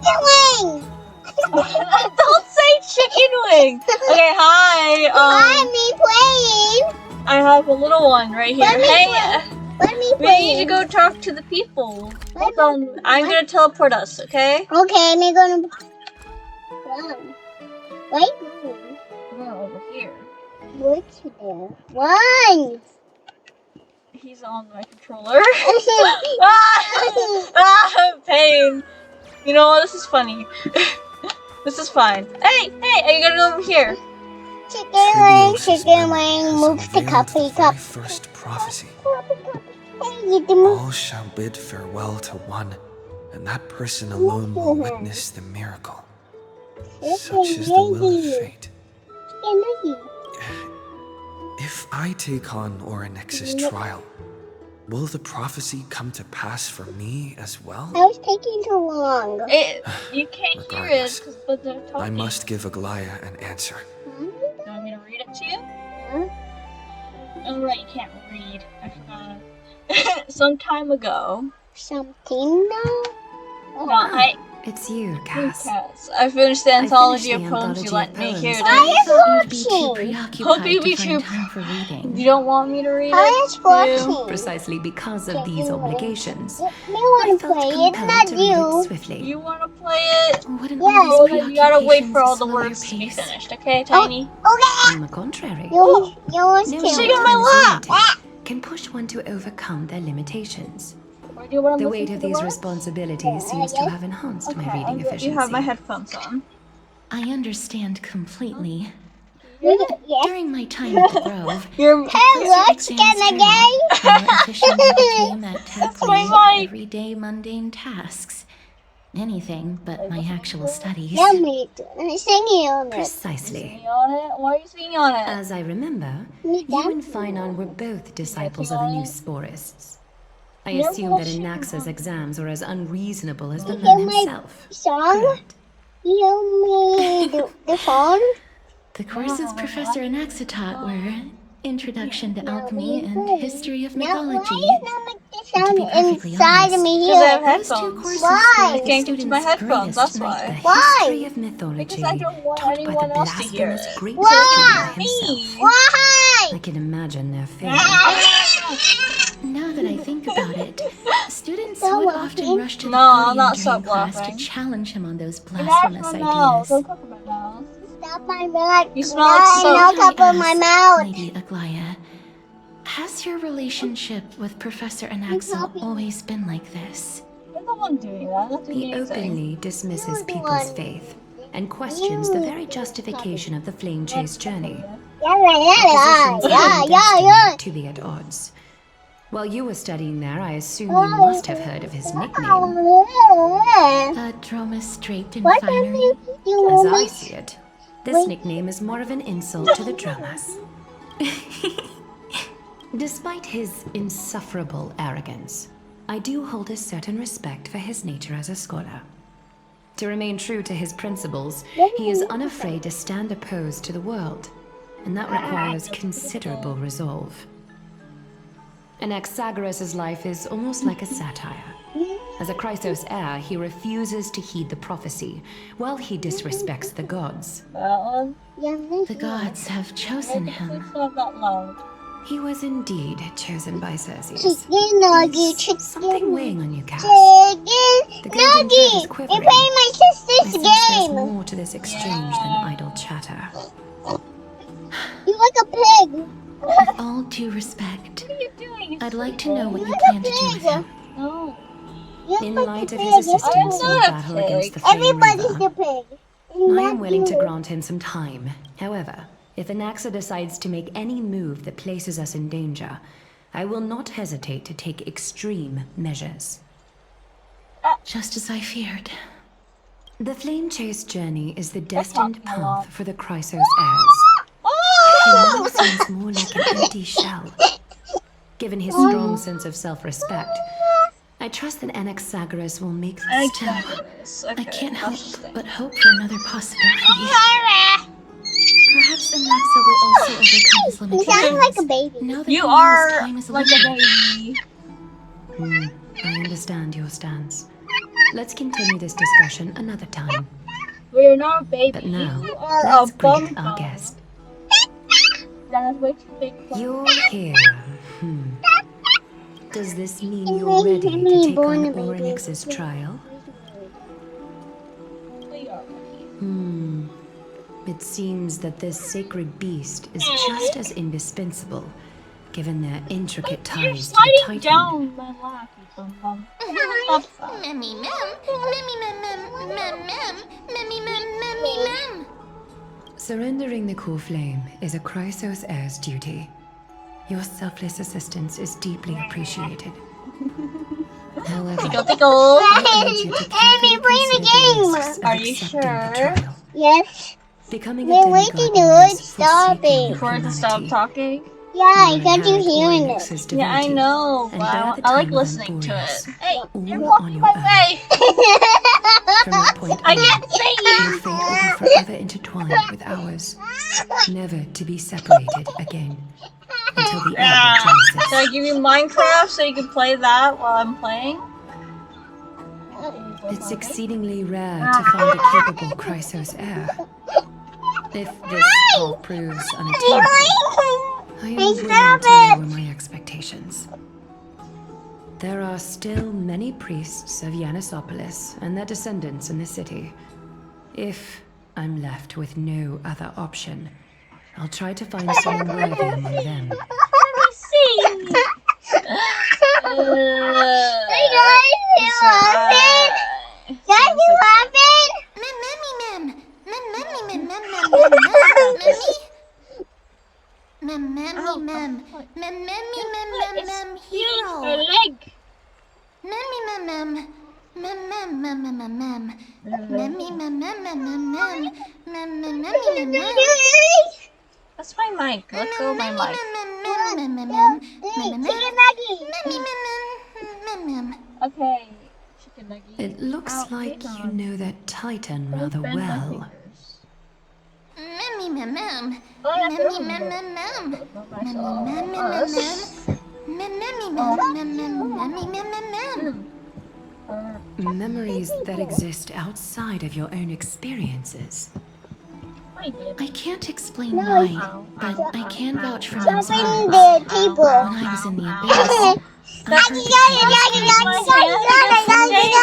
Chicken wing! Don't say chicken wing! Okay, hi. Let me playing! I have a little one right here. Let me Hey, Let me we playing. need to go talk to the people. Hold on, I'm gonna teleport us, okay? Okay, I'm gonna... Run. Wait. We're over here. What's there? Run! He's on my controller. Pain. You know what? This is funny. This is fine. Hey, are you gonna go over here? Chicken wing, move the cuppy cup. First prophecy. Hey, you All shall bid farewell to one, and that person alone will witness the miracle. Such is the will of fate. If I take on Oryx's trial, will the prophecy come to pass for me as well? I was taking too long. You can't hear it, but they're talking. I must give Aglaya an answer. Do you want me to read it to you? Oh, right, you can't read. I forgot. Some time ago. Something now? No, It's you, Cass. I finished the anthology of poems you lent me. Here it is. I You'd be too preoccupied to find time for reading. You don't want me to read I it? was watching. Precisely because of these obligations, Me I want to felt play it, compelled not to read it you. swiftly. You want to play it? Wouldn't Yeah. all these Well, you gotta wait for all the preoccupations slow your words to be pace? finished, okay, Tiny? Okay. On the contrary, Yours knowing too. Sing on that my time is lap. limited can push one to overcome their limitations. Or do you want to The listen weight to of the these words? responsibilities seems to have enhanced my reading You efficiency. have my headphones on. I understand completely. Yeah. During my time at the Grove, You're Hey, what's gonna the more efficient I became at my tackling mic. everyday mundane tasks. Anything but my actual studies. Tell me, singing on it. Precisely. singing on it? Why are you singing on it? As I remember, Me you and dancing. Phainon were both disciples of the new sporists. I You're assume that bullshitting Anaxa's on. exams were as unreasonable as the You man hear my himself. song? Correct. You me the phone? The courses Professor Anaxa taught were Introduction to Alchemy and History of Mythology. Why you not make the To sound be perfectly inside honest, me Because I have here? Those two headphones. courses Why? were the Can't get to my students' headphones, that's greatest why. night. The Why? history of mythology Because I don't want taught by anyone the else to hear blasphemous it. great Why? Story himself. Why? I can imagine their fate. Now that I think about it, students Stop would often laughing. rush to the No, I'll podium not during stop class laughing. to challenge him on those Get out blasphemous of my mouth. Don't ideas. cover my mouth. Stop my mouth. You smell like soap. No cover my mouth. Lady Aglaya, has your relationship with Professor Anaxa always been like this? You're the one doing that. That's He amazing. openly dismisses You're the people's one. faith and questions the very justification of the flame chase journey. Yeah. Destined to be at odds. While you were studying there, I assume you must have heard of his nickname. A Dromus draped in What finery. you As I want? see it, this nickname is more of an insult to the Dromus. Despite his insufferable arrogance, I do hold a certain respect for his nature as a scholar. To remain true to his principles, he is unafraid to stand opposed to the world, and that requires considerable resolve. Anaxagoras' life is almost like a satire. As a Chrysos heir, he refuses to heed the prophecy, while he disrespects the gods. That one? The gods have chosen him. It's not that loud. He was indeed chosen by Circes. Chicken nugget, chicken Something weighing on you, Cass. chicken The golden thread is nugget. You're quivering. playing my I sister's sense there's game. more to this exchange than idle chatter. You like a pig. With all due respect, What are you doing? I'd like to know what you You're plan the to do with pig. him. No. You're In like light a of his pig. assistance in the not a battle pig. against the Flame Everybody's River, the pig. I am willing to grant him some time. However, if Anaxa decides to make any move that places us in danger, I will not hesitate to take extreme measures. Just as I feared. The Flame Chase journey is the destined talking a lot. path for the Chrysos heirs. He now seems more like an empty shell. Given his strong sense of self-respect, I trust that Anaxagoras will make the step. I can't help but hope for another possibility. Perhaps Anaxa will also overcome his You sound limitations. like a baby. Now that You he are knows time is like a limited. baby. I understand your stance. let's continue this discussion another time. We're not a baby. But now, You are let's a greet our bum. guest. That is way too big for You're here. Does this mean you're ready to take on Oryx's trial? We are. It seems that this sacred beast is just as indispensable, given their intricate You're ties to the sliding Titan. down my lap, you bum bum. Stop that. Memmy mem, memmy mem mem, mem mem, memmy mem, memmy mem. Surrendering the core flame is a Chrysos heir's duty. Your selfless assistance is deeply appreciated. However, Tickle, tickle. I urge you to carefully playing the consider game. risks of Are you accepting sure? the trial. Yes. Becoming a We're waiting demigod to means stop forsaking it. For it to stop humanity. talking. Yeah, You because you inherit hearing it. Oryx's Yeah, I divinity, know, and but bear the I like time of listening to Amphoreus. it. Hey, All you're on blocking your my own. way. From that point I on, can't see your you. fate will be forever intertwined with ours, never to be separated again, until the end of Should I Genesis. give you Minecraft so you can play that while I'm playing? It's exceedingly rare to find a capable Chrysos heir. If this goal proves unattainable, I am willing to lower my expectations. There are still many priests of Yanissopolis and their descendants in the city. If I'm left with no other option, I'll try to find someone worthy among them. Let me see. Hey guys, you laughing? Guys, you laughing? Mem memmy mem, mem memmy mem mem mem mem memmy. Mem memmy mem, mem memmy mem mem mem Her hero. leg. Memmy mem mem, mem mem mem mem mem mem. Memmy mem mem mem mem mem, mem mem memmy mem mem. That's my mic. Let go of my mic. Okay. Chicken nugget. It looks Ow, like hang you on. know that Titan rather Bend my well. fingers. Memmy mem mem. Oh, I have to Memmy remove mem it. mem mem. Not Mem myself. mem mem mem mem. Mem memmy mem mem mem memmy mem mem mem. Memories that exist outside of your own experiences. I did. I can't explain No, why, Ow, but ow, I can ow, vouch for ow, Mem's Something heart. in the table. When I was in the abyss, I heard the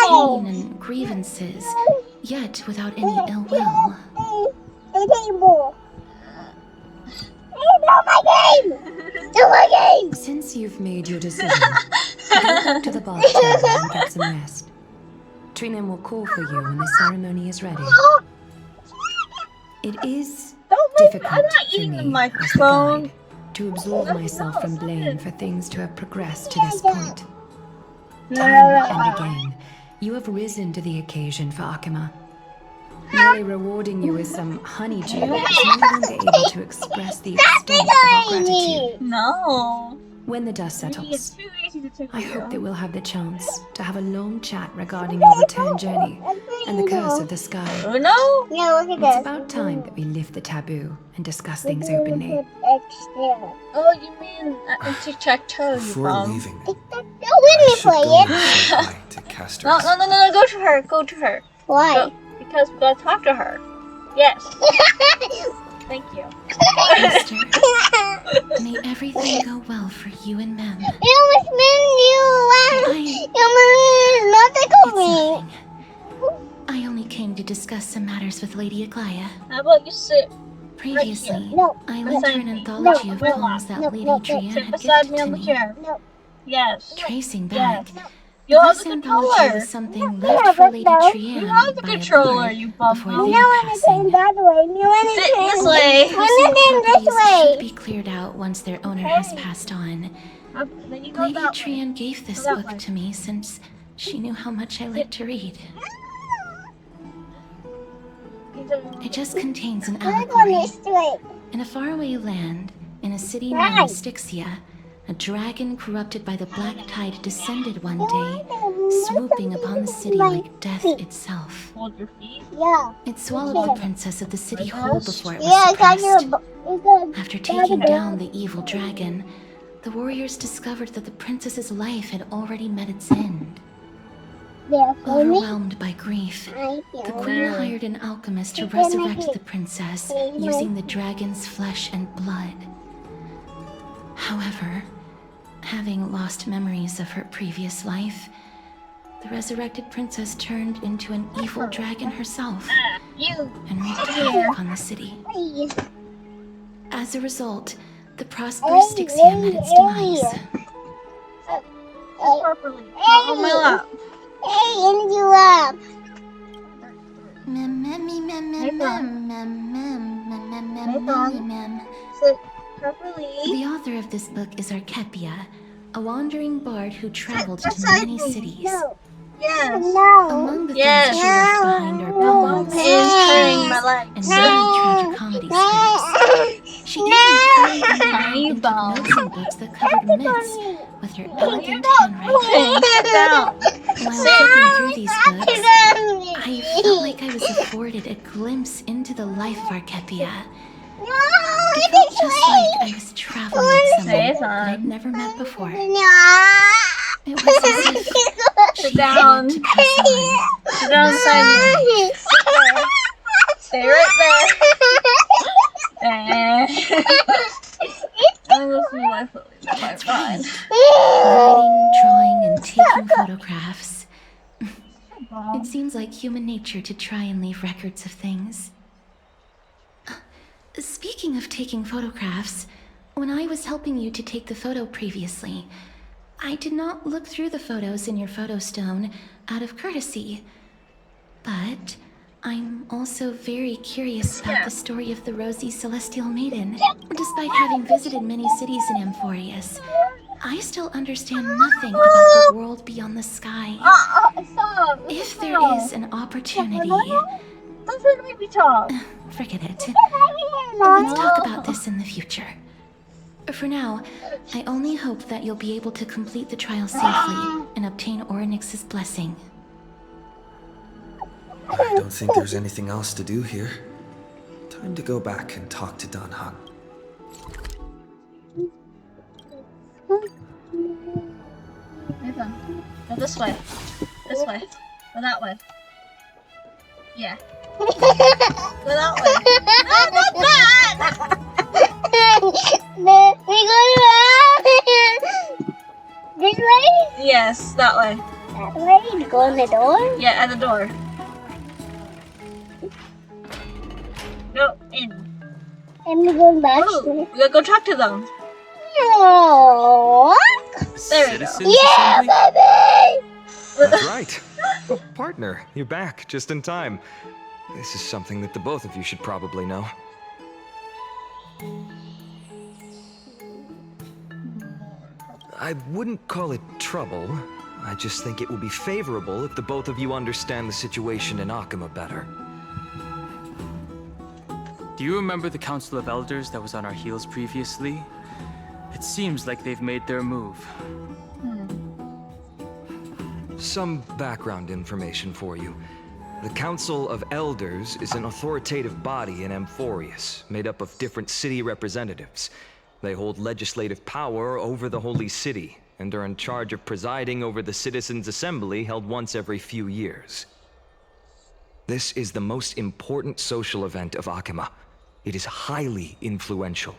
pain and grievances, yet without any ill will. The table. Hey, no, my game! No, my game! Since you've made your decision, go back to the bathtub and get some rest. Trinan will call for you when the ceremony is ready. It is Don't make me. difficult I'm not for eating me the as the microphone. guide to absolve myself from blame for things to have progressed to this point. Time and again, you have risen to the occasion for Akima. Merely rewarding you with some honeydew is no longer able to express the extent of our gratitude. No. When the dust It's settles, too easy to take I you. hope that we'll have the chance to have a long chat regarding your return journey and the curse of the sky. Oh no. No, look at It's this. about time that we lift the taboo and discuss things openly. Oh, you mean tic-tac-toe, you Before bum. leaving, Don't I let me should play go it. and say hi to Castor. No, no, no, no, no, go to her. Go to her. Why? Go, because we gotta talk to her. Yes. Thank you. Mister, may everything go well for you and Mem. It was meant you. You It's nothing me. nothing. I only came to discuss some matters with Lady Aglaia. How about you sit Previously, No. I lent her an No. anthology of No. poems that No. Lady No. Trian sit had beside gifted me to on the me. chair? No. Yes. Tracing back, Yes. You have this the anthology controller. was something left for Lady No. Trian You have the by a controller, bird you bum before bum. their No one is passing. that way. No one is Sit this way. Personal this properties should way. be cleared out once their owner has Okay. passed on. Then you go Lady that way. Trian gave this Go that book way. to me since she knew how much I like to read. It just contains an I'm going allegory. this way. In a faraway land, in a city known Right. as Styxia, a dragon corrupted by the black tide descended one day, swooping upon the city like death itself. Hold your feet. Yeah. It swallowed the princess of the city whole before it was Yeah, I got suppressed. you. After taking down the evil dragon, the warriors discovered that the princess's life had already met its end. There for me. Overwhelmed by grief, I the feel queen hired an alchemist to resurrect the princess using the dragon's flesh and blood. However, having lost memories of her previous life, the resurrected princess turned into an evil dragon herself You. and wreaked havoc on the city. please. As a result, the prosperous Styxia met its demise. Properly. Not on my lap. Hey, and you up. Sit properly. The author of this book is Archepia, a wandering bard who traveled to beside many me. cities. No. Yes. No. Among the Yes. things she left behind are poems, Is turning my and legs. many tragicomedy scripts. She even turned them Tiny into ball. notes and books that covered myths with her elegant handwriting. Okay, sit down. While flipping through these books, I felt like I was afforded a glimpse into the life of Archepia. It felt just like I was traveling with someone Say that I'd son. never met before. No. It was as if Sit she had down. yet to pass on. Sit down beside me. Stay right there. And this is my feelings. That's right. Writing, drawing, and taking photographs. It seems like human nature to try and leave records of things. Speaking of taking photographs, when I was helping you to take the photo previously, I did not look through the photos in your photo stone out of courtesy. But I'm also very curious about the story of the Rosy Celestial Maiden. Despite having visited many cities in Amphoreus, I still understand nothing about the world beyond the sky. Stop. If there is an opportunity, Don't try to make me talk. forget it. Let's talk about this in the future. For now, I only hope that you'll be able to complete the trial safely and obtain Orynyx's blessing. I don't think there's anything else to do here. Time to go back and talk to Don Hung. Nathan, go this way. This way. Go that way. Yeah. Go that way. No, not that! We go this way? Yes, that way. That way? To go in the door? Yeah, at the door. Go in. And we're going back. Oh, we gotta go talk to them. No. There we go. Citizens Yeah, Assembly? baby. That's right. Oh, partner, you're back just in time. This is something that the both of you should probably know. I wouldn't call it trouble. I just think it will be favorable if the both of you understand the situation in Akima better. Do you remember the Council of Elders that was on our heels previously? It seems like they've made their move. Some background information for you. The Council of Elders is an authoritative body in Amphoreus, made up of different city representatives. They hold legislative power over the Holy City, and are in charge of presiding over the Citizens' Assembly held once every few years. This is the most important social event of Akima. It is highly influential,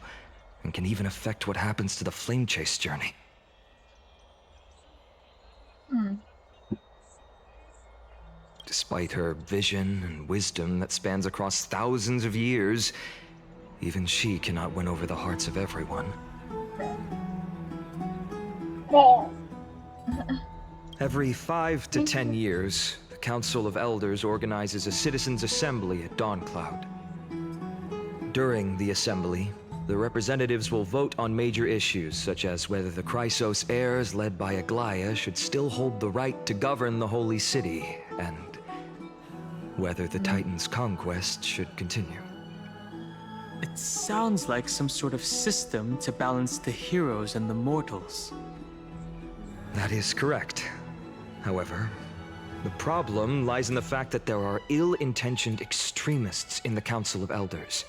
and can even affect what happens to the Flame Chase journey. Despite her vision and wisdom that spans across thousands of years, even she cannot win over the hearts of everyone. There. Every 5 to 10 years, the Council of Elders organizes a citizens' assembly at Dawncloud. During the assembly, the representatives will vote on major issues, such as whether the Chrysos heirs led by Aglaia should still hold the right to govern the Holy City, and whether the Titan's conquest should continue. It sounds like some sort of system to balance the heroes and the mortals. That is correct. However, the problem lies in the fact that there are ill-intentioned extremists in the Council of Elders.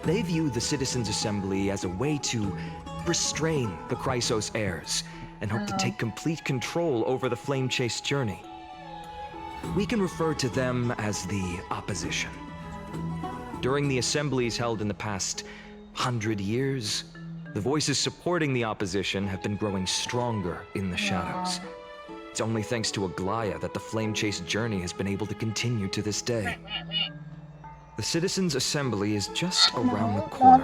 They view the Citizens' Assembly as a way to restrain the Chrysos heirs, and hope to take complete control over the Flame Chase journey. We can refer to them as the opposition. During the assemblies held in the past 100 years, the voices supporting the opposition have been growing stronger in the shadows. It's only thanks to Aglaya that the Flame Chase journey has been able to continue to this day. The Citizens' Assembly is just around the corner,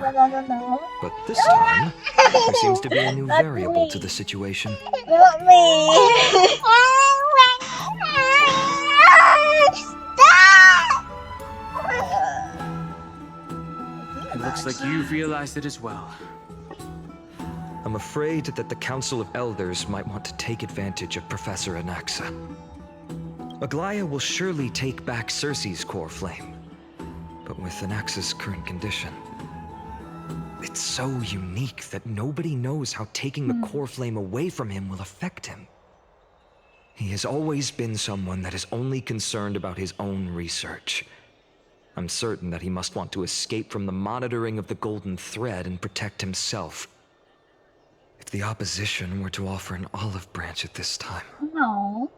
but this time, there seems to be a new variable to the situation. Not me. It looks like you've realized it as well. I'm afraid that the Council of Elders might want to take advantage of Professor Anaxa. Aglaya will surely take back Circe's core flame, but with Anaxa's current condition, it's so unique that nobody knows how taking the core flame away from him will affect him. He has always been someone that is only concerned about his own research. I'm certain that he must want to escape from the monitoring of the Golden Thread and protect himself. If the opposition were to offer an olive branch at this time... No.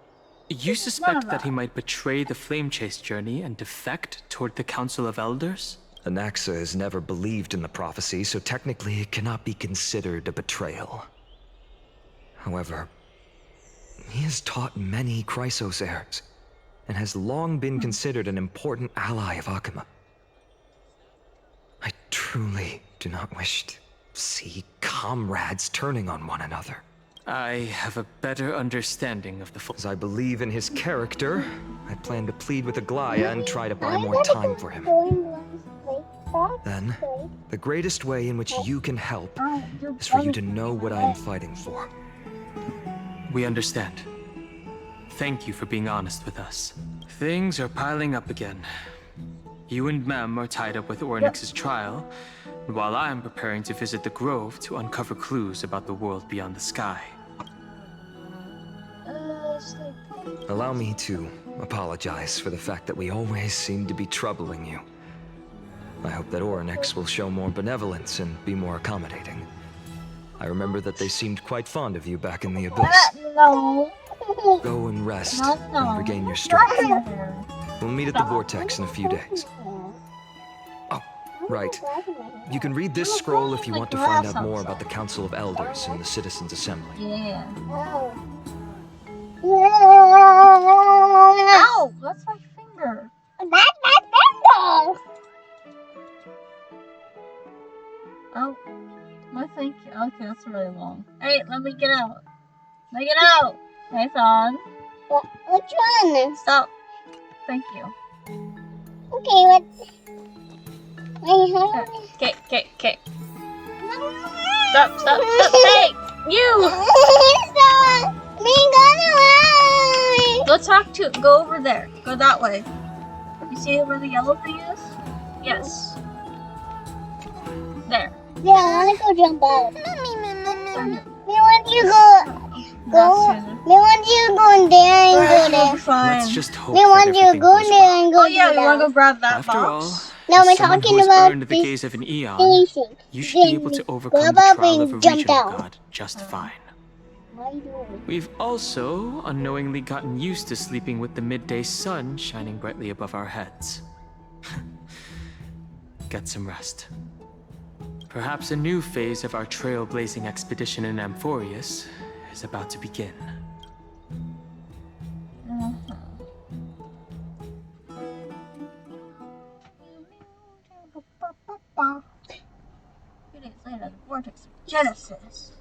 You suspect that he might betray the Flame Chase journey and defect toward the Council of Elders? Anaxa has never believed in the prophecy, so technically it cannot be considered a betrayal. However, he has taught many Chrysos heirs, and has long been considered an important ally of Akuma. I truly do not wish to see comrades turning on one another. I have a better understanding of the As I believe in his character, I plan to plead with Aglaya and try to buy more time for him. Then, the greatest way in which you can help is for you to know what I am fighting for. We understand. Thank you for being honest with us. Things are piling up again. You and Mem are tied up with Ornyx's trial, while I am preparing to visit the Grove to uncover clues about the world beyond the sky. Allow me to apologize for the fact that we always seem to be troubling you. I hope that Ornyx will show more benevolence and be more accommodating. I remember that they seemed quite fond of you back in the Abyss. No. Go and rest No. and regain your strength. We'll meet at the Vortex in a few days. Oh, right. You can read this scroll if you want to find out more about the Council of Elders and the Citizens' Assembly. Yeah. Ow! Ow! That's my finger. That's my finger! Oh. My thank you. Okay, that's really long. Hey, let me get out. Let me get out! Nathan. Which one? Stop. Thank you. Okay, what? Wait, hold on. Okay. Stop. Hey! You! Stop! Me going away! Go talk to. Go over there. Go that way. You see where the yellow thing is? Yes. There. Yeah, I wanna go jump out. Mummy. We want you to go. We want you to go in there and go there. Fine. Let's just hope We that want you to everything go goes there well. and go Oh yeah, you wanna go grab that After all, box? No, we're as someone talking who has about earned the this gaze of an eon, thing. you should be able to overcome Go the above trial and of a jump regional down. god just fine. What are you doing? We've also unknowingly gotten used to sleeping with the midday sun shining brightly above our heads. Get some rest. Perhaps a new phase of our trailblazing expedition in Amphoreus is about to begin. Few days later, the vortex of Genesis.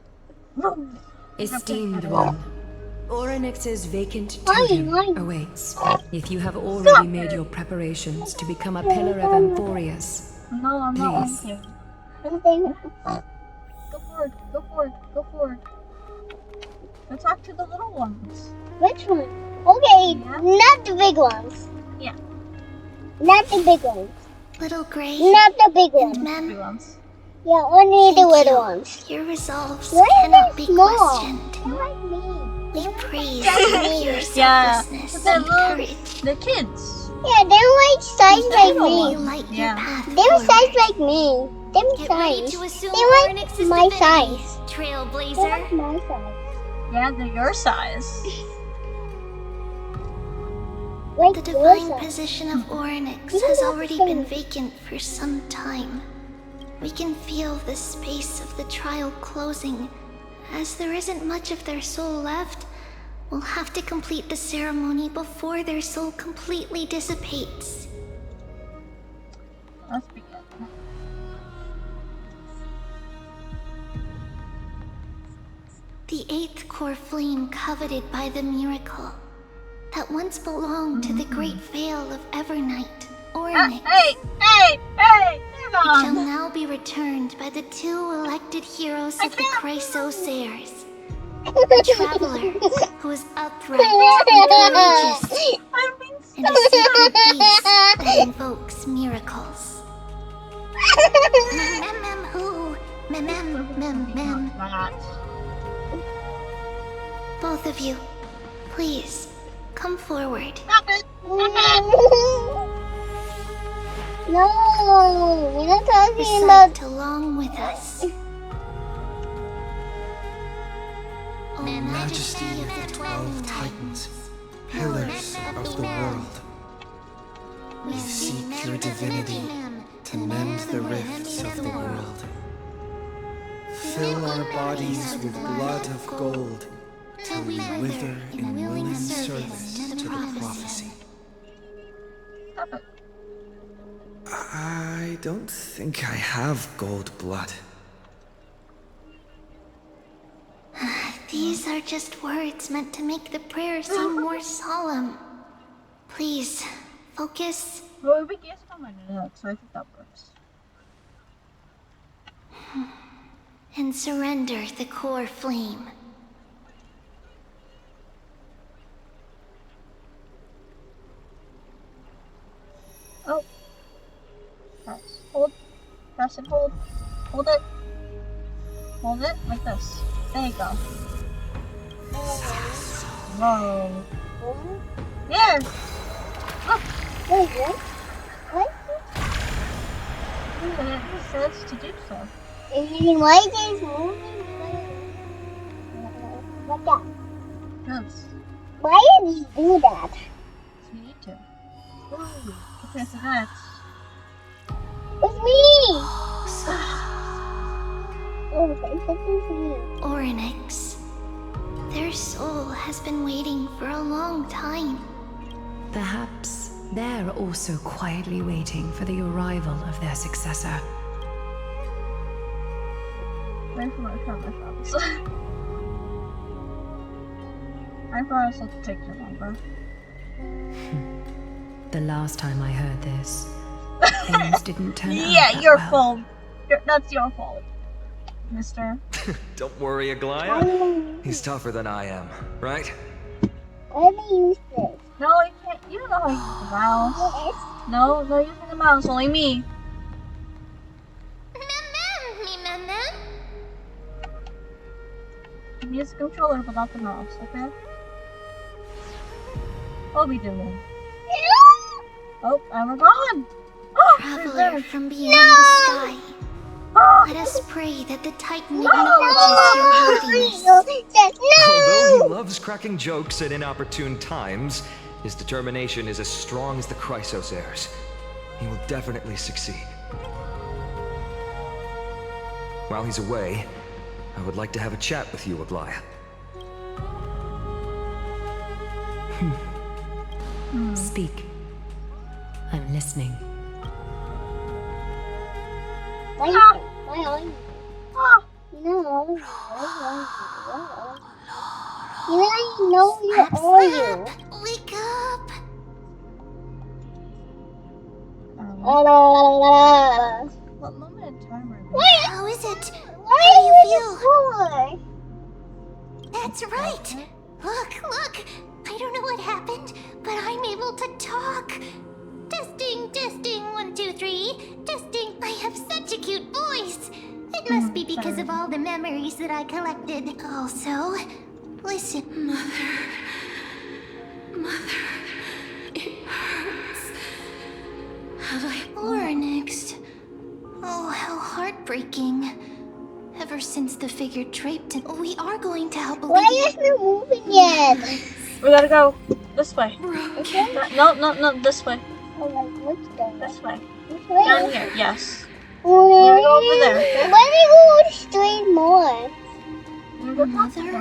Esteemed one, Ornyx's vacant Why? totem awaits. If you have already made your preparations to become a pillar of Amphoreus, No, I'm not Please. looking. Something. Go forward. Go talk to the little ones. Which one? Okay, Yeah. not the big ones. Yeah. Not the big ones. Little Gray Not the big and ones. Big Mem, ones. Yeah, only the Thank little you. ones. your resolves Why are cannot they be small? questioned. They're like me. We praise Yeah. your Yeah. selflessness But they're and little. courage. They're kids. Yeah, they're like size like You me. light Yeah. your path They're forward. size like me. Them Get ready size. to assume They like Ornyx's my divinity, size. They Trailblazer. like my size. Yeah, they're your size. Like The divine yours. position of Orynyx has already been vacant for some time. We can feel the space of the trial closing. As there isn't much of their soul left, we'll have to complete the ceremony before their soul completely dissipates. Let's begin. The eighth core flame coveted by the miracle that once belonged to the great veil of Evernight, Orynyx. Hey! It Come shall on! now be returned by the two elected heroes of the Chrysosairs. A traveler who is upright and courageous, I'm being and a sacred beast that invokes miracles. Mem mem who? Mem mem mem mem. not. Both of you, please, come forward. Stop it! No, we're not talking about. Recite along with us. O Majesty of the 12 Titans, pillars of the world, we seek your divinity to mend the rifts of the world. Fill our bodies with blood of gold till we wither in willing service to the prophecy. Stop it. I don't think I have gold blood. These are just words meant to make the prayer seem more solemn. Please, focus. Well, we guess how many minutes, so I think that works. And surrender the core flame. Oh. Press. Hold. Press and hold. Hold it. Hold it like this. There you go. Whoa. There! Look! Wait, what? What? It says to do so. Why is this moving? Like that. Yes. Why did you do that? So you need to. Ooh. Okay, so that's... It's me! Oh, it's me. Orynyx. Their soul has been waiting for a long time. Perhaps they're also quietly waiting for the arrival of their successor. Wait for my camera shots. I promise not to take too longer. The last time I heard this, things didn't turn out Yeah, that your well. fault. That's your fault, mister. Don't worry, Aglaya. He's tougher than I am, right? Why do you use this? No, you can't. You don't know how to use the mouse. Yes. No using the mouse. Only me. Mem. Use the controller, but not the mouse. Okay. What are we doing? Oh, and we're gone. Oh, Traveler there. from beyond the sky. Let us pray that the Titan acknowledges your worthiness. Although he loves cracking jokes at inopportune times, his determination is as strong as the Chrysosairs. He will definitely succeed. While he's away, I would like to have a chat with you, Aglaya. Speak. I'm listening. Why are you? Ah, No. I know you are you. Wake up! what moment in time are we? How is it? Why How do you are you feel? That's right! Look! I don't know what happened, but I'm able to talk. Testing, 1, 2, 3. Testing, I have such a cute voice. It must be because of all the memories that I collected. Also, listen. Mother, it hurts. Have I... Orynyx. Oh, how heartbreaking. Ever since the figure draped and we are going to help Why is it moving yet? We gotta go. This way. Okay? No, this way. Oh, like, what's that? This way. This way? Down here, yes. Why go over there, okay? Why they go straight more? Mother?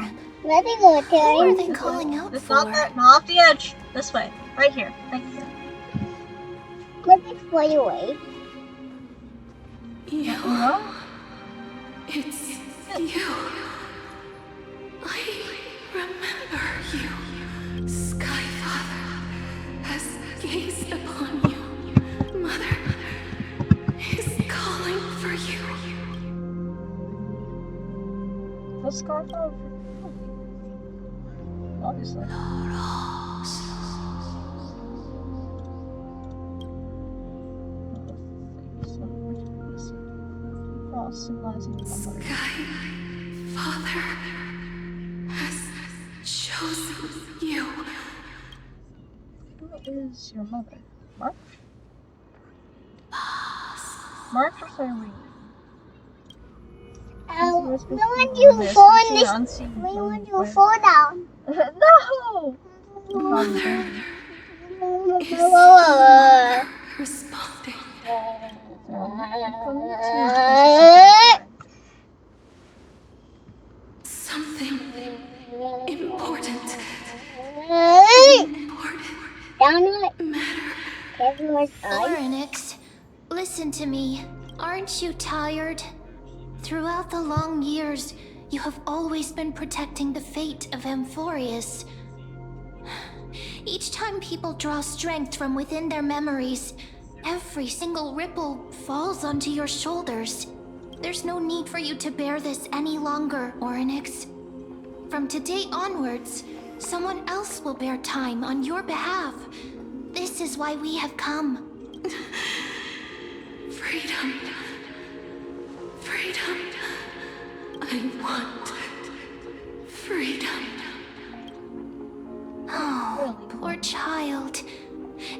Why they go Who are down? they calling out It's for? not that, not off the edge. This way. Right here. Right here. Let me fly away. You. No? It's you. I remember you. Skyfather has gazed upon you. Mother is calling for you. The scarf over. Obviously. Symbolizing somebody. Skyfather has chosen you. Who is your mother? March? March or Irene? No one you fall in this. No one you fall down. No! Mother responding. Something important. Down it. Everyone's eye. Oryx, listen to me. Aren't you tired? Throughout the long years, you have always been protecting the fate of Amphoreus. Each time people draw strength from within their memories, every single ripple falls onto your shoulders. There's no need for you to bear this any longer, Oryx. From today onwards, someone else will bear time on your behalf. This is why we have come. Freedom. Freedom. I want freedom. Oh, poor child.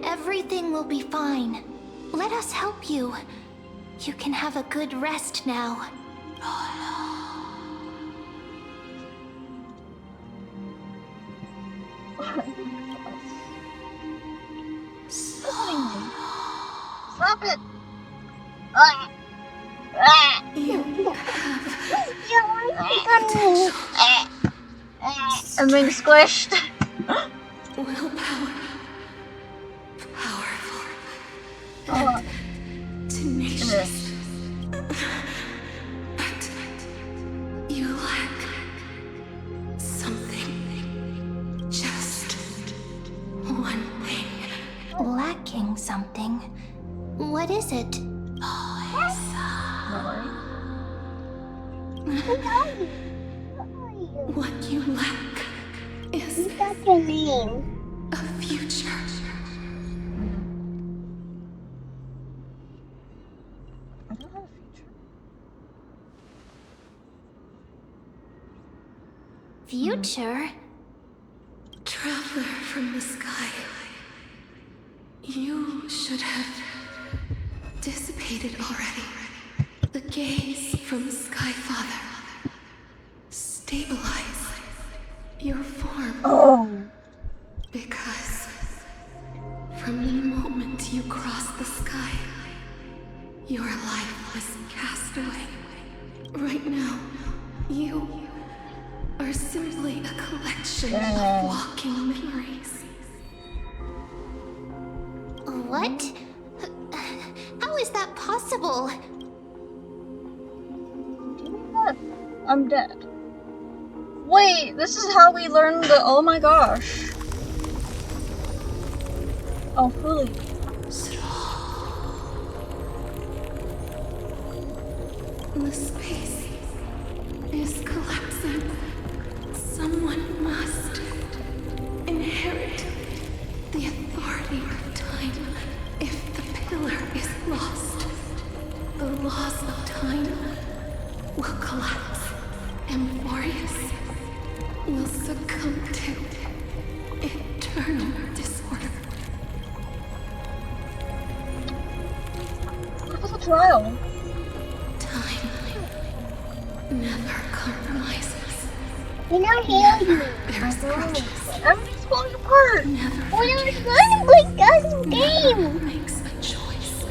Everything will be fine. Let us help you. You can have a good rest now. Stop it! I'm being squished. Willpower. Powerful. Oh. Tenacious. But you lack something. Just one thing. Lacking something. What is it? What you lack is What's your name? a future. I don't have a future. Future? Traveler from the sky. You should have dissipated already. The gaze from Skyfather. Stabilize your form. Oh. Because from the moment you crossed the sky, your life was cast away. Right now, you are simply a collection of walking memories. What? How is that possible? I'm dead. Wait, this is how we learned the. Oh my gosh. Oh, fully. The space is collapsing. Someone must inherit the authority of time. If the pillar is lost, the laws of time will collapse. Amphoreus will succumb to eternal disorder. What was the trial? Time never compromises. You know, heal you. There's grudges. Everything's falling apart. We are gonna play God's game. Makes a choice.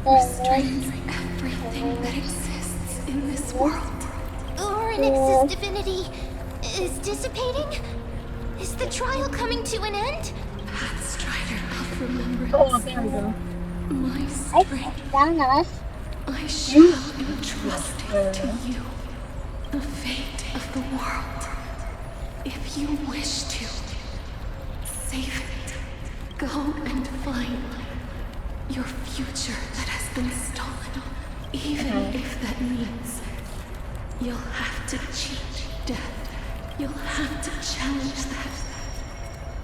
Restrains everything that exists in this world. Oryx's divinity is dissipating? Is the trial coming to an end? Pathstrider of remembrance. Oh, there we go. My I strength, found us. I shall entrust it to you. The fate of the world. If you wish to, save it. Go and find your future that has been stolen. Even if that means you'll have to cheat death. You'll have to challenge that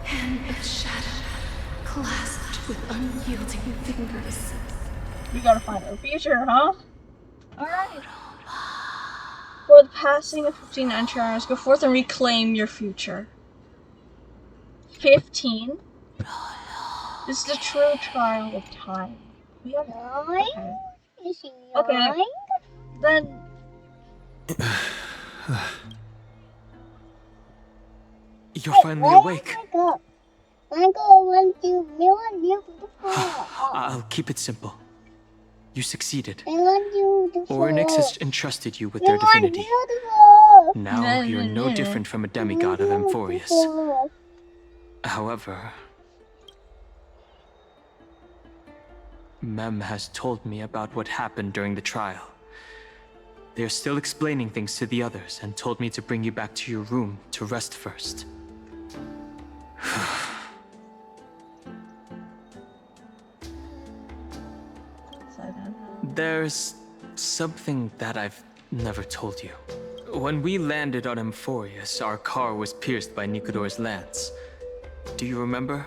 hand of shadow, clasped with unyielding fingers. We gotta find our future, huh? Alright. For the passing of 15 entry hours, go forth and reclaim your future. 15. This is the true trial of time. We have. Okay. Is he Okay. lying? Then. You're finally awake. Michael, want you to fall. I'll keep it simple. You succeeded. I want you to fall. Oryx has entrusted you with I their want divinity. you to fall. Now you're no different from a demigod of Amphoreus. Fall. However, Mem has told me about what happened during the trial. They're still explaining things to the others and told me to bring you back to your room to rest first. There's something that I've never told you. When we landed on Amphoreus, our car was pierced by Nicodor's lance. Do you remember?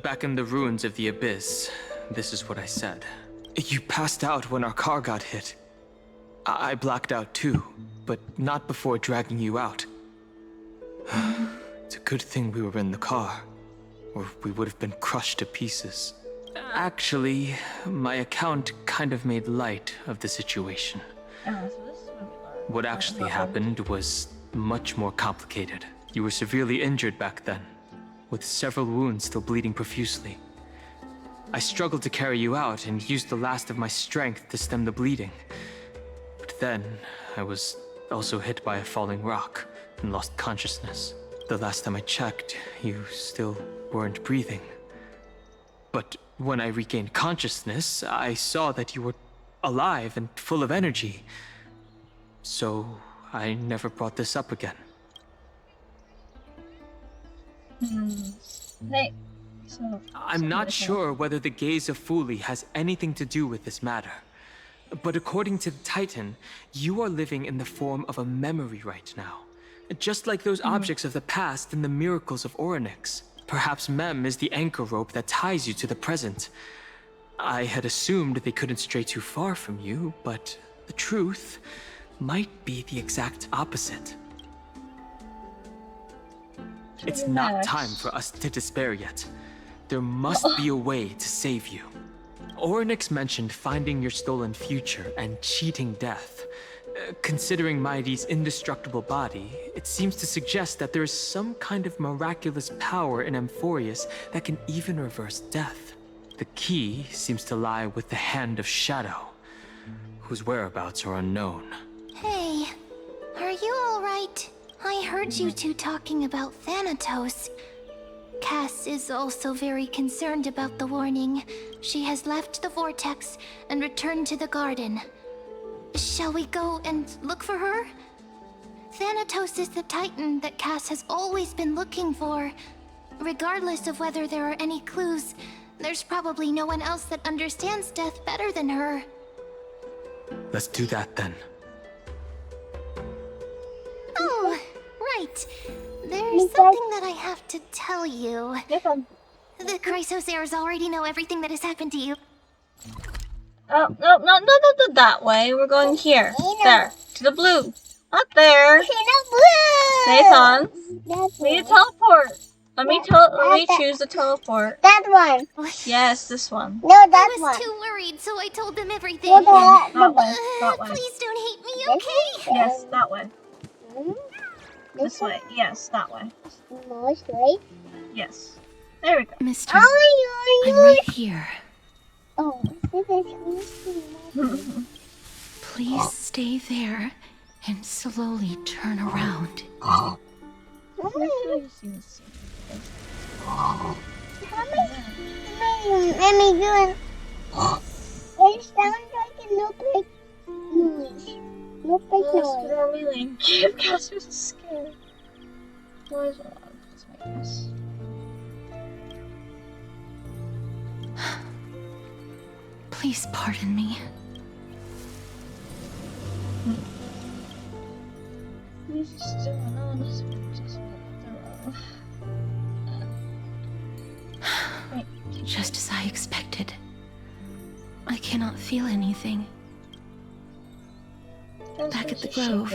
Back in the ruins of the Abyss, this is what I said. You passed out when our car got hit. I blacked out too, but not before dragging you out. It's a good thing we were in the car, or we would have been crushed to pieces. Actually, my account kind of made light of the situation. What actually happened was much more complicated. You were severely injured back then, with several wounds still bleeding profusely. I struggled to carry you out and used the last of my strength to stem the bleeding. But then, I was also hit by a falling rock and lost consciousness. The last time I checked, you still weren't breathing. But when I regained consciousness, I saw that you were alive and full of energy. So, I never brought this up again. Hey. So, I'm not sure whether the gaze of Fuli has anything to do with this matter. But according to the Titan, you are living in the form of a memory right now. Just like those objects of the past and the miracles of Oryx. Perhaps Mem is the anchor rope that ties you to the present. I had assumed they couldn't stray too far from you, but the truth might be the exact opposite. It's not time for us to despair yet. There must be a way to save you. Oryx mentioned finding your stolen future and cheating death. Considering Mighty's indestructible body, it seems to suggest that there is some kind of miraculous power in Amphoreus that can even reverse death. The key seems to lie with the Hand of Shadow, whose whereabouts are unknown. Hey, are you alright? I heard you two talking about Thanatos. Cass is also very concerned about the warning. She has left the vortex and returned to the garden. Shall we go and look for her? Thanatos is the Titan that Cass has always been looking for. Regardless of whether there are any clues, there's probably no one else that understands death better than her. Let's do that then. Oh, right. There's something that I have to tell you. The Chrysosaurs already know everything that has happened to you. Oh, no, that way. We're going here. There. To the blue. Not there. In a blue. Nathan. That's We need to teleport. Let me choose the teleport. That one. Yes, this one. No, that I was one. too worried, so I told them everything. No, that That one. way. That way. Please don't hate me, This okay? one? Yes, that way. Hmm? This way. Yes, that way. Most right? Yes. There we go. Mister, Oh, I'm right here. Oh, this is Please stay there and slowly turn around. Let me do it. It sounds like a loop noise. Loop noise. Really, give Casper scared. Where's my guess? Please pardon me. He's still on us. Just as I expected. I cannot feel anything. Back at the Grove,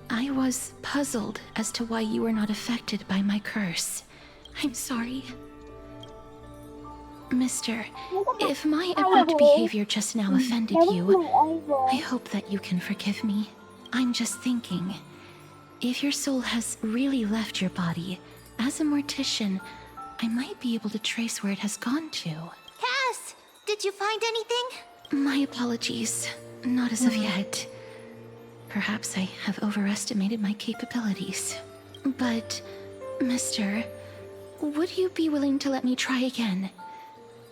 I was puzzled as to why you were not affected by my curse. I'm sorry. Mister, if my abrupt behavior just now offended you, I hope that you can forgive me. I'm just thinking, if your soul has really left your body, as a mortician, I might be able to trace where it has gone to. Cass, did you find anything? My apologies. Not as of yet. Perhaps I have overestimated my capabilities. But, Mister, would you be willing to let me try again?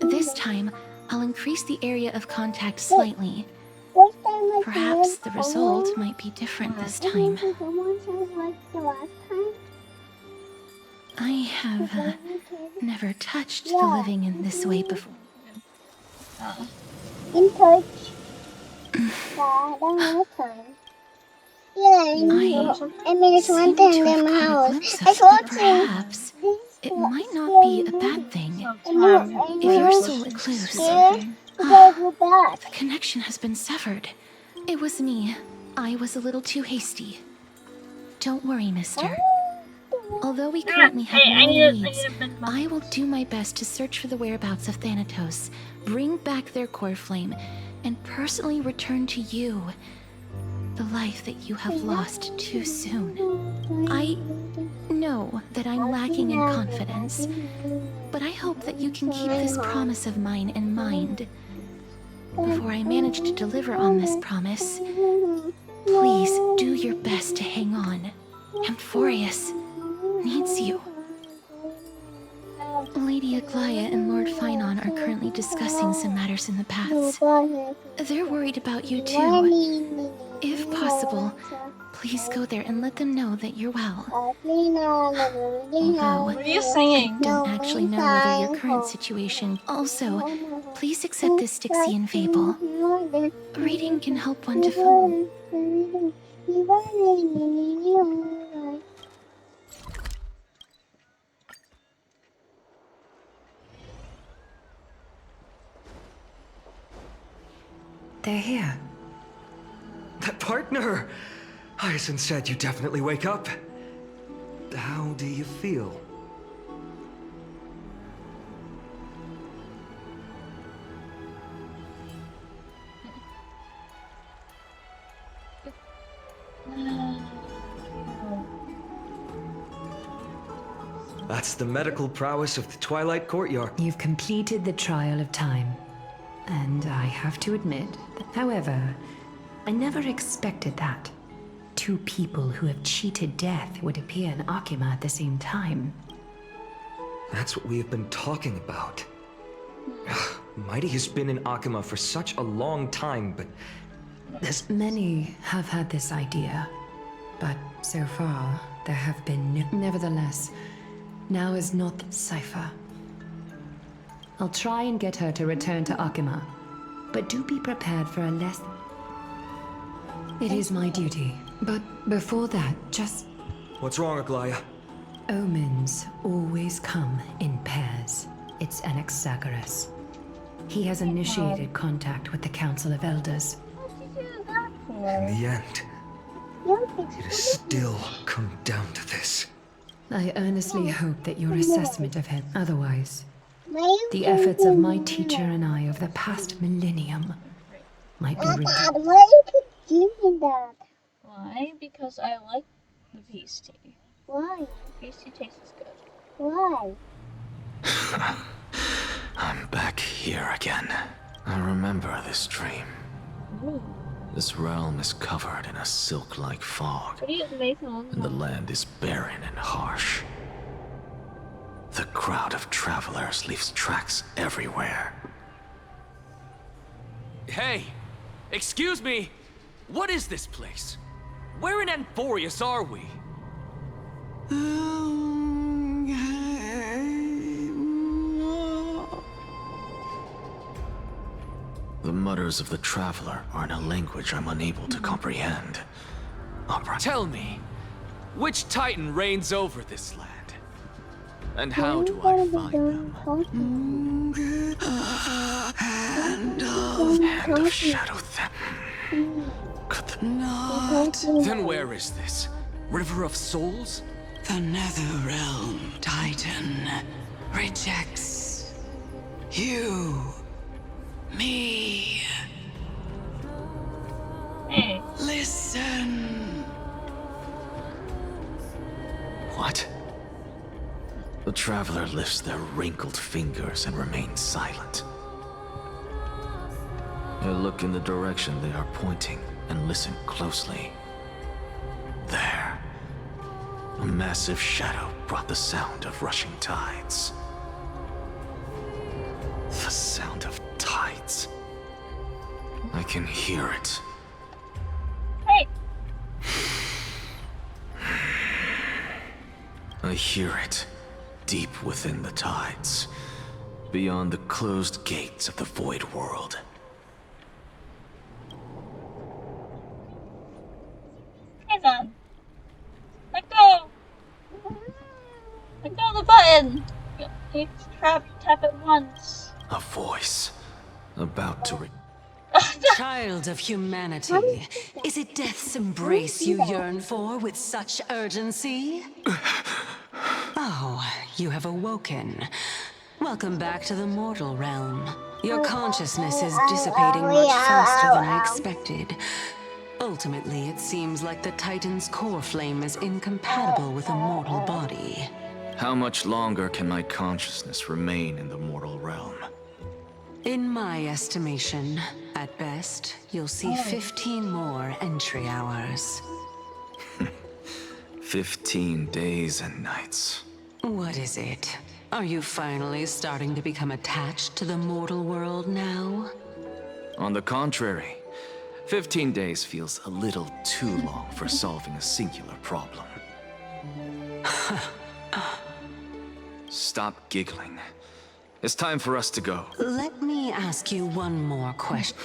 This time, I'll increase the area of contact slightly. Perhaps the result might be different this time. I have never touched the living in this way before. In touch. Yeah, I mean, it's one thing in my house. I told you. Perhaps it might not be a bad thing. If your soul clues, the connection has been severed. It was me. I was a little too hasty. Don't worry, mister. Although we currently have no leads, I will do my best to search for the whereabouts of Thanatos, bring back their core flame, and personally return to you the life that you have lost too soon. I know that I'm lacking in confidence, but I hope that you can keep this promise of mine in mind. Before I manage to deliver on this promise, please do your best to hang on. Amphoreus needs you. Lady Aglaya and Lord Finon are currently discussing some matters in the paths. They're worried about you too. If possible, please go there and let them know that you're well. Although, What are you singing? I don't actually know whether your current situation. Also, please accept this Styxian fable. Reading can help one to fall. They're here. That partner! Hyacinth said you definitely wake up. How do you feel? That's the medical prowess of the Twilight Courtyard. You've completed the trial of time. And I have to admit, however, I never expected that. Two people who have cheated death would appear in Akima at the same time. That's what we have been talking about. Mighty has been in Akima for such a long time, but Many have had this idea, but so far there have been Nevertheless, now is not the cipher. I'll try and get her to return to Akima, but do be prepared for a less... It is my duty, but before that, just... What's wrong, Aglaya? Omens always come in pairs. It's Anaxagoras. He has initiated contact with the Council of Elders. In the end, it has still come down to this. I earnestly hope that your assessment of him, otherwise, Why you the efforts of my doing teacher that? and I of the past millennium might be Dad, regretted. why you keep doing that? Why? Because I like the peace tea. Why? Peace tea tastes good. Why? I'm back here again. I remember this dream. Ooh. This realm is covered in a silk-like fog, What do you make on? and the land is barren and harsh. The crowd of travelers leaves tracks everywhere. Hey! Excuse me! What is this place? Where in Amphoreus are we? The mutters of the traveler are in a language I'm unable to comprehend. Tell me, which Titan reigns over this land? And how do I find them? Hand of shadow Then where is this? River of Souls? The Nether Realm Titan rejects you, me. Hey. Listen. What? The traveler lifts their wrinkled fingers and remains silent. I look in the direction they are pointing and listen closely. There. A massive shadow brought the sound of rushing tides. The sound of tides. I can hear it. Hey. I hear it, deep within the tides, beyond the closed gates of the void world. Hang on. Let go. Let go of the button. You tap it once. A voice, about to Child of humanity, is it death's embrace you yearn for with such urgency? Oh, you have awoken. Welcome back to the mortal realm. Your consciousness is dissipating much faster than I expected. Ultimately, it seems like the Titan's core flame is incompatible with a mortal body. How much longer can my consciousness remain in the mortal realm? In my estimation, at best, you'll see 15 more entry hours. 15 days and nights. What is it? Are you finally starting to become attached to the mortal world now? On the contrary, 15 days feels a little too long for solving a singular problem. Stop giggling. It's time for us to go. Let me ask you one more question.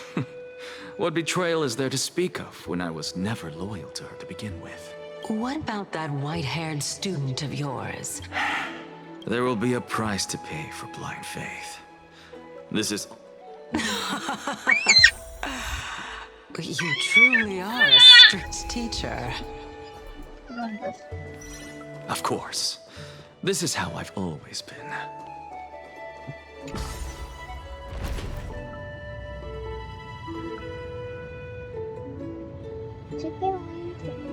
What betrayal is there to speak of when I was never loyal to her to begin with? What about that white-haired student of yours? There will be a price to pay for blind faith. This is... You truly are a strict teacher. Of course. This is how I've always been. Chicken wing chicken.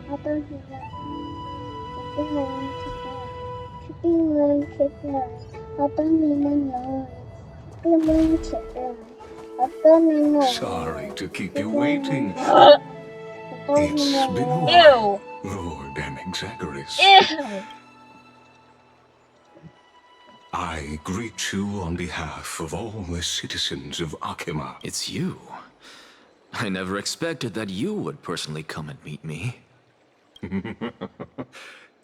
Chicken wing chicken. Chicken wing chicken. 어떤 이는 요. Chicken wing chicken. 어떤 이는. Sorry to keep you waiting. 어떤 It's been a 이는. while, Ew. Lord Anaxagoras. Ew. I greet you on behalf of all the citizens of Akima. It's you. I never expected that you would personally come and meet me.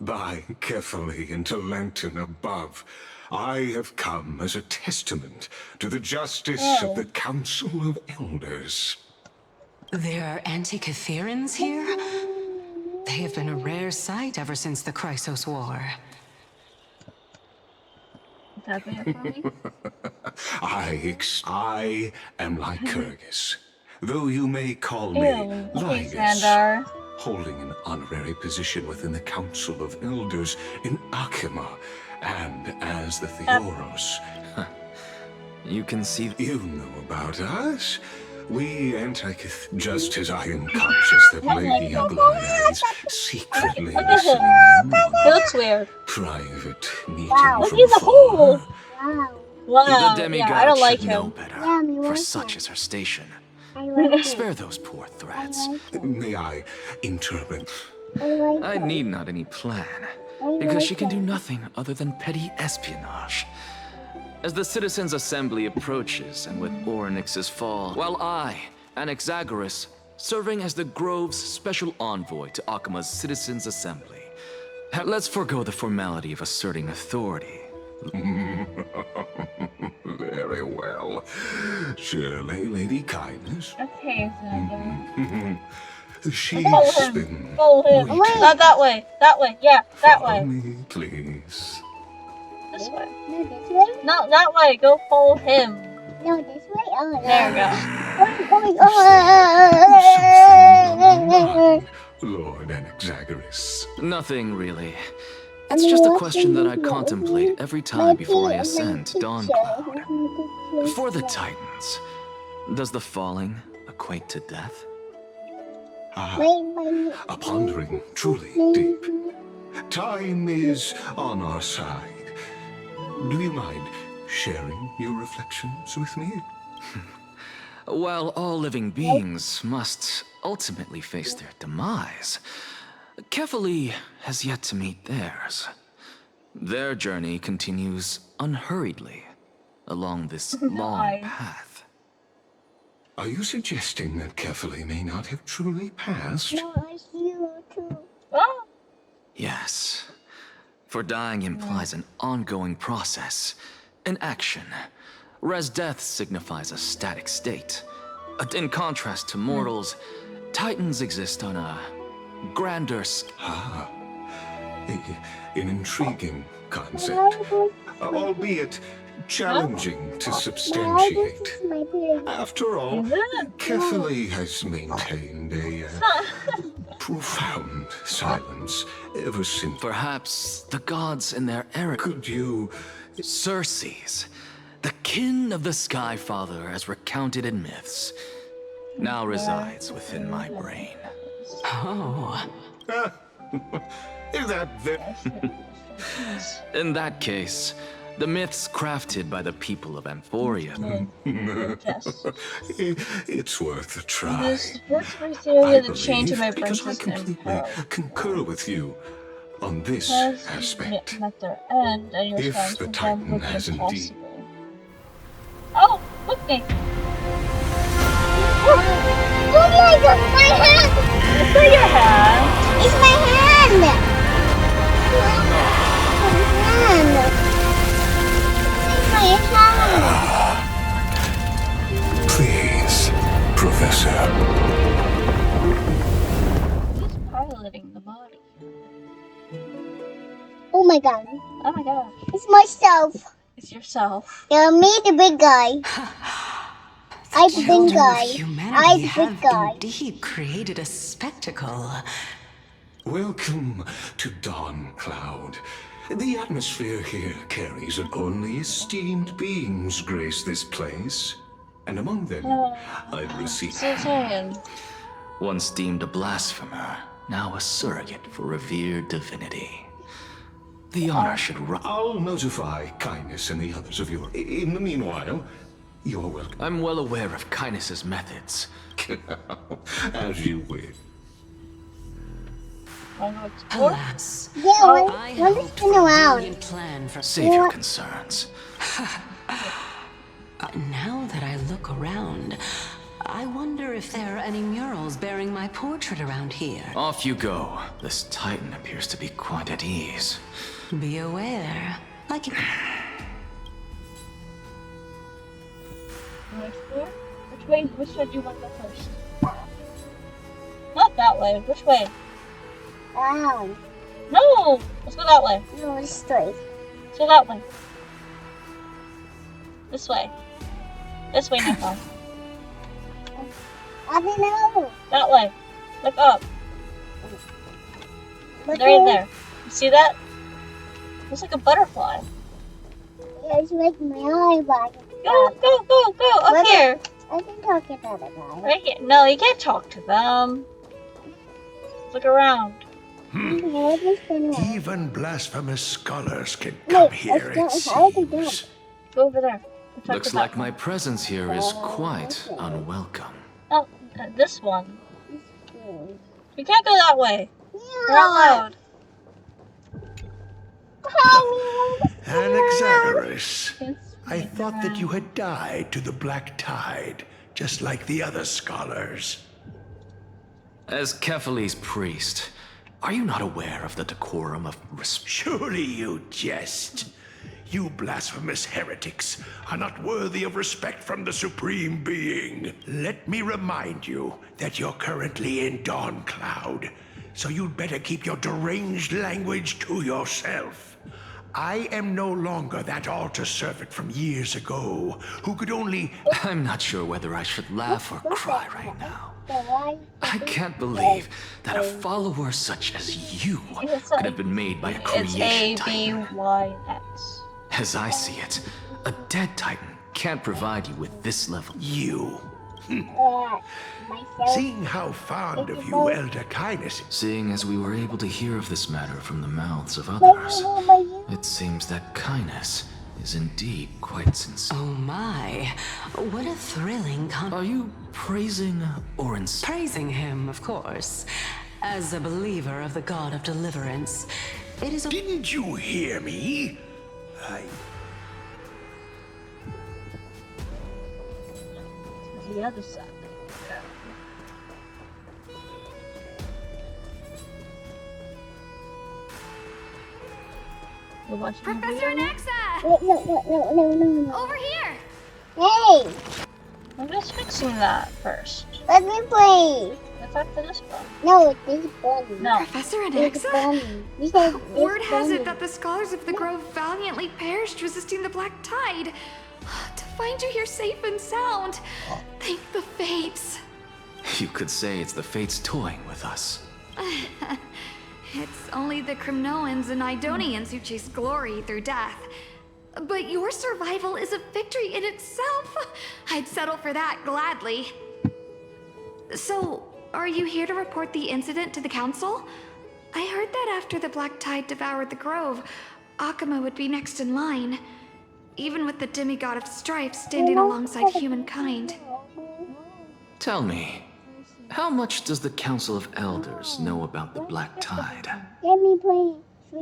Bowing carefully into lantern above, I have come as a testament to the justice of the Council of Elders. There are Antikytherans here? They have been a rare sight ever since the Chrysos War. Tapping it for me. I am Lycurgus, though you may call me Ew. Okay, Linus. Xandar. holding an honorary position within the Council of Elders in Akima, and as the Theoros. You can see... You know about us. We Antiketh, just as I am conscious that Lady Aglaya is secretly listening in on It looks weird. private meeting Wow. from Look at the hole. afar. Wow. Wow. The Yeah, demigod I don't like should know him. better, Yeah, me for like such him. is her station. I like it. Spare those poor threats. May I interpret? I like I it. need not any plan, I because like she can do it. nothing other than petty espionage. As the Citizens' Assembly approaches, and with Orynyx's fall, while I, Anaxagoras, serving as the Grove's special envoy to Akima's Citizens' Assembly. Let's forego the formality of asserting authority. Very well. Surely, Lady Kindness. Okay, so She's follow him. been Follow him. waiting. Not that way. That way. Yeah, that Follow way. me, please. This way. No, this way? No, that way. Go follow him. No, this way? Oh, no. There we go. Lord Anaxagoras. Nothing really. I It's mean, just a what's question that I in the- contemplate every time before I ascend to Dawncloud. For the Titans, does the falling equate to death? Ah, a pondering truly deep. Time is on our side. Do you mind sharing your reflections with me? While all living beings must ultimately face their demise, Kefali has yet to meet theirs. Their journey continues unhurriedly along this long path. Are you suggesting that Kefali may not have truly passed? No, I see you too. Oh, Yes, for dying implies an ongoing process, an action, whereas death signifies a static state. In contrast to mortals, Titans exist on a grander scale. Ah, an intriguing concept, albeit challenging to substantiate. My period. After all, is it? Kefali has maintained a profound silence ever since. Perhaps the gods in their era. Could you... Circes, the kin of the Sky Father as recounted in myths, now resides within my brain. Oh, Is that In that case, the myths crafted by the people of Amphoreus. yes. It's worth a try. This works my I theory of the change of my believe, because I branches and completely concur with you on this Because aspect. met their end, and your If friends the with them Titan would be has indeed- impossible. Oh, look me! Oh my god, my hand! Look at your hand! It's my hand! My hand! It's my hand! Please, Professor. Who's piloting the body? Oh my god, Oh my gosh. it's myself. It's yourself. Yeah, me, the big guy. I the big children guy. of I humanity the have big guy. indeed created a spectacle. Welcome to Dawn Cloud. The atmosphere here carries that only esteemed beings grace this place. And among them, I've received... So saying. Once deemed a blasphemer, now a surrogate for revered divinity. The honor should rise. I'll notify Kindness and the others of your... In the meanwhile, you're welcome. I'm well aware of Kindness's methods. As you wish. I'll go explore. Alas, Yeah, I let had me hoped spin for a around. brilliant plan for Save your concerns. Now that I look around, I wonder if there are any murals bearing my portrait around here. Off you go. This Titan appears to be quite at ease. Be aware. Like You wanna explore? Which way do you want to go first? Not that way. Which way? Wow. No! Let's go that way. No, it's straight. Let's go that way. This way. This way, Nepal. I don't know. That way. Look up. Right there. You see that? Looks like a butterfly. Yeah, it's like my eyeball. Go! Up here. I can talk to that guy. Right here. No, you can't talk to them. Look around. Even blasphemous scholars can come here, it seems. Go over there. Looks like my presence here is quite unwelcome. Oh, this one. You can't go that way. You're not allowed. Anaxagoras, I thought that you had died to the black tide, just like the other scholars. As Kephales's priest, are you not aware of the decorum of respect? Surely you jest. You blasphemous heretics are not worthy of respect from the Supreme Being. Let me remind you that you're currently in Dawn Cloud, so you'd better keep your deranged language to yourself. I am no longer that altar servant from years ago, who could only... I'm not sure whether I should laugh or cry right now. I can't believe that a follower such as you could have been made by a creation titan. A-B-Y-X. As I see it, a dead titan can't provide you with this level. You. Seeing how fond of you Elder Kindness... Seeing as we were able to hear of this matter from the mouths of others, it seems that kindness is indeed quite sincere. Oh my, what a thrilling Are you praising or Praising him, of course. As a believer of the god of deliverance, it is a... Didn't you hear me? The other side. You're watching Professor Anaxa! No. Over here! Hey! I'm just fixing that first. Let me play! Let's talk to this one. No, this bunny. No. Professor This Anaxa? bunny. You said this Word has bunny. it that the scholars of the Grove valiantly perished resisting the Black Tide. To find you here safe and sound, thank the fates. You could say it's the fates toying with us. It's only the Krymnoans and Idonians who chase glory through death. But your survival is a victory in itself. I'd settle for that gladly. So, are you here to report the incident to the council? I heard that after the Black Tide devoured the Grove, Akama would be next in line. Even with the demigod of strife standing alongside humankind. Tell me, how much does the Council of Elders know about the Black Tide? Let me play.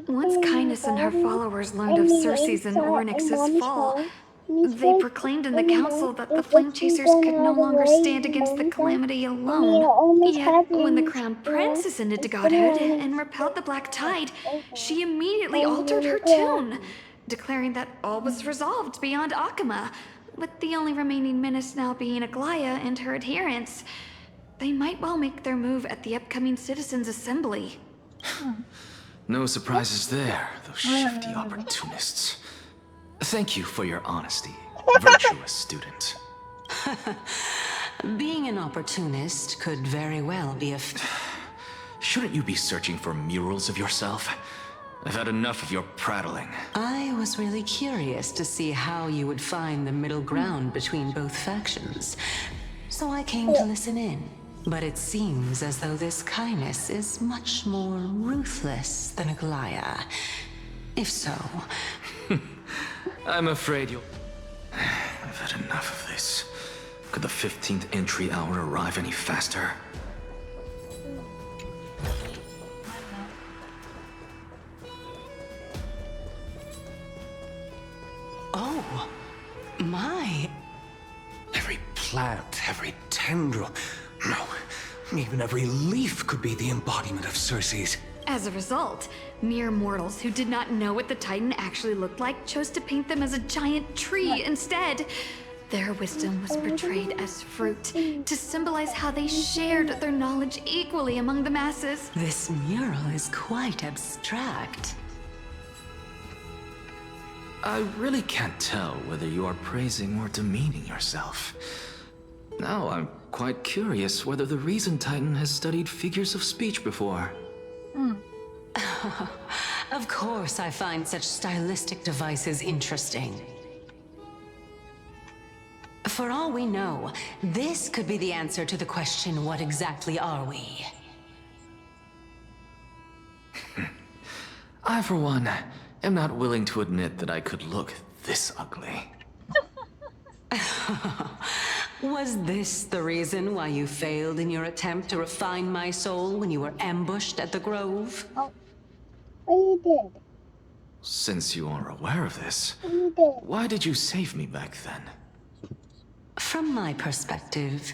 Once Kindness and her followers learned of Circe's and Onyx's fall, they proclaimed in the council that the Flame Chasers could no longer stand against the calamity alone. Yet, when the Crown Prince ascended to godhood and repelled the Black Tide, she immediately altered her tune, declaring that all was resolved beyond Akama, with the only remaining menace now being Aglaya and her adherents. They might well make their move at the upcoming Citizens' Assembly. No surprises there, those shifty opportunists. Thank you for your honesty, virtuous student. Being an opportunist could very well be a... Shouldn't you be searching for murals of yourself? I've had enough of your prattling. I was really curious to see how you would find the middle ground between both factions. So I came to listen in. But it seems as though this Kindness is much more ruthless than Aglaya. If so... I'm afraid you'll... I've had enough of this. Could the 15th entry hour arrive any faster? Oh, my... Every plant, every tendril, no, even every leaf could be the embodiment of Circe's. As a result, mere mortals who did not know what the Titan actually looked like chose to paint them as a giant tree instead. Their wisdom was portrayed as fruit, to symbolize how they shared their knowledge equally among the masses. This mural is quite abstract. I really can't tell whether you are praising or demeaning yourself. Now I'm quite curious whether the Reason Titan has studied figures of speech before. Of course, I find such stylistic devices interesting. For all we know, this could be the answer to the question, what exactly are we? I, for one, am not willing to admit that I could look this ugly. Was this the reason why you failed in your attempt to refine my soul when you were ambushed at the Grove? Oh, you did. Since you are aware of this, You did. why did you save me back then? From my perspective,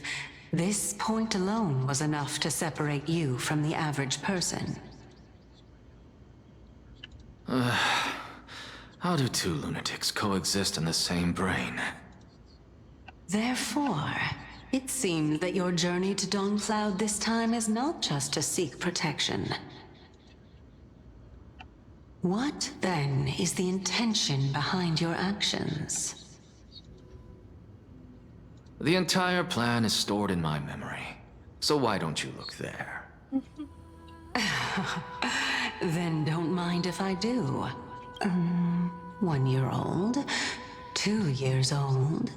this point alone was enough to separate you from the average person. How do two lunatics coexist in the same brain? Therefore, it seems that your journey to Dawn-Cloud this time is not just to seek protection. What, then, is the intention behind your actions? The entire plan is stored in my memory. So why don't you look there? Then don't mind if I do. 1 year old? 2 years old?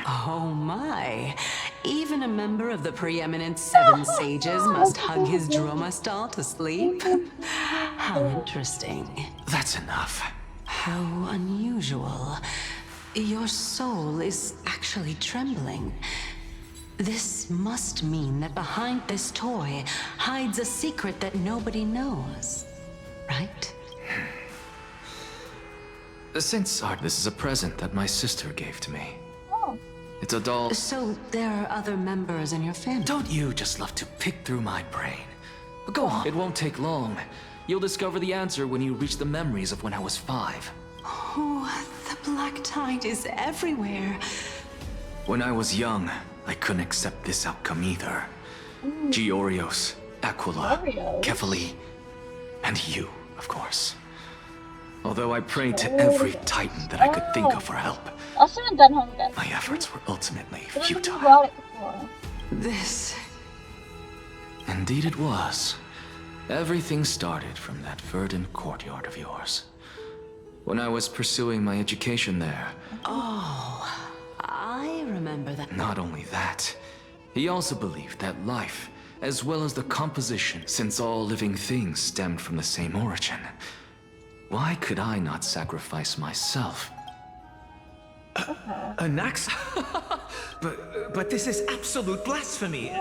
Oh my! Even a member of the preeminent 7 sages must hug his Dromastal to sleep? How interesting. That's enough. How unusual. Your soul is actually trembling. This must mean that behind this toy hides a secret that nobody knows, right? Since this is a present that my sister gave to me. Oh. It's a doll. So there are other members in your family? Don't you just love to pick through my brain? Go on. It won't take long. You'll discover the answer when you reach the memories of when I was 5. Oh, the black tide is everywhere. When I was young, I couldn't accept this outcome either. Georios, Aquila, Georios? Kefali, and you, of course. Although I prayed to every titan that I could think of for help, I should have done Hunger. my efforts were ultimately I don't think futile. you brought it before. This... Indeed it was. Everything started from that verdant courtyard of yours. When I was pursuing my education there. Oh, I remember that. Not only that, he also believed that life, as well as the composition, since all living things stemmed from the same origin. Why could I not sacrifice myself? Anaxa? but this is absolute blasphemy.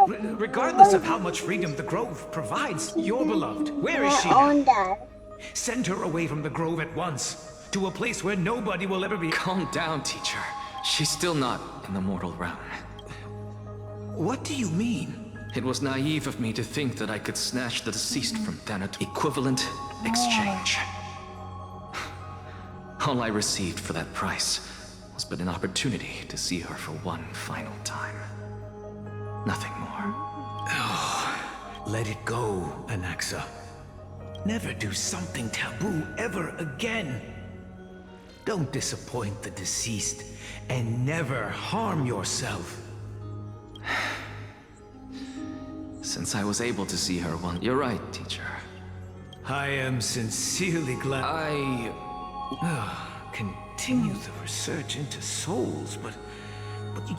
Regardless of how much freedom the Grove provides, your beloved, where is she now? Send her away from the Grove at once, to a place where nobody will ever be. Calm down, teacher. She's still not in the mortal realm. What do you mean? It was naive of me to think that I could snatch the deceased from Thanatos. Equivalent exchange. All I received for that price was but an opportunity to see her for one final time. Nothing more. Oh, let it go, Anaxa. Never do something taboo ever again. Don't disappoint the deceased, and never harm yourself. Since I was able to see her once. You're right, teacher. I am sincerely glad. Continue the research into souls, but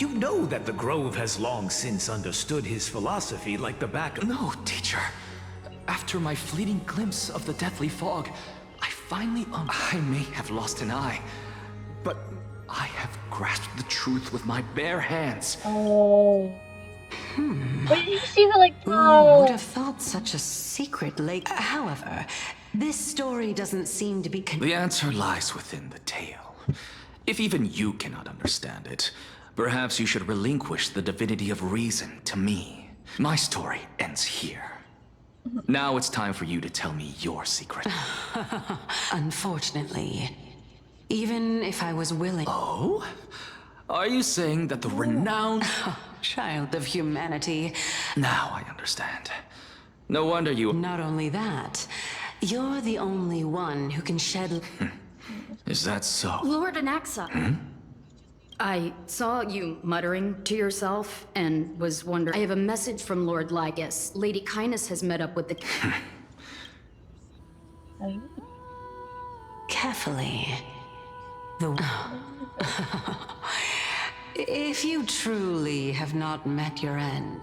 you know that the Grove has long since understood his philosophy like the back of... No, teacher. After my fleeting glimpse of the deathly fog, I finally... I may have lost an eye, but I have grasped the truth with my bare hands. Oh. But did you see the, like, Who would have thought such a secret lake? However, this story doesn't seem to be The answer lies within the tale. If even you cannot understand it, perhaps you should relinquish the divinity of reason to me. My story ends here. Now it's time for you to tell me your secret. Unfortunately, even if I was willing... Oh? Are you saying that the renowned... Child of humanity. Now I understand. No wonder you... Not only that, you're the only one who can shed... Is that so? Lord Anaxa. I saw you muttering to yourself and was wondering... I have a message from Lord Lygus. Lady Kindness has met up with the... Carefully. If you truly have not met your end.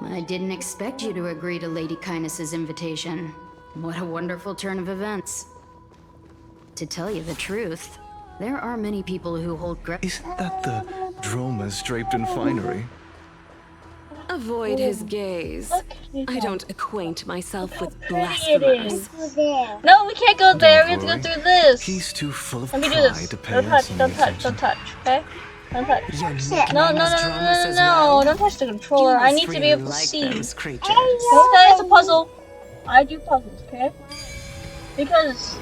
I didn't expect you to agree to Lady Kindness's invitation. What a wonderful turn of events. To tell you the truth, there are many people who hold Isn't that the dromas draped in finery? Avoid his gaze. I don't acquaint myself with blasphemers. No, we can't go there. We have to go through this. He's too full of Let me do pride this. to pay Don't touch, us any don't touch, attention. don't touch, okay? Don't touch. No, No, don't touch the controller. I need to be able to see. those creatures. Okay, it's a puzzle. I do puzzles, okay? Because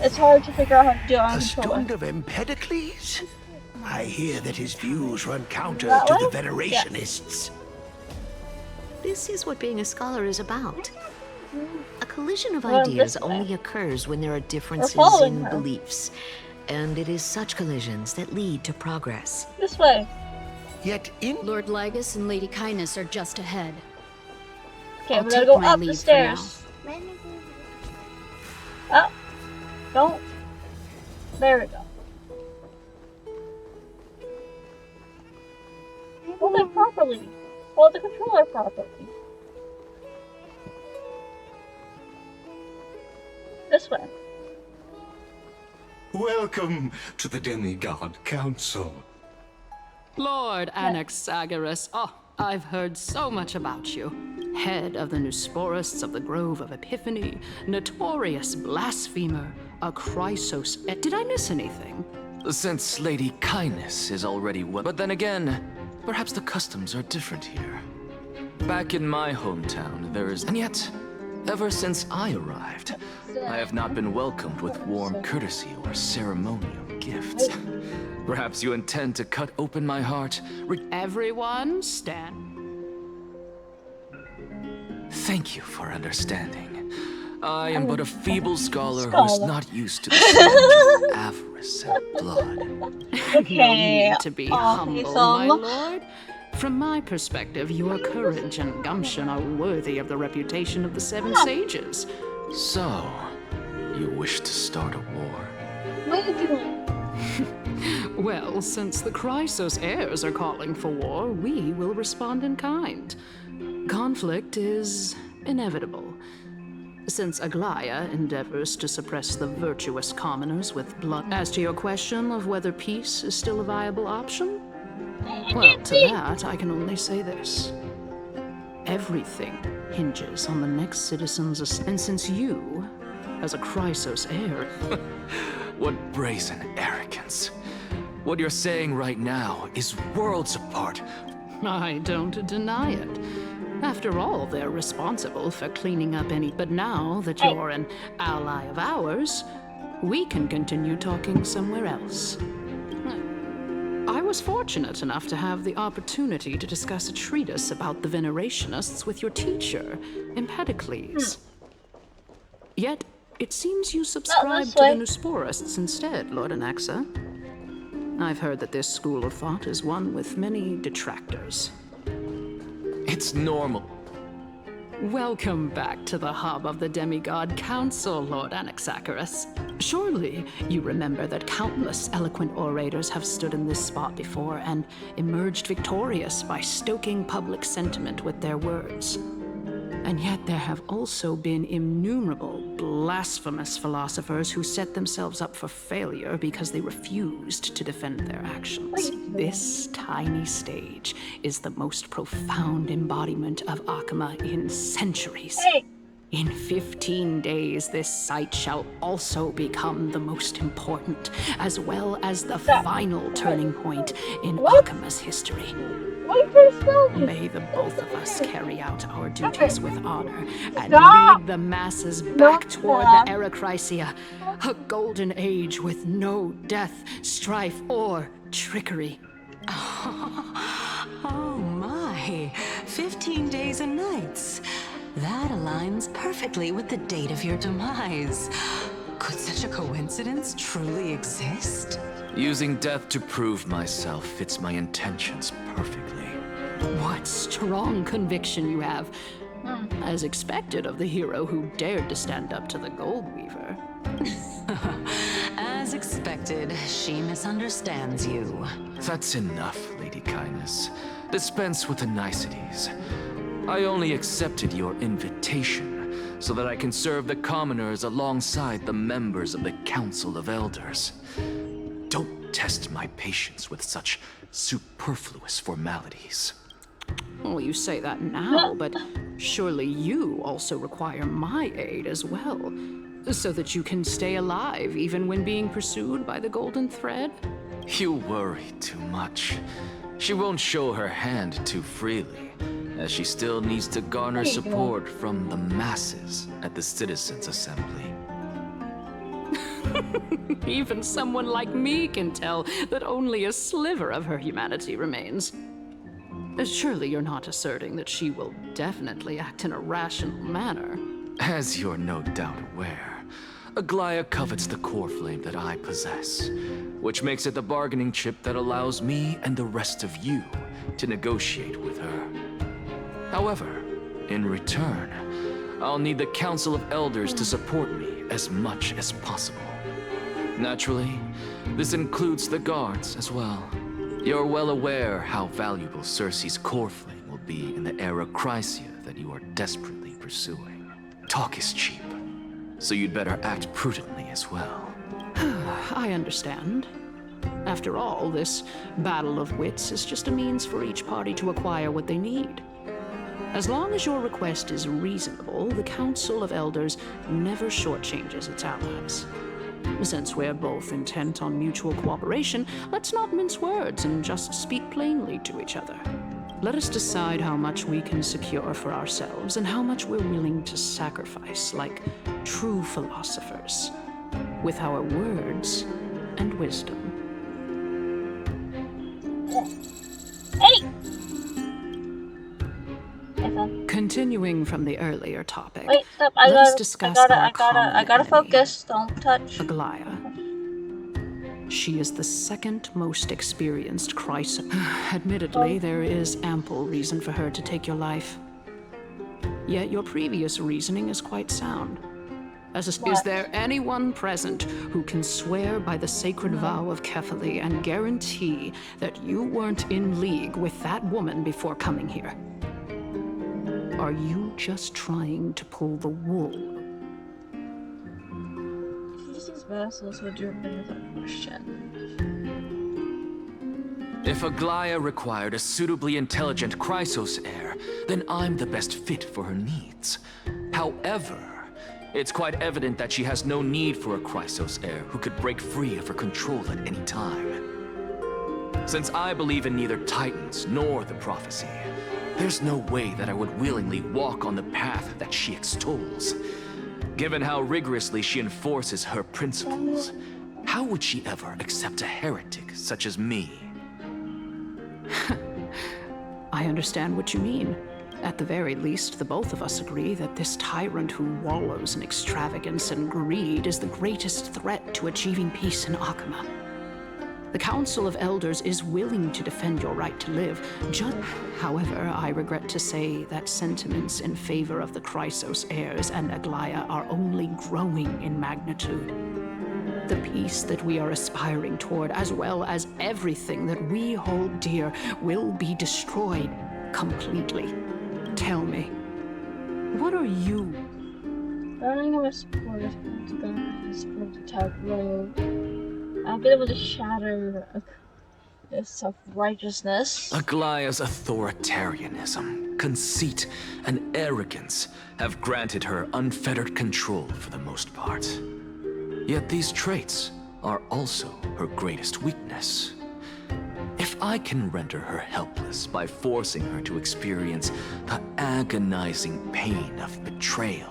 it's hard to figure out how to do it on a A controller. student of Empedocles? I hear that his views run counter That to way? the Venerationists. This is what being a scholar is about. A collision of Well, ideas this way. only occurs when there are differences following in her. beliefs. And it is such collisions that lead to progress. This way. Yet in Lord Lygus and Lady Kindness are just ahead. Okay, I'll we gotta take go my up the leave for stairs. Oh, don't. There we go. Hold it properly. Hold the controller properly. This way. Welcome to the Demigod Council. Lord Anaxagoras, I've heard so much about you. Head of the Nusporists of the Grove of Epiphany, notorious blasphemer, a Chrysos. Did I miss anything? Since Lady Kindness is already well. But then again, perhaps the customs are different here. Back in my hometown, there is. And yet, ever since I arrived, I have not been welcomed with warm courtesy or ceremonial gifts. Perhaps you intend to cut open my heart. Everyone, stand. Thank you for understanding. I am but a feeble scholar who is not used to the scent of avarice and blood. Okay. No need to be humble, my some. lord. From my perspective, your courage and gumption are worthy of the reputation of the Seven Sages. So, you wish to start a war? What are you doing? Well, since the Chrysos heirs are calling for war, we will respond in kind. Conflict is inevitable. Since Aglaya endeavors to suppress the virtuous commoners with blood. As to your question of whether peace is still a viable option, well, to that I can only say this. Everything hinges on the next citizen's. And since you, as a Chrysos heir. What brazen arrogance. What you're saying right now is worlds apart. I don't deny it. After all, they're responsible for cleaning up any. But now that you're an ally of ours, we can continue talking somewhere else. I was fortunate enough to have the opportunity to discuss a treatise about the Venerationists with your teacher, Empedocles. Yet, it seems you subscribe to the Nusporists instead, Lord Anaxa. I've heard that this school of thought is one with many detractors. It's normal. Welcome back to the hub of the Demigod Council, Lord Anaxagoras. Surely you remember that countless eloquent orators have stood in this spot before and emerged victorious by stoking public sentiment with their words. And yet there have also been innumerable blasphemous philosophers who set themselves up for failure because they refused to defend their actions. This tiny stage is the most profound embodiment of Akama in centuries. In 15 days, this site shall also become the most important, as well as the final turning point in Akama's history. May the both of us carry out our duties with honor and lead the masses back toward the Erechrysia, a golden age with no death, strife, or trickery. Oh my, 15 days and nights. That aligns perfectly with the date of your demise. Could such a coincidence truly exist? Using death to prove myself fits my intentions perfectly. What strong conviction you have. As expected of the hero who dared to stand up to the Gold Weaver. As expected, she misunderstands you. That's enough, Lady Kindness. Dispense with the niceties. I only accepted your invitation so that I can serve the commoners alongside the members of the Council of Elders. Don't test my patience with such superfluous formalities. Well, you say that now, but surely you also require my aid as well, so that you can stay alive even when being pursued by the Golden Thread? You worry too much. She won't show her hand too freely, as she still needs to garner support from the masses at the Citizens' Assembly. Even someone like me can tell that only a sliver of her humanity remains. Surely you're not asserting that she will definitely act in a rational manner. As you're no doubt aware, Aglaya covets the core flame that I possess, which makes it the bargaining chip that allows me and the rest of you to negotiate with her. However, in return, I'll need the Council of Elders to support me as much as possible. Naturally, this includes the guards as well. You're well aware how valuable Cersei's core flame will be in the era Chrysia that you are desperately pursuing. Talk is cheap, so you'd better act prudently as well. I understand. After all, this battle of wits is just a means for each party to acquire what they need. As long as your request is reasonable, the Council of Elders never shortchanges its allies. Since we're both intent on mutual cooperation, let's not mince words and just speak plainly to each other. Let us decide how much we can secure for ourselves and how much we're willing to sacrifice, like true philosophers, with our words and wisdom. Hey! Continuing from the earlier topic, Wait, stop. let's discuss our common I gotta enemy, focus. Don't touch. Aglaya. She is the second most experienced Chrysa. Admittedly, there is ample reason for her to take your life. Yet your previous reasoning is quite sound. Is there anyone present who can swear by the sacred vow of Kefali and guarantee that you weren't in league with that woman before coming here? Are you just trying to pull the wool? These vassals would do with a question. If Aglaya required a suitably intelligent Chrysos heir, then I'm the best fit for her needs. However, it's quite evident that she has no need for a Chrysos heir who could break free of her control at any time. Since I believe in neither Titans nor the prophecy, there's no way that I would willingly walk on the path that she extols. Given how rigorously she enforces her principles, how would she ever accept a heretic such as me? I understand what you mean. At the very least, the both of us agree that this tyrant who wallows in extravagance and greed is the greatest threat to achieving peace in Akama. The Council of Elders is willing to defend your right to live. However, I regret to say that sentiments in favor of the Chrysos heirs and Aglaya are only growing in magnitude. The peace that we are aspiring toward, as well as everything that we hold dear, will be destroyed completely. Tell me, what are you? Learning of a sport is to go to type road. I'll be able to shatter this self-righteousness. Aglaya's authoritarianism, conceit, and arrogance have granted her unfettered control for the most part. Yet these traits are also her greatest weakness. If I can render her helpless by forcing her to experience the agonizing pain of betrayal,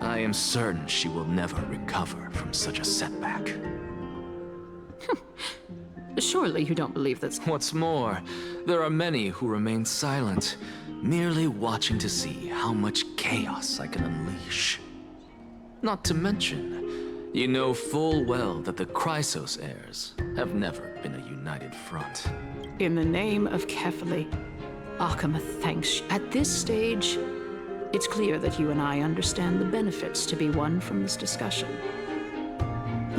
I am certain she will never recover from such a setback. Surely you don't believe that. What's more, there are many who remain silent, merely watching to see how much chaos I can unleash. Not to mention, you know full well that the Chrysos heirs have never been a united front. In the name of Kefali, Akama thanks. At this stage, it's clear that you and I understand the benefits to be won from this discussion.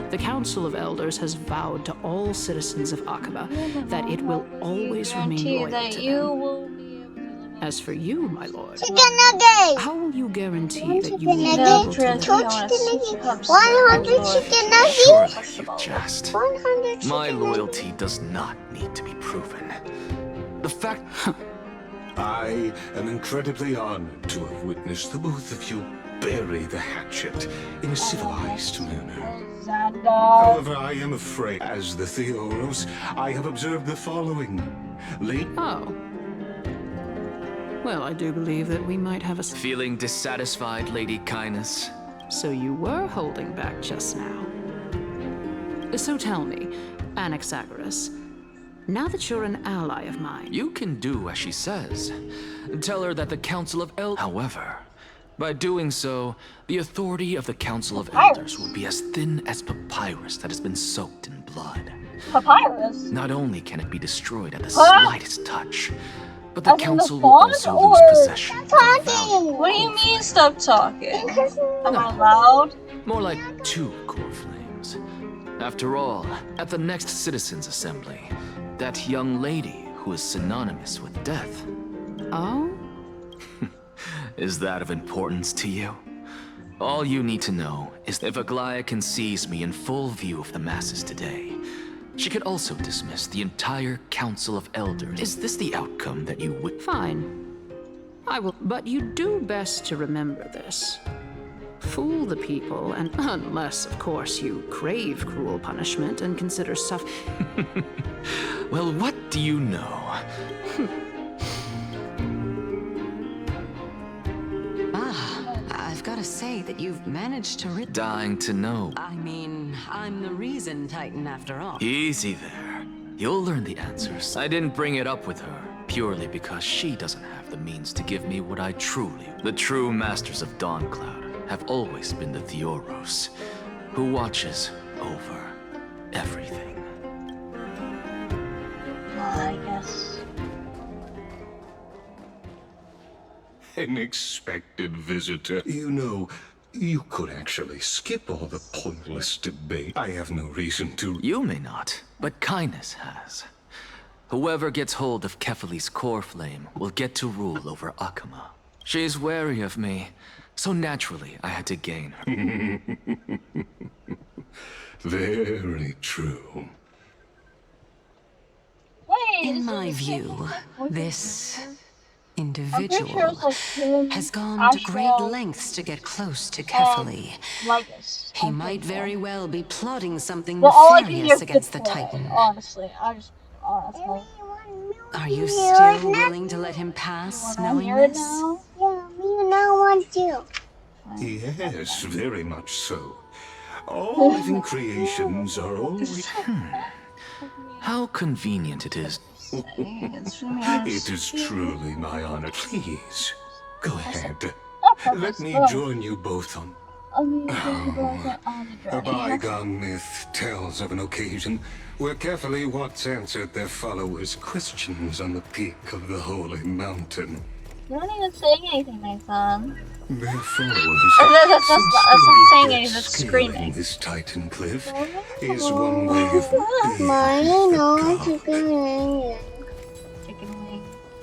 The Council of Elders has vowed to all citizens of Akaba that it will always remain loyal to them. As for you, my lord, how will you guarantee that you will be able to live? 100 chicken nuggets. Surely you jest. 100 My chicken loyalty does not need to be proven. The fact... I am incredibly honored to have witnessed the both of you bury the hatchet in a civilized manner. However, I am afraid, as the Theoros, I have observed the following. Oh. Well, I do believe that we might have a... Feeling dissatisfied, Lady Kindness? So you were holding back just now. So tell me, Anaxagoras, now that you're an ally of mine... You can do as she says. Tell her that the Council of Elders... However, by doing so, the authority of the Council of Elders will be as thin as papyrus that has been soaked in blood. Papyrus? Not only can it be destroyed at the slightest touch, but the Council will also or lose possession. What do you mean stop talking? Am I loud? More like 2 core flames. After all, at the next Citizens' Assembly, that young lady who is synonymous with death. Oh? Is that of importance to you? All you need to know is that if Aglaia sees me in full view of the masses today, she could also dismiss the entire Council of Elders. Is this the outcome that you would... Fine. I will... But you do best to remember this. Fool the people, and unless, of course, you crave cruel punishment and consider Well, what do you know? I've got to say that you've managed to rid... Dying to know. I mean, I'm the reason, Titan, after all. Easy there. You'll learn the answers. I didn't bring it up with her, purely because she doesn't have the means to give me what I truly... The true masters of Dawncloud have always been the Theoros, who watches over everything. I guess. An expected visitor. You know, you could actually skip all the pointless debate. I have no reason to... You may not, but Kindness has. Whoever gets hold of Kefali's core flame will get to rule over Akama. She's wary of me, so naturally I had to gain her. Very true. In my view, this individual has gone to great lengths to get close to Kefali. He might very well be plotting something nefarious against the Titan. Honestly. Are you still willing to let him pass, knowing this? Yeah, me now want to. Yes, very much so. All living creations are always... How convenient it is. It is truly my honor. Please, go ahead. Let me join you both on... A bygone myth tells of an occasion where Kefali once answered their followers' questions on the peak of the holy mountain. You're not even saying anything, Nathan. Their followers... That's not saying anything, that's screaming. This Titan cliff is one way of being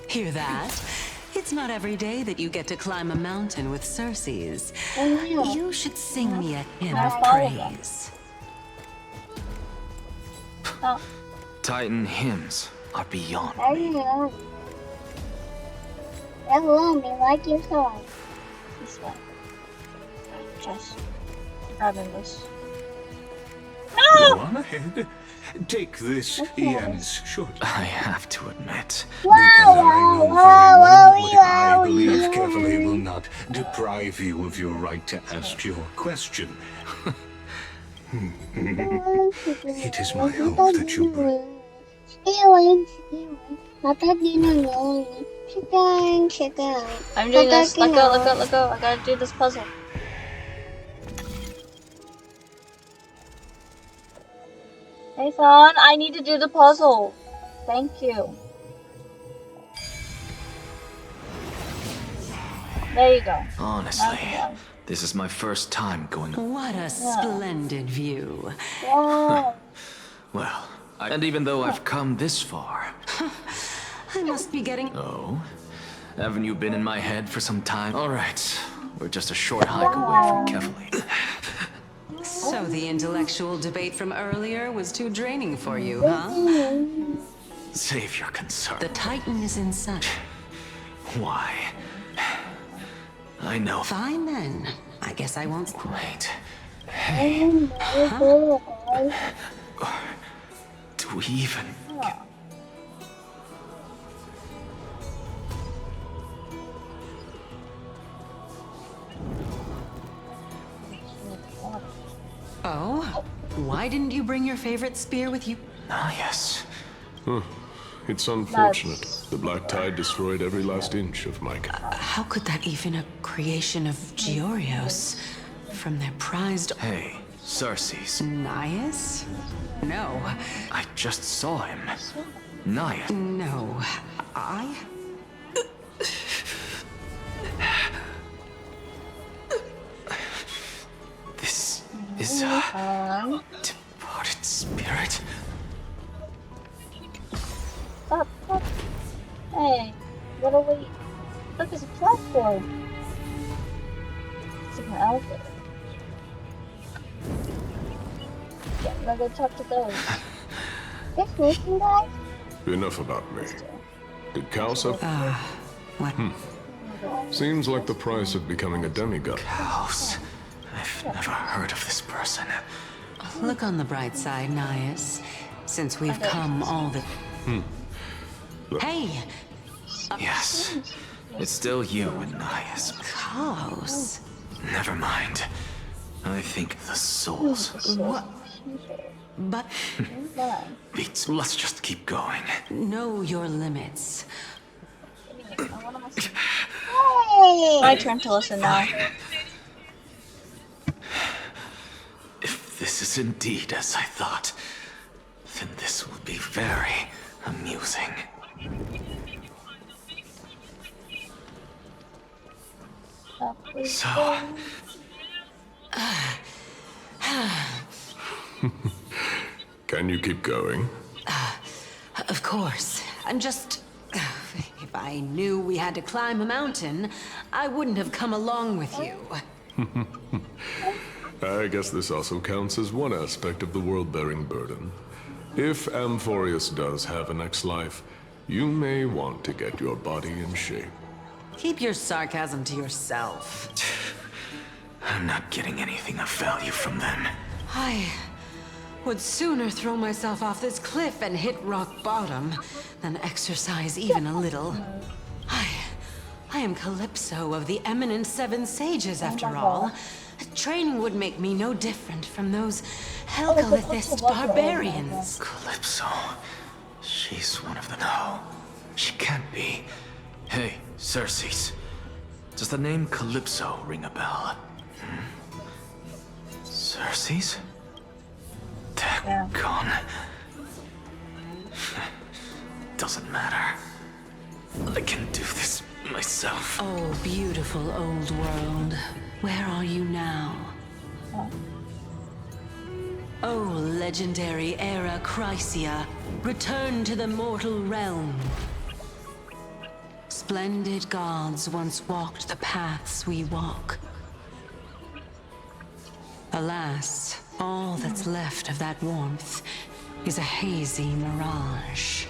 Hear that? It's not every day that you get to climb a mountain with Circes. You should sing me a hymn of praise. Titan hymns are beyond me. Hello, me like your song. This way. Just grabbing this. Go on ahead. Take this, Yanis, short. I have to admit. Because I know very well what I believe Kefali will not deprive you of your right to ask your question. It is my hope that you bring... I'm doing this. Let go, let go, let go. I gotta do this puzzle. Nathan, I need to do the puzzle. Thank you. There you go. Honestly, this is my first time going. What a splendid view. Wow. Well, and even though I've come this far. I must be getting... Oh? Haven't you been in my head for some time? Alright, we're just a short hike away from Kefali. So the intellectual debate from earlier was too draining for you, huh? Save your concern. The Titan is in sight. Why? I know. Fine then. I guess I won't... Wait. Hey. Do we even... Oh? Why didn't you bring your favorite spear with you? Ah, yes. It's unfortunate. The black tide destroyed every last inch of my... How could that even a creation of Georios? From their prized... Hey, Cersei's. Naias? No. I just saw him. Naias. No. I... This is a departed spirit. Stop. Hey, what are we? Look, there's a platform. It's an outfit. Yeah, now go talk to those. This mission, guys? Enough about me. Did Kaos have... what? Seems like the price of becoming a demigod. Kaos. I've never heard of this person. Look on the bright side, Naias. Since we've come all the... Hey! Yes. It's still you and Naias. Kaos. Never mind. I think the souls... What? But... Beats, let's just keep going. Know your limits. My turn to listen now. If this is indeed as I thought, then this will be very amusing. So... Can you keep going? Of course. I'm just... If I knew we had to climb a mountain, I wouldn't have come along with you. I guess this also counts as one aspect of the world-bearing burden. If Amphoreus does have a next life, you may want to get your body in shape. Keep your sarcasm to yourself. I'm not getting anything of value from them. I would sooner throw myself off this cliff and hit rock bottom than exercise even a little. I am Calypso of the eminent Seven Sages, after all. Training would make me no different from those Helgalithist barbarians. Calypso. She's one of them. No, she can't be. Hey, Cersei's. Does the name Calypso ring a bell? Cersei's? They're gone. Doesn't matter. I can do this myself. Oh, beautiful old world. Where are you now? Oh, legendary era Chrysia, return to the mortal realm. Splendid gods once walked the paths we walk. Alas, all that's left of that warmth is a hazy mirage.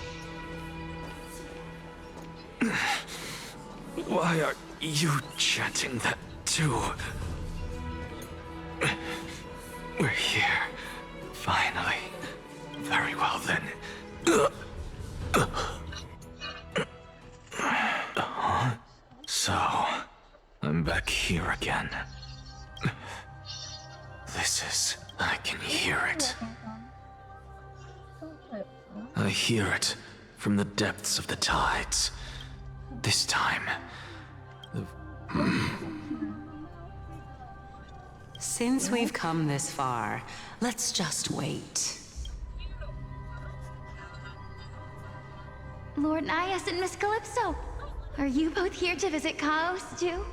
Why are you chanting that too? We're here. Finally. Very well then. So, I'm back here again. I can hear it. I hear it from the depths of the tides. This time, Since we've come this far, let's just wait. Lord Naias and Miss Calypso, are you both here to visit Chaos too?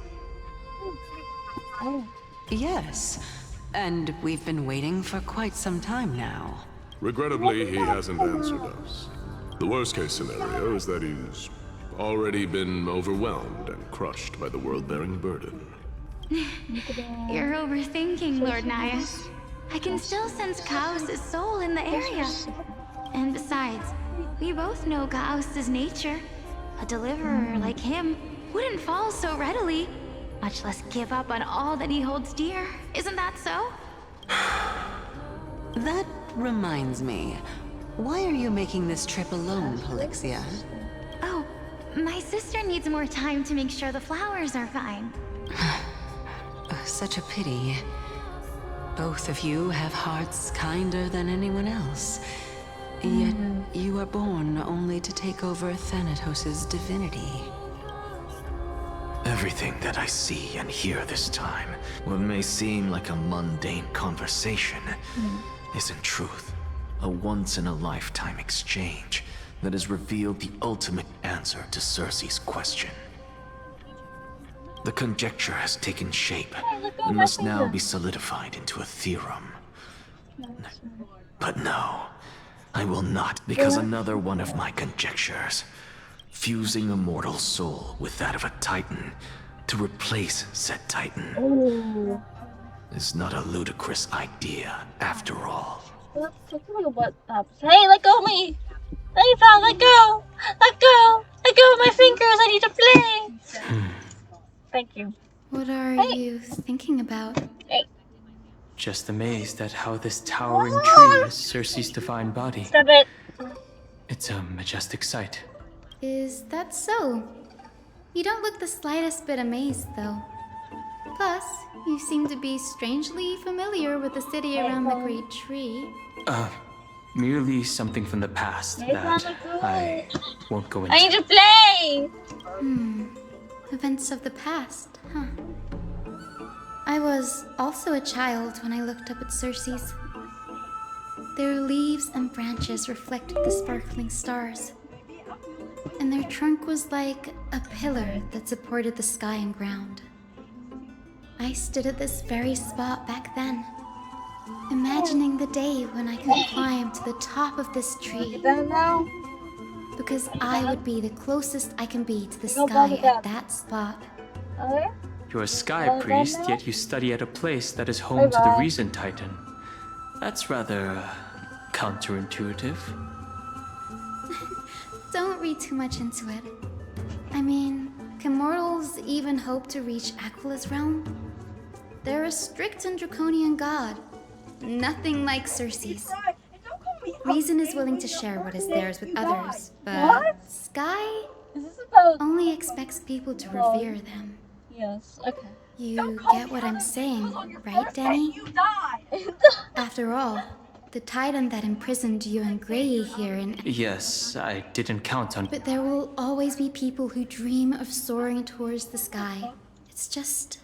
Oh. Yes, and we've been waiting for quite some time now. Regrettably, he hasn't answered us. The worst-case scenario is that he's already been overwhelmed and crushed by the world-bearing burden. You're overthinking, Lord Nias. I can still sense Chaos' soul in the area. And besides, we both know Chaos' nature. A deliverer like him wouldn't fall so readily, much less give up on all that he holds dear. Isn't that so? That reminds me. Why are you making this trip alone, Polixia? Oh, my sister needs more time to make sure the flowers are fine. Such a pity. Both of you have hearts kinder than anyone else. Yet you are born only to take over Thanatos' divinity. Everything that I see and hear this time, what may seem like a mundane conversation, is in truth a once-in-a-lifetime exchange that has revealed the ultimate answer to Circe's question. The conjecture has taken shape and must now be solidified into a theorem. But no, I will not, because another one of my conjectures, fusing a mortal soul with that of a Titan to replace said Titan, is not a ludicrous idea after all. Hey, let go of me! Eva, let go! Let go! Let go of my fingers! I need to play! Thank you. What are you thinking about? Hey. Just amazed at how this towering tree is Circe's divine body. Stop it! It's a majestic sight. Is that so? You don't look the slightest bit amazed, though. Plus, you seem to be strangely familiar with the city around the great tree. Merely something from the past that I won't go into. I need to play! Events of the past, huh? I was also a child when I looked up at Circe's. Their leaves and branches reflected the sparkling stars. And their trunk was like a pillar that supported the sky and ground. I stood at this very spot back then, imagining the day when I could climb to the top of this tree. Because I would be the closest I can be to the sky at that spot. You're a sky priest, yet you study at a place that is home to the Reason Titan. That's rather counterintuitive. Don't read too much into it. I mean, can mortals even hope to reach Aquila's realm? They're a strict and draconian god. Nothing like Circe's. Reason is willing to share what is theirs with others, but Sky only expects people to revere them. Yes, okay. You get what I'm saying, right, Danny? After all, the Titan that imprisoned you and Grey here in... Yes, I didn't count on... But there will always be people who dream of soaring towards the sky. It's just...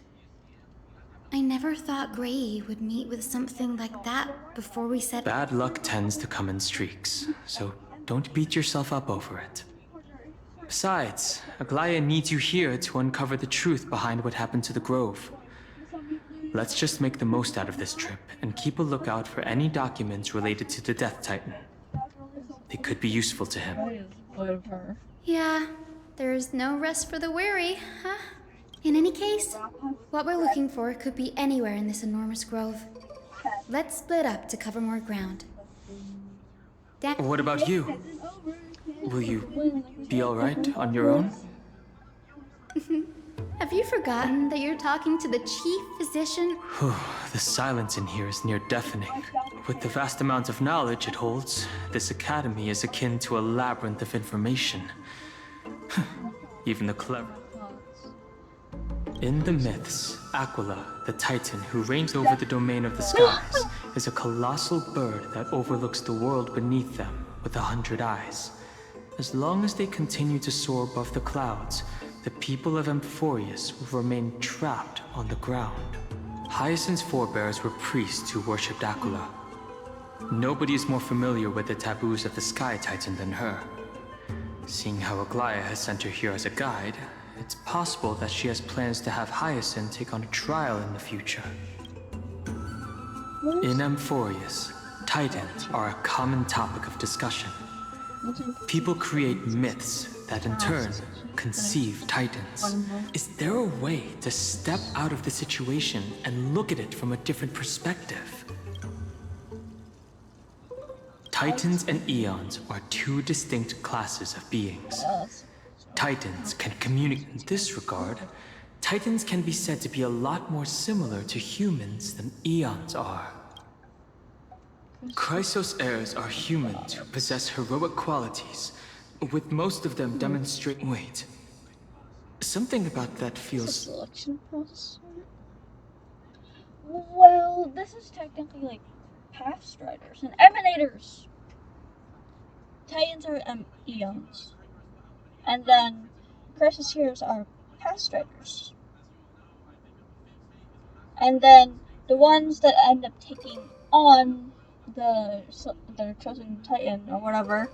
I never thought Grey would meet with something like that before we set... Bad luck tends to come in streaks, so don't beat yourself up over it. Besides, Aglaya needs you here to uncover the truth behind what happened to the Grove. Let's just make the most out of this trip and keep a lookout for any documents related to the Death Titan. They could be useful to him. Yeah, there's no rest for the weary, huh? In any case, what we're looking for could be anywhere in this enormous grove. Let's split up to cover more ground. What about you? Will you be alright on your own? Have you forgotten that you're talking to the chief physician? The silence in here is near deafening. With the vast amount of knowledge it holds, this academy is akin to a labyrinth of information. Even the clever. In the myths, Aquila, the Titan who reigns over the domain of the skies, is a colossal bird that overlooks the world beneath them with 100 eyes. As long as they continue to soar above the clouds, the people of Amphoreus will remain trapped on the ground. Hyacinth's forebears were priests who worshipped Aquila. Nobody is more familiar with the taboos of the Sky Titan than her. Seeing how Aglaya has sent her here as a guide, it's possible that she has plans to have Hyacinth take on a trial in the future. In Amphoreus, Titans are a common topic of discussion. People create myths that in turn conceive Titans. Is there a way to step out of the situation and look at it from a different perspective? Titans and Eons are two distinct classes of beings. Titans can communicate. In this regard, Titans can be said to be a lot more similar to humans than Eons are. Chrysos heirs are humans who possess heroic qualities, with most of them demonstrate. Wait. Something about that feels. Selection process? Well, this is technically like Pathstriders and Emanators. Titans are Eons. And then Chrysos heroes are Pathstriders. And then the ones that end up taking on the chosen Titan or whatever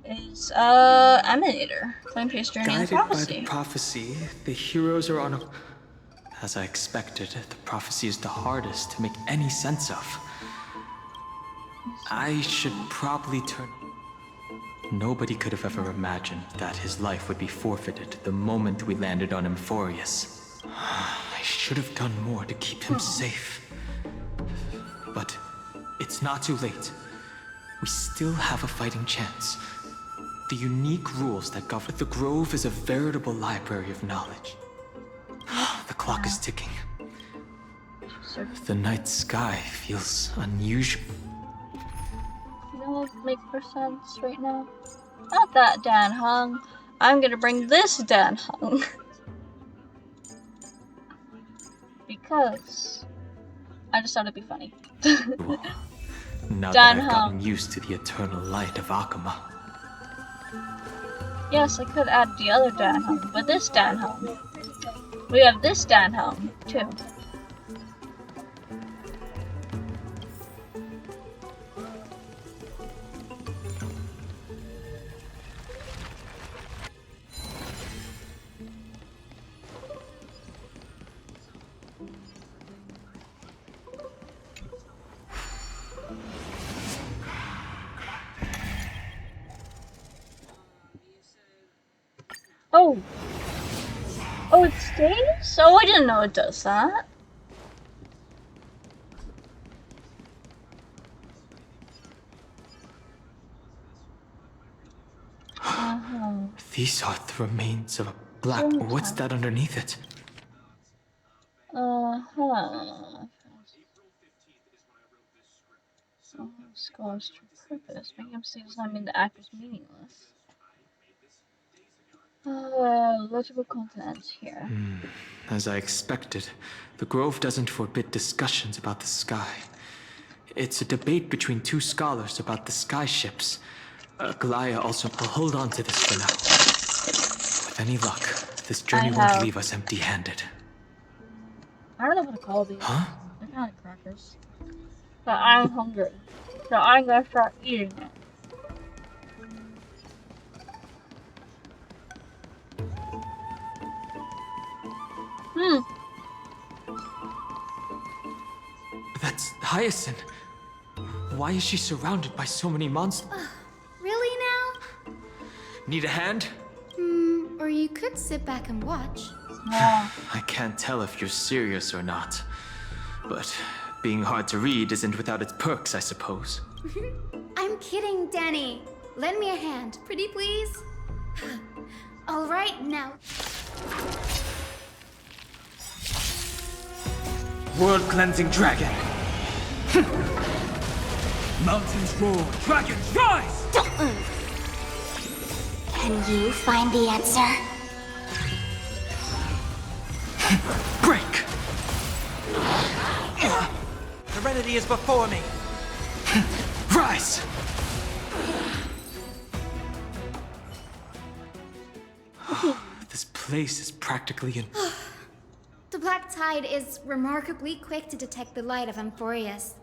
is Emanator. Flame Chase Journey and Prophecy. Guided by the prophecy, the heroes are on a... As I expected, the prophecy is the hardest to make any sense of. I should probably turn... Nobody could have ever imagined that his life would be forfeited the moment we landed on Amphoreus. I should have done more to keep him safe. But it's not too late. We still have a fighting chance. The unique rules that govern the Grove is a veritable library of knowledge. The clock is ticking. The night sky feels unusual. You know what makes more sense right now? Not that Dan Hung. I'm gonna bring this Dan Hung. Because I just thought it'd be funny. Now Dan that I've Hung. gotten used to the eternal light of Akuma. Yes, I could add the other Dan Hung, but this Dan Hung. We have this Dan Hung, too. Oh! Oh, it stays? Oh, I didn't know it does that. These are the remains of a black... What's that underneath it? So, scholars to purpose. Making him say does not mean the act is meaningless. Legible contents here. As I expected, the Grove doesn't forbid discussions about the sky. It's a debate between two scholars about the sky ships. Galaya also... I'll hold on to this for now. With any luck, this journey won't leave us empty-handed. I don't know what to call these. Huh? They're kind of crackers. But I'm hungry. So I'm gonna start eating it. That's Hyacinth. Why is she surrounded by so many monsters? Really now? Need a hand? Or you could sit back and watch. I can't tell if you're serious or not. But being hard to read isn't without its perks, I suppose. I'm kidding, Danny. Lend me a hand, pretty please. All right, now. World-cleansing dragon. Mountains roar, dragons rise! Can you find the answer? Break! Serenity is before me. Rise! This place is practically in... The Black Tide is remarkably quick to detect the light of Amphoreus.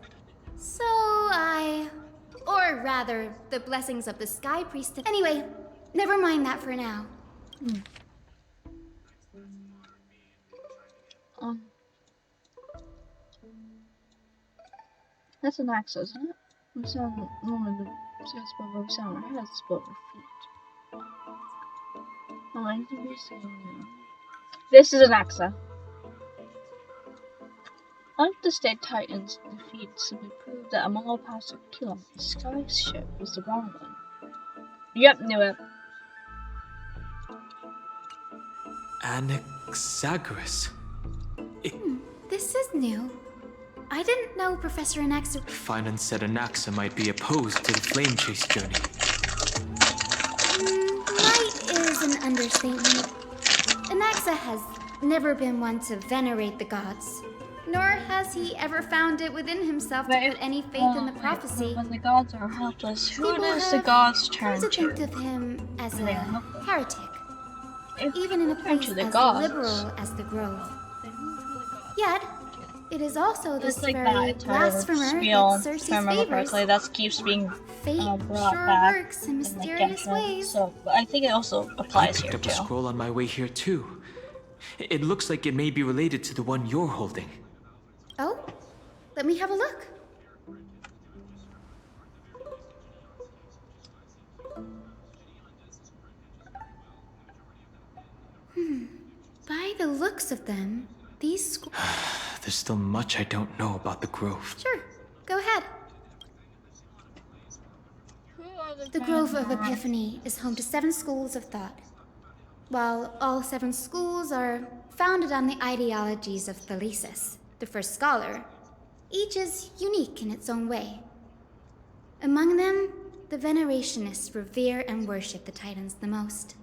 So or rather, the blessings of the Sky Priestess. Anyway, never mind that for now. That's an axe, isn't it? We sound normally the sounds above our sound our heads, above our feet. Oh, I need to be saying now. This is an axe. Unlike the state Titan's defeat simply proved that among all paths to kill him, the sky ship was the wrong one. Yep, knew it. Anaxagoras. This is new. I didn't know Professor Anaxa. Finan said Anaxa might be opposed to the flame chase journey. Might is an understatement. Anaxa has never been one to venerate the gods, nor has he ever found it within himself to put any faith in the prophecy. When the gods are helpless, who does the gods turn to? Think of him as a heretic, even in a turn place to the as gods. liberal as the Grove. Yet, it is also this like very that entire blasphemer spiel, that if I Cersei's remember favors. correctly, that keeps being Fate brought sure back works in in mysterious ways. So I think it also I applies picked here up a too. scroll on my way here too. It looks like it may be related to the one you're holding. Oh, let me have a look. By the looks of them, these There's still much I don't know about the Grove. Sure, go ahead. The Grove of Epiphany is home to 7 schools of thought. While all 7 schools are founded on the ideologies of Thalesis, the first scholar, each is unique in its own way. Among them, the Venerationists revere and worship the Titans the most.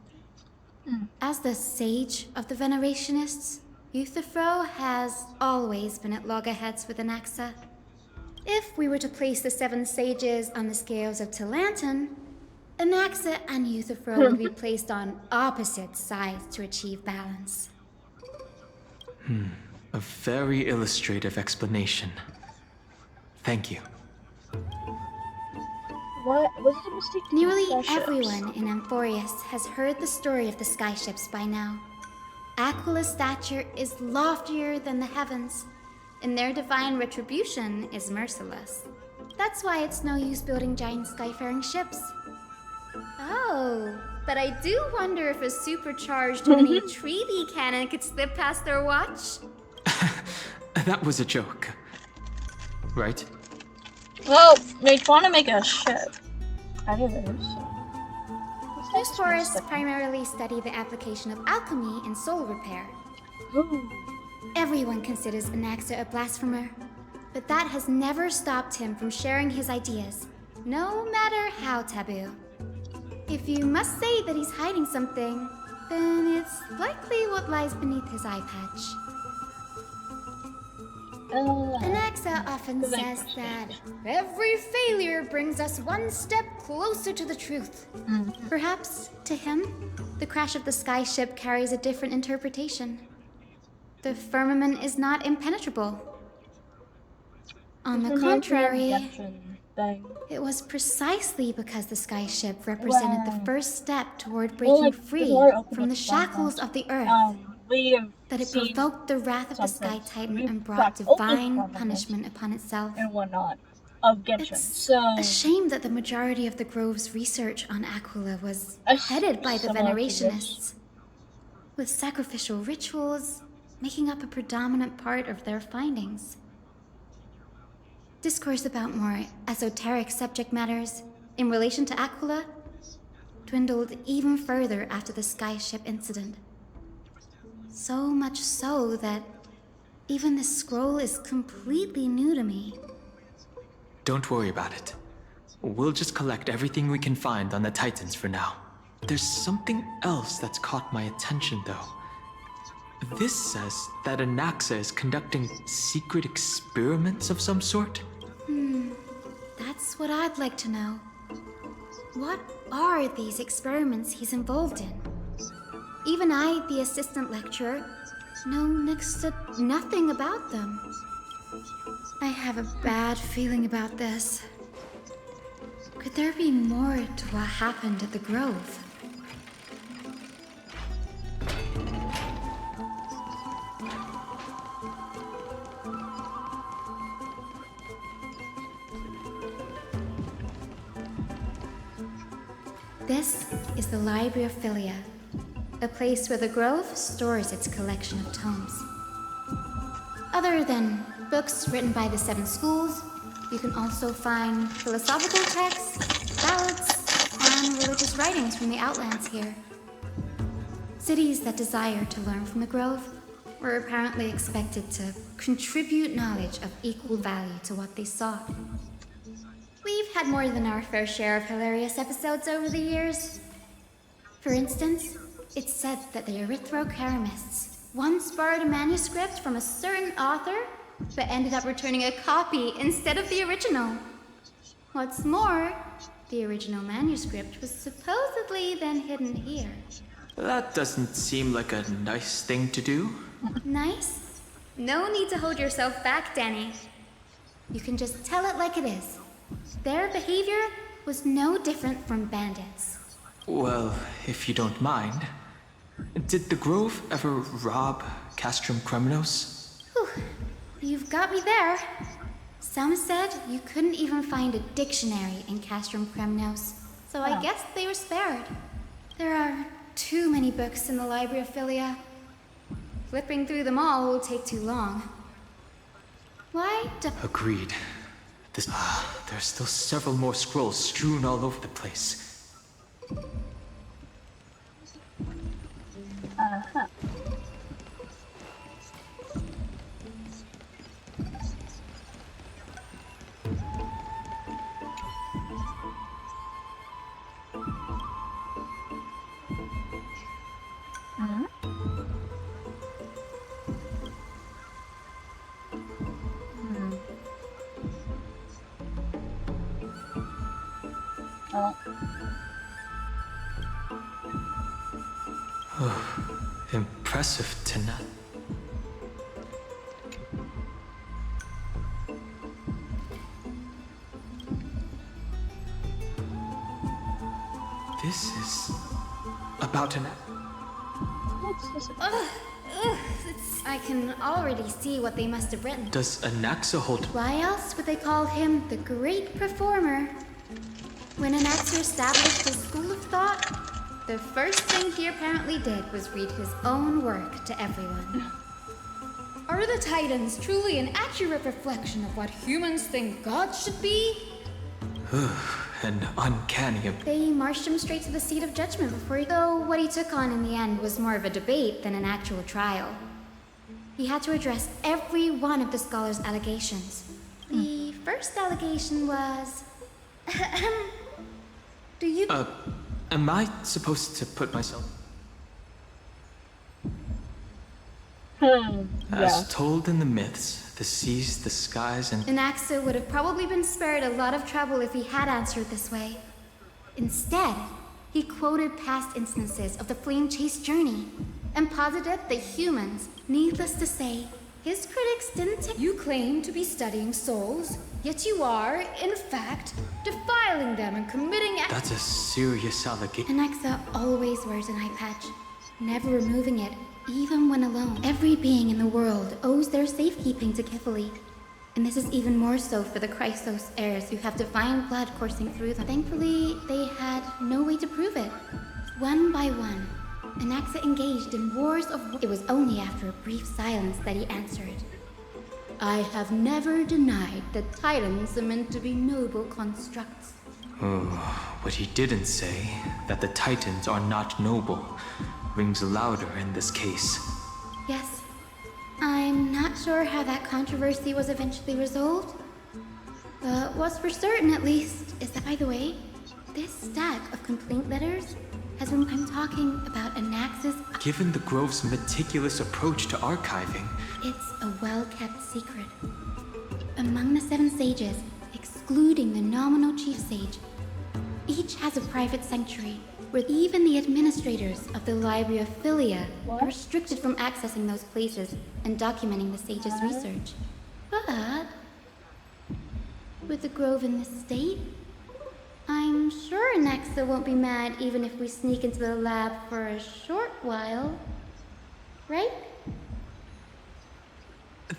As the sage of the Venerationists, Euthyphro has always been at loggerheads with Anaxa. If we were to place the 7 sages on the scales of Talanton, Anaxa and Euthyphro would be placed on opposite sides to achieve balance. A very illustrative explanation. Thank you. What? Was it a mistake? Nearly everyone in Amphoreus has heard the story of the skyships by now. Aquila's stature is loftier than the heavens, and their divine retribution is merciless. That's why it's no use building giant skyfaring ships. Oh, but I do wonder if a supercharged mini treaty cannon could slip past their watch. That was a joke. Right? Well, they want to make a ship. I do this. These forests primarily study the application of alchemy in soul repair. Everyone considers Anaxa a blasphemer, but that has never stopped him from sharing his ideas, no matter how taboo. If you must say that he's hiding something, then it's likely what lies beneath his eye patch. Anaxa often says that every failure brings us one step closer to the truth. Perhaps, to him, the crash of the skyship carries a different interpretation. The firmament is not impenetrable. On the contrary, it was precisely because the skyship represented the first step toward breaking free from the shackles of the earth that it provoked the wrath of the Sky Titan and brought divine punishment upon itself. And whatnot of Genshin. It's a shame that the majority of the Grove's research on Aquila was headed by the Venerationists, with sacrificial rituals making up a predominant part of their findings. Discourse about more esoteric subject matters in relation to Aquila dwindled even further after the skyship incident. So much so that even this scroll is completely new to me. Don't worry about it. We'll just collect everything we can find on the Titans for now. There's something else that's caught my attention, though. This says that Anaxa is conducting secret experiments of some sort. That's what I'd like to know. What are these experiments he's involved in? Even I, the assistant lecturer, know next to nothing about them. I have a bad feeling about this. Could there be more to what happened at the Grove? This is the Librariophilia, a place where the Grove stores its collection of tomes. Other than books written by the 7 schools, you can also find philosophical texts, ballads, and religious writings from the Outlands here. Cities that desire to learn from the Grove were apparently expected to contribute knowledge of equal value to what they sought. We've had more than our fair share of hilarious episodes over the years. For instance, it's said that the Erythrocheramists once borrowed a manuscript from a certain author, but ended up returning a copy instead of the original. What's more, the original manuscript was supposedly then hidden here. That doesn't seem like a nice thing to do. Nice? No need to hold yourself back, Danny. You can just tell it like it is. Their behavior was no different from bandits. Well, if you don't mind, did the Grove ever rob Castrum Kremnos? Whew. You've got me there. Some said you couldn't even find a dictionary in Castrum Kremnos, so I guess they were spared. There are too many books in the Librariophilia. Flipping through them all will take too long. Why do... Agreed. There's still several more scrolls strewn all over the place. Uh-huh. Impressive, Tina. This is about an... I can already see what they must have written. Does Anaxa hold... Why else would they call him the Great Performer? When Anaxa established his school of thought, the first thing he apparently did was read his own work to everyone. Are the Titans truly an accurate reflection of what humans think gods should be? An uncanny... They marched him straight to the seat of judgment before he... Though what he took on in the end was more of a debate than an actual trial. He had to address every one of the scholars' allegations. The first allegation was... Do you... Am I supposed to put myself... As told in the myths, the seas, the skies, and... Anaxa would have probably been spared a lot of trouble if he had answered this way. Instead, he quoted past instances of the flame-chased journey, and posited that humans, needless to say, his critics didn't take... You claim to be studying souls, yet you are, in fact, defiling them and committing... That's a serious allegation. Anaxa always wears an eye patch, never removing it, even when alone. Every being in the world owes their safekeeping to Kifili. And this is even more so for the Chrysos heirs who have divine blood coursing through them. Thankfully, they had no way to prove it. One by one, Anaxa engaged in wars of... It was only after a brief silence that he answered. I have never denied that Titans are meant to be noble constructs. What he didn't say, that the Titans are not noble, rings louder in this case. Yes. I'm not sure how that controversy was eventually resolved. But what's for certain, at least, is that, by the way, this stack of complaint letters has been... I'm talking about Anaxa's... Given the Grove's meticulous approach to archiving... It's a well-kept secret. Among the 7 sages, excluding the nominal chief sage, each has a private sanctuary where even the administrators of the Librariophilia are restricted from accessing those places and documenting the sage's research. But with the Grove in this state, I'm sure Anaxa won't be mad even if we sneak into the lab for a short while. Right?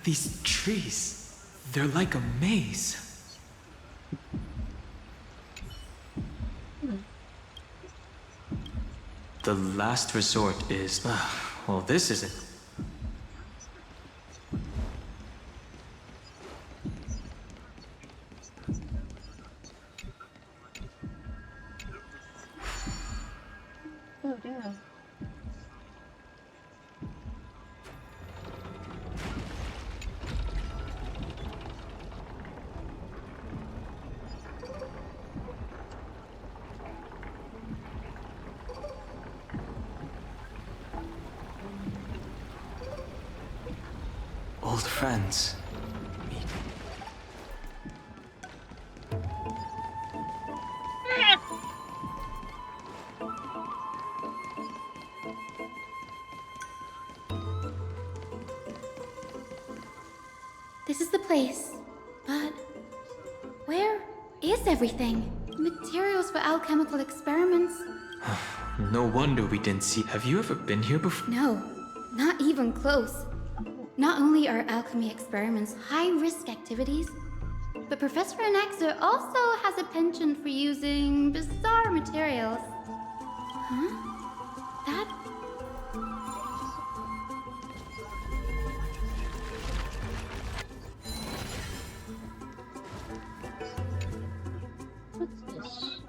These trees, they're like a maze. The last resort is... well, this isn't... Oh, damn. Old friends. This is the place. But where is everything? Materials for alchemical experiments? No wonder we didn't see... Have you ever been here before? No, not even close. Not only are alchemy experiments high-risk activities, but Professor Anaxa also has a penchant for using bizarre materials. Huh? That... What's this?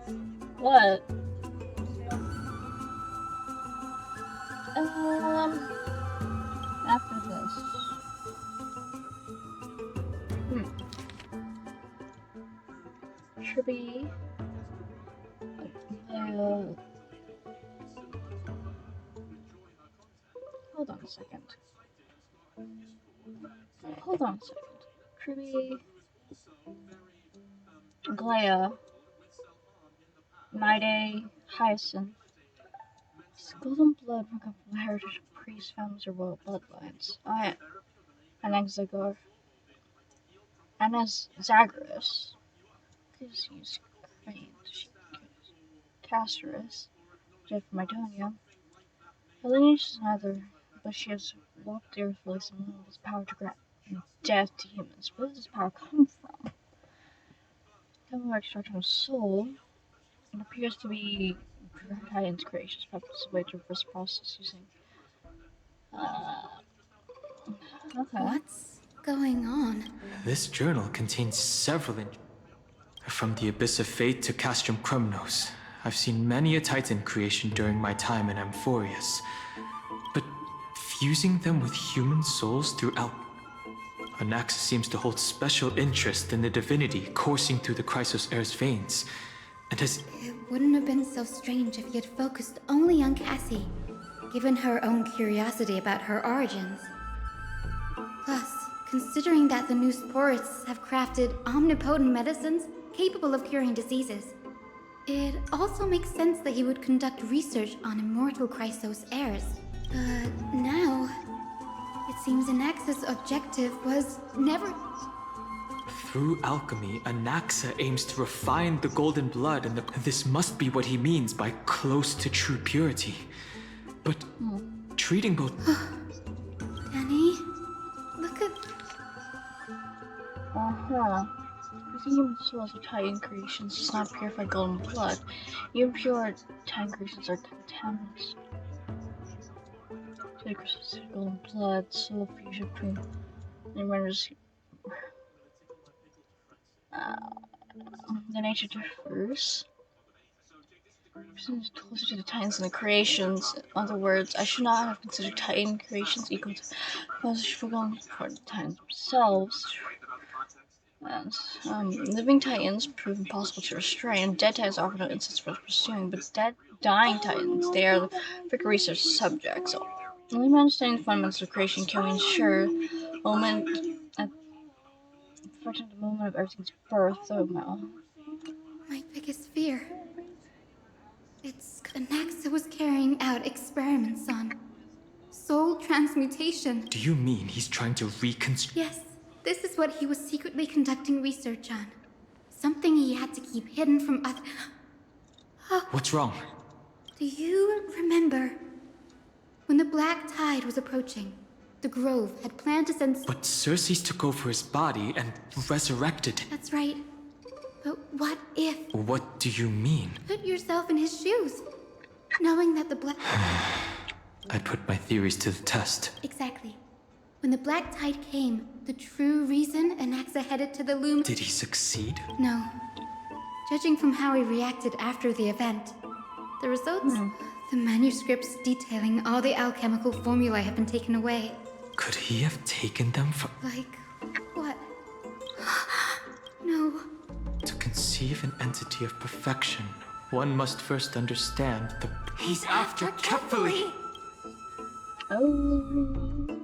What? After this. Tribby. Hold on a second. Hold on a second. Tribby. Glea. Nide. Hyacinth. Golden blood from the heritage of priests, families, or royal bloodlines. Anaxagoras. Theseus, Cranes, Casterus, Jeff Mytonia. Her lineage is neither, but she has walked the earth releasing one of his power to grant death to humans. Where does this power come from? Coming by extraction of soul, it appears to be Titan's creations, perhaps a way to reverse the process using. Okay. What's going on? This journal contains several from the Abyss of Fate to Castrum Krumnos. I've seen many a Titan creation during my time in Amphoreus. But fusing them with human souls throughout... Anaxa seems to hold special interest in the divinity coursing through the Chrysos heir's veins. And has... It wouldn't have been so strange if he had focused only on Cassie, given her own curiosity about her origins. Plus, considering that the Neusporists have crafted omnipotent medicines capable of curing diseases, it also makes sense that he would conduct research on immortal Chrysos heirs. But now, it seems Anaxa's objective was never... Through alchemy, Anaxa aims to refine the golden blood, and this must be what he means by close to true purity. But treating both... Danny, look at... Using human souls of Titan creations does not purify golden blood. Even pure Titan creations are contaminants. Golden blood, soul fusion between and renders the nature differs. Closer to the Titans and the creations. In other words, I should not have considered Titan creations equal to positive for the Titans themselves. And living Titans prove impossible to restrain, and dead Titans offer no instance for pursuing, but dying Titans, they are the research subjects. Only by understanding the fundamentals of creation can we ensure affecting the moment of everything's birth, my biggest fear. It's Anaxa was carrying out experiments on soul transmutation. Do you mean he's trying to reconstruct? Yes, this is what he was secretly conducting research on. Something he had to keep hidden from other... What's wrong? Do you remember when the Black Tide was approaching? The Grove had planned to send... But Circes took over his body and resurrected. That's right. But what if... What do you mean? Put yourself in his shoes. Knowing that the black... I'd put my theories to the test. Exactly. When the black tide came, the true reason Anaxa headed to the loom... Did he succeed? No. Judging from how he reacted after the event, the results... The manuscripts detailing all the alchemical formulae have been taken away. Could he have taken them from... Like... what? No. To conceive an entity of perfection, one must first understand the... He's after Kefali! Oh.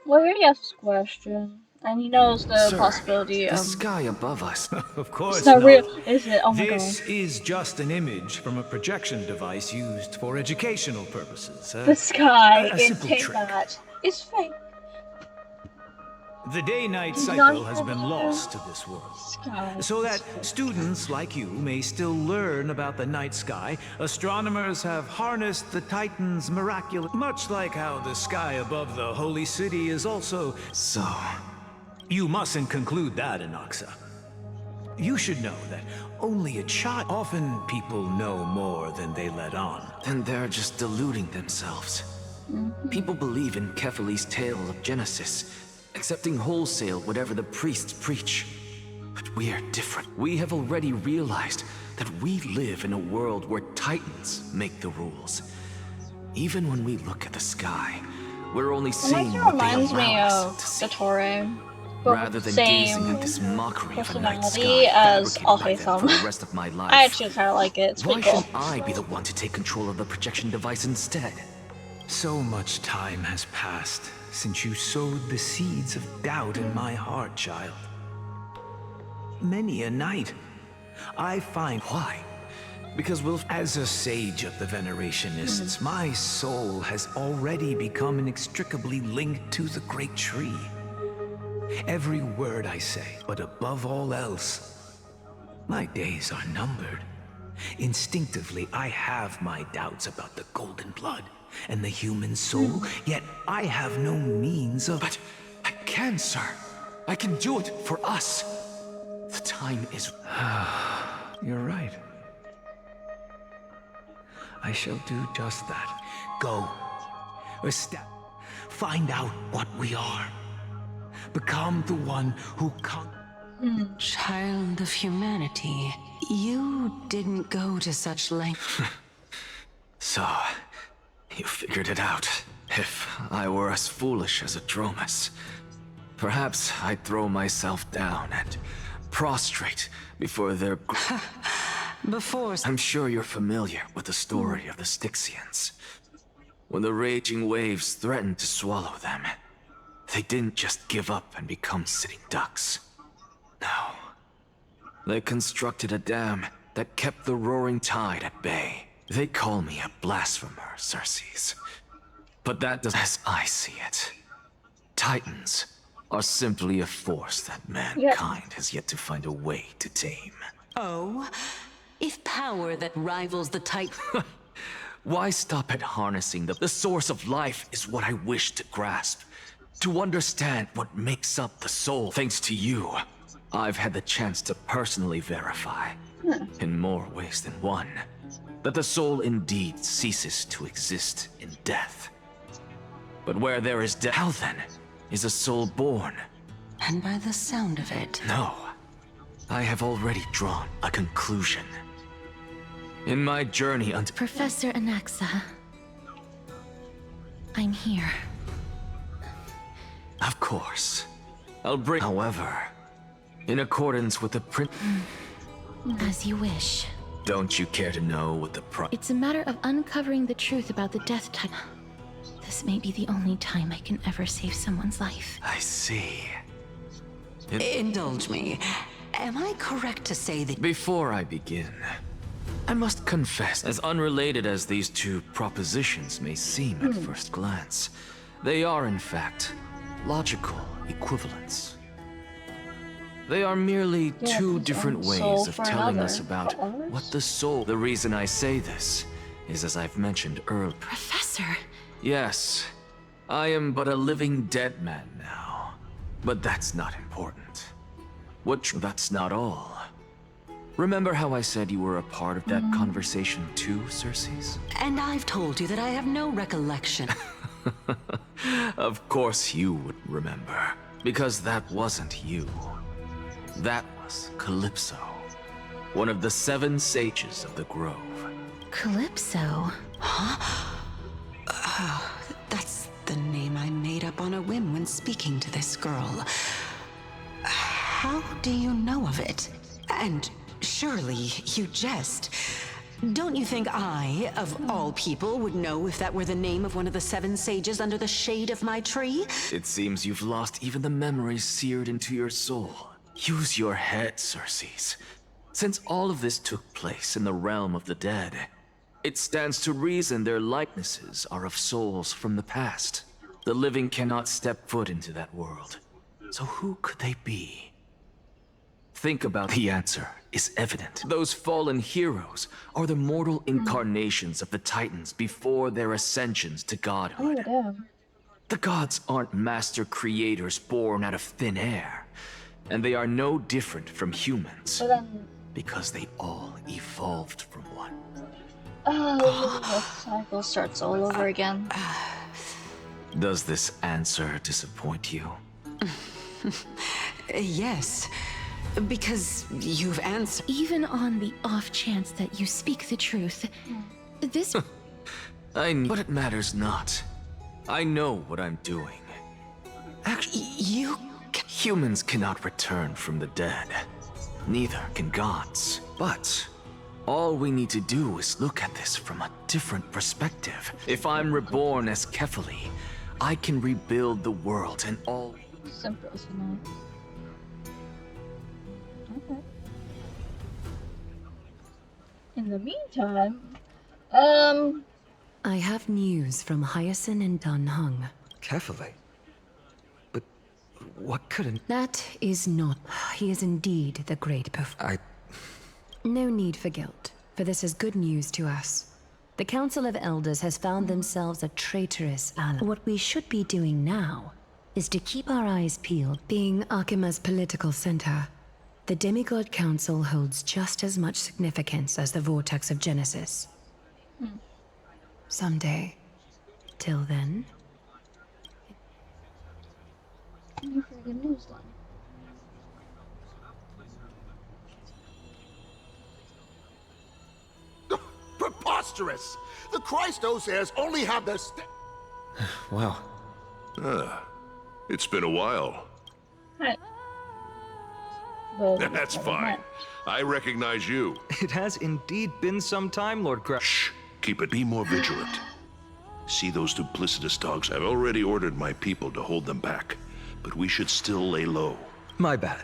Well, he asks a question, and he knows the Sir, possibility of... The sky above us. Of course It's not not. real, is it? Oh my god. This is just an image from a projection device used for educational purposes. The sky a in simple trick. K-Bat is fake. The day-night Do not cycle has have been a lost to this world. Sky. So that students like you may still learn about the night sky, astronomers have harnessed the Titan's miraculous... Much like how the sky above the holy city is also... So... You mustn't conclude that, Anaxa. You should know that only a child... Often people know more than they let on. Then they're just deluding themselves. People believe in Kefali's tale of Genesis, accepting wholesale whatever the priests preach. But we are different. We have already realized that we live in a world where Titans make the rules. Even when we look at the sky, we're only seeing what they reminds me allow of us to see. The Torre. Rather than gazing at this mockery of a night Personality sky as fabricated by them Al for the rest of my life. I actually kind of like it. It's Why pretty cool. shouldn't I be the one to take control of the projection device instead? So much time has passed since you sowed the seeds of doubt in my heart, child. Many a night, I find... Why? Because As a sage of the Venerationists, my soul has already become inextricably linked to the great tree. Every word I say, but above all else, my days are numbered. Instinctively, I have my doubts about the golden blood and the human soul, yet I have no means of... But I can, sir. I can do it for us. The time is... You're right. I shall do just that. Go. Find out what we are. Become the one who Child of humanity, you didn't go to such length. So, you figured it out. If I were as foolish as Adromus, perhaps I'd throw myself down and prostrate before their... I'm sure you're familiar with the story of the Styxians. When the raging waves threatened to swallow them, they didn't just give up and become sitting ducks. No. They constructed a dam that kept the roaring tide at bay. They call me a blasphemer, Circes. But that doesn't... As I see it, Titans are simply a force that mankind has yet to find a way to tame. Oh? If power that rivals the Titan... Why stop at harnessing the source of life is what I wish to grasp. To understand what makes up the soul. Thanks to you, I've had the chance to personally verify, in more ways than one, that the soul indeed ceases to exist in death. But where there is death, how then is a soul born? And by the sound of it... No. I have already drawn a conclusion. In my journey unto... Professor Anaxa, I'm here. Of course. I'll bring... However, in accordance with the As you wish. Don't you care to know what the It's a matter of uncovering the truth about the Death Titan. This may be the only time I can ever save someone's life. I see. Indulge me. Am I correct to say that... Before I begin, I must confess, as unrelated as these two propositions may seem at first glance, they are in fact logical equivalents. They are merely two different ways of telling us about what the soul... The reason I say this is, as I've mentioned earlier... Professor! Yes, I am but a living dead man now. But that's not important. That's not all. Remember how I said you were a part of that conversation too, Circes? And I've told you that I have no recollection. Of course you would remember, because that wasn't you. That was Calypso, one of the 7 sages of the Grove. Calypso? Huh? Oh, that's the name I made up on a whim when speaking to this girl. How do you know of it? And surely you jest. Don't you think I, of all people, would know if that were the name of one of the 7 sages under the shade of my tree? It seems you've lost even the memories seared into your soul. Use your head, Circes. Since all of this took place in the realm of the dead, it stands to reason their likenesses are of souls from the past. The living cannot step foot into that world. So who could they be? Think about the answer is evident. Those fallen heroes are the mortal incarnations of the Titans before their ascensions to godhood. The gods aren't master creators born out of thin air, and they are no different from humans, because they all evolved from one. Oh, the cycle starts all over again. Does this answer disappoint you? Yes. Because you've answered. Even on the off chance that you speak the truth, this. But it matters not. I know what I'm doing. Actually, humans cannot return from the dead. Neither can gods. But all we need to do is look at this from a different perspective. If I'm reborn as Kefali, I can rebuild the world and all. Simple, okay. In the meantime, I have news from Hyacinth and Dan Hung. Kefali? But what could That is not. He is indeed the great No need for guilt, for this is good news to us. The Council of Elders has found themselves a traitorous ally. What we should be doing now is to keep our eyes peeled. Being Akima's political center, the Demigod Council holds just as much significance as the Vortex of Genesis. Someday. Till then. Preposterous! The Christosairs only have the Wow. It's been a while. Hi. That's fine. I recognize you. It has indeed been some time, Lord Crash. Shh. Keep it. Be more vigilant. See those duplicitous dogs? I've already ordered my people to hold them back, but we should still lay low. My bad.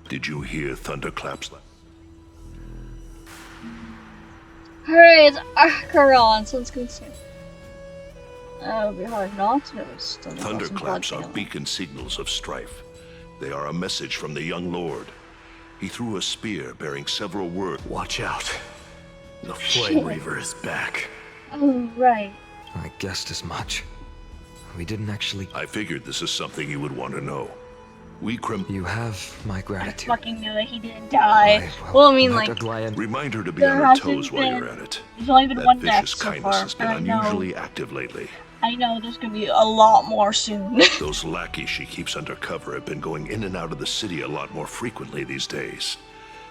Did you hear thunderclaps? Hurry, it's Acheron, sounds good soon. It would be hard not to. Thunderclaps are beacon signals of strife. They are a message from the young lord. He threw a spear bearing several words. Watch out. The Flame Reaver is back. Oh, right. I guessed as much. We didn't actually... I figured this is something you would want to know. You have my gratitude. I fucking knew it, he didn't die. Well, I mean, like... Remind her to be on her toes while you're at it. There's only been one death vicious so kindness far, has been unusually active lately. I know there's gonna be a lot more soon. Those lackeys she keeps undercover have been going in and out of the city a lot more frequently these days.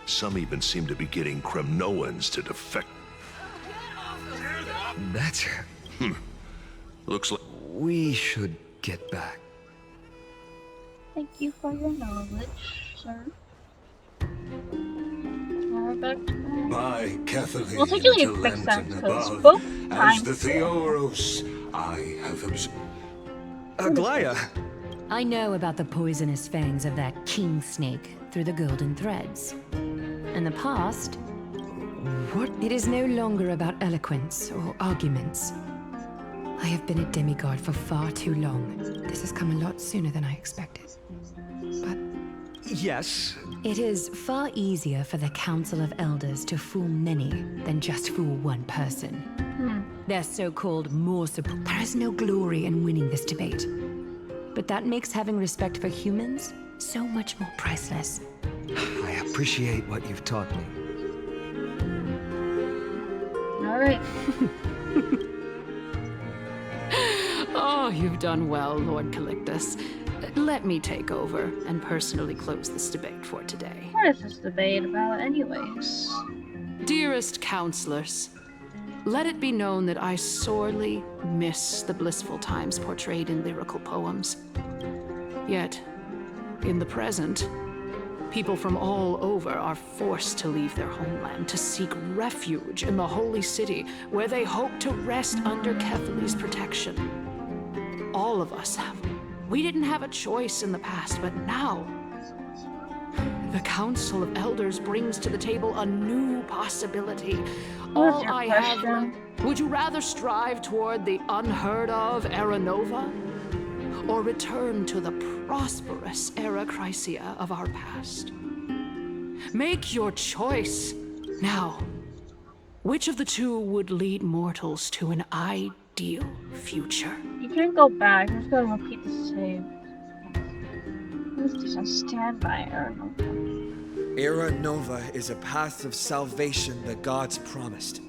Some even seem to be getting Kremnoans to defect. That's... Looks like... We should get back. Thank you for your knowledge, sir. By Kathleen We'll take you to like a quick sense, because above, both as times... the Theoros, I have observed... Aglaya! I know about the poisonous fangs of that king snake through the golden threads. In the past... What? It is no longer about eloquence or arguments. I have been a demigod for far too long. This has come a lot sooner than I expected. But... Yes? It is far easier for the Council of Elders to fool many than just fool one person. Their so-called more support. There is no glory in winning this debate. But that makes having respect for humans so much more priceless. I appreciate what you've taught me. Alright. Oh, you've done well, Lord Calictus. Let me take over and personally close this debate for today. What is this debate about anyways? Dearest counselors, let it be known that I sorely miss the blissful times portrayed in lyrical poems. Yet, in the present, people from all over are forced to leave their homeland to seek refuge in the holy city, where they hope to rest under Kephales's protection. All of us have. We didn't have a choice in the past, but now, the Council of Elders brings to the table a new possibility. What's your question? Would you rather strive toward the unheard of Era Nova, or return to the prosperous Era Chrysia of our past? Make your choice. Now, which of the two would lead mortals to an ideal future? You can't go back. I'm just gonna repeat the same. This doesn't stand by Era Nova. Era Nova is a path of salvation the gods promised.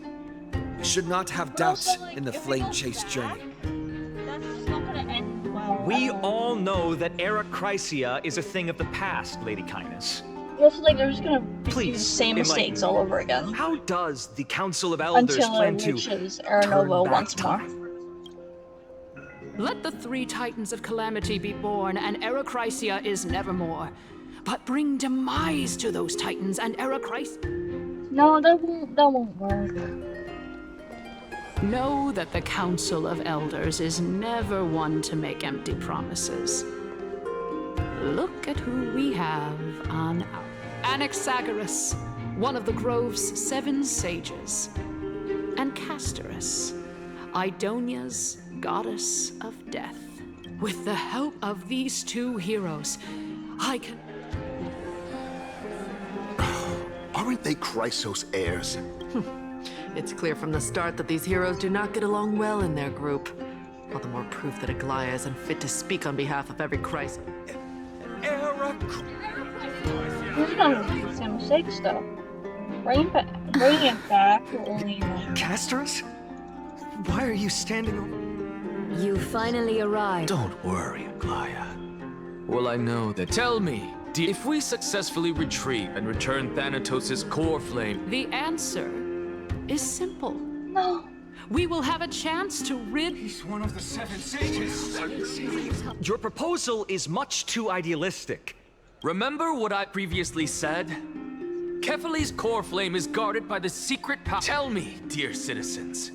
We should not have doubts in the flame-chased journey. That's not gonna end well. We all know that Era Chrysia is a thing of the past, Lady Kindness. Also, like, they're just gonna repeat the same mistakes all over again. How does the Council of Elders Until plan it to reaches Era Nova once more. Let the three titans of calamity be born, and Era Chrysia is nevermore. But bring demise to those titans, and Era Chrysia... No, that won't work. Know that the Council of Elders is never one to make empty promises. Look at who we have on our... Anaxagoras, one of the Grove's 7 sages, and Castorus, Idonia's goddess of death. With the help of these two heroes, I can... Aren't they Chrysos heirs? It's clear from the start that these heroes do not get along well in their group. All the more proof that Aglaia is unfit to speak on behalf of every Chrysos. He's gonna repeat the same mistakes though. Bring it back will only... Castorus? Why are you standing over... You finally arrived. Don't worry, Aglaia. Well, I know that. Tell me, if we successfully retrieve and return Thanatos' core flame... The answer is simple. No. We will have a chance to rid... He's one of the 7 sages. Your proposal is much too idealistic. Remember what I previously said? Kephales's core flame is guarded by the secret power. Tell me, dear citizens,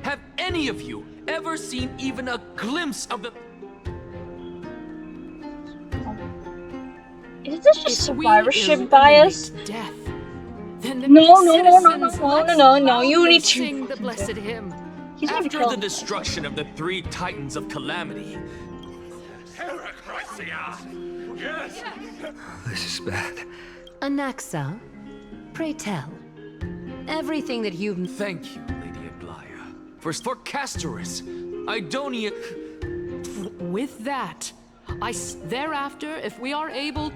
have any of you ever seen even a glimpse of the... Is this just survivorship bias? Death, then the No, you need to sing the blessed hymn. He's gonna After kill the him. destruction of the 3 titans of calamity, Yes. This is bad. Anaxa, pray tell. Everything that you've... Thank you, Lady Aglaia. For Castorus, Idonia... With that, thereafter, if we are able...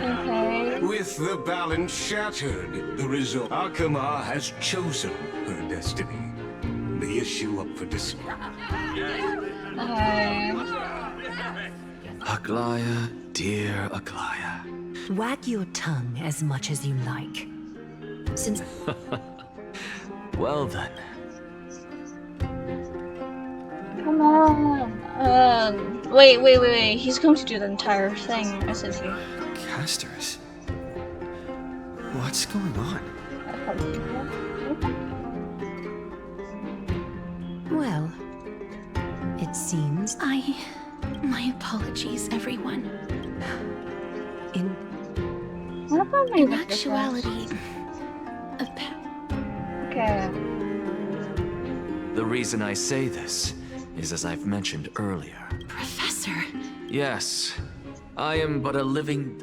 Okay. With the balance shattered, the result... Akama has chosen her destiny. The issue up for discussion. Aglaia, dear Aglaia. Wag your tongue as much as you like. Since... Well then. Come on. Wait. He's going to do the entire thing, I said here. Castorus? What's going on? Well, it seems... My apologies, everyone. In actuality... Okay. The reason I say this is as I've mentioned earlier. Professor. Yes, I am but a living...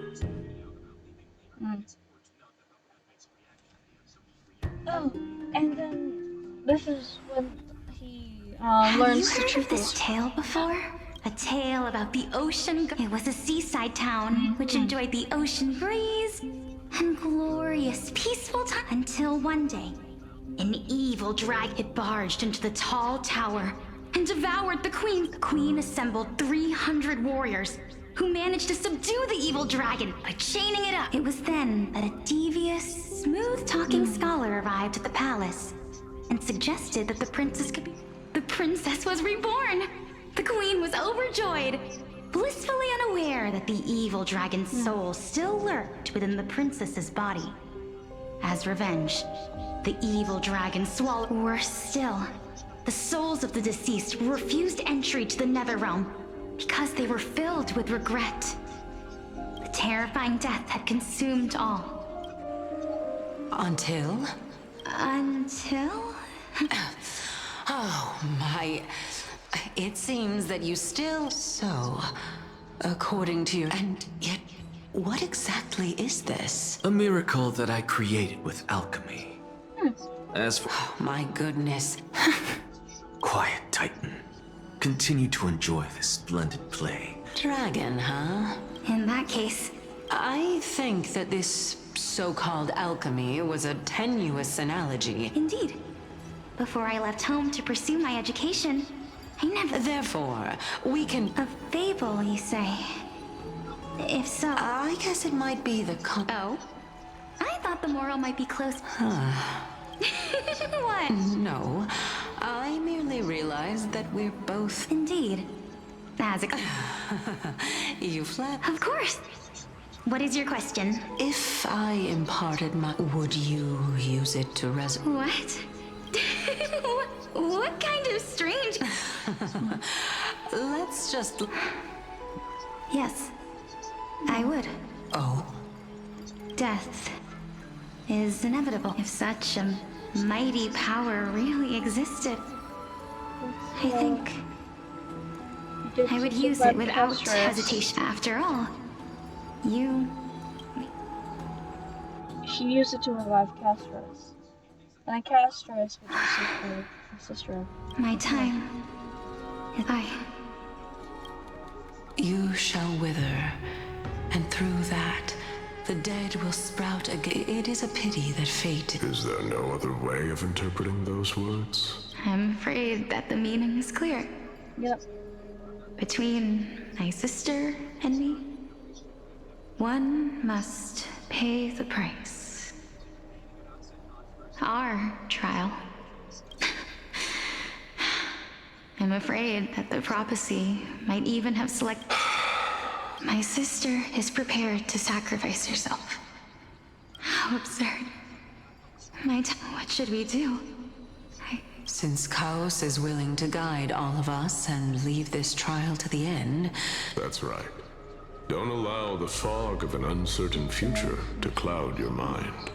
Oh, and then this is when he Have learns you the heard truth. of this tale before? A tale about the ocean. It was a seaside town which enjoyed the ocean breeze and glorious, peaceful time until one day, an evil dragon had barged into the tall tower and devoured the queen. The queen assembled 300 warriors who managed to subdue the evil dragon by chaining it up. It was then that a devious, smooth-talking scholar arrived at the palace and suggested that the princess could be... The princess was reborn! The queen was overjoyed, blissfully unaware that the evil dragon's soul still lurked within the princess's body. As revenge, the evil dragon swallowed. Worse still, the souls of the deceased were refused entry to the Netherrealm because they were filled with regret. The terrifying death had consumed all. Until? Until? Oh, my... It seems that you still... So, according to your... And yet, what exactly is this? A miracle that I created with alchemy. As for... Oh, my goodness. Quiet, Titan. Continue to enjoy this splendid play. Dragon, huh? In that case... I think that this so-called alchemy was a tenuous analogy. Indeed. Before I left home to pursue my education, I never... Therefore, we can... A fable, you say? If so... I guess it might be the Oh? I thought the moral might be close... What? No. I merely realized that we're both... Indeed. As a... You flat... Of course. What is your question? If I imparted my... Would you use it to What? What kind of strange... Let's just... Yes, I would. Oh? Death is inevitable. If such a mighty power really existed, I think I would use it without hesitation. After all, She used it to revive Castros. And Castros, which is her sister. My time is You shall wither, and through that, the dead will sprout again. It is a pity that fate... Is there no other way of interpreting those words? I'm afraid that the meaning is clear. Yep. Between my sister and me, one must pay the price. Our trial. I'm afraid that the prophecy might even have selected... My sister is prepared to sacrifice herself. How absurd. What should we do? Since Chaos is willing to guide all of us and leave this trial to the end... That's right. Don't allow the fog of an uncertain future to cloud your mind.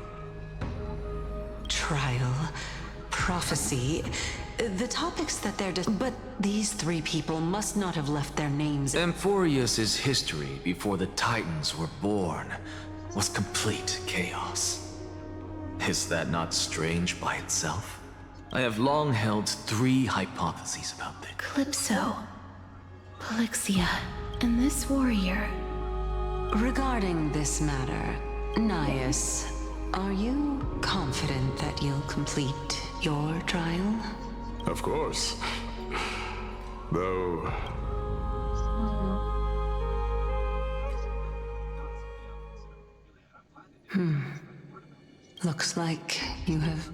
Trial, prophecy, the topics that they're but these three people must not have left their names. Amphoreus' history before the Titans were born was complete chaos. Is that not strange by itself? I have long held three hypotheses about this. Calypso, Polixia, and this warrior. Regarding this matter, Nias, are you confident that you'll complete your trial? Of course. Though... Looks like you have...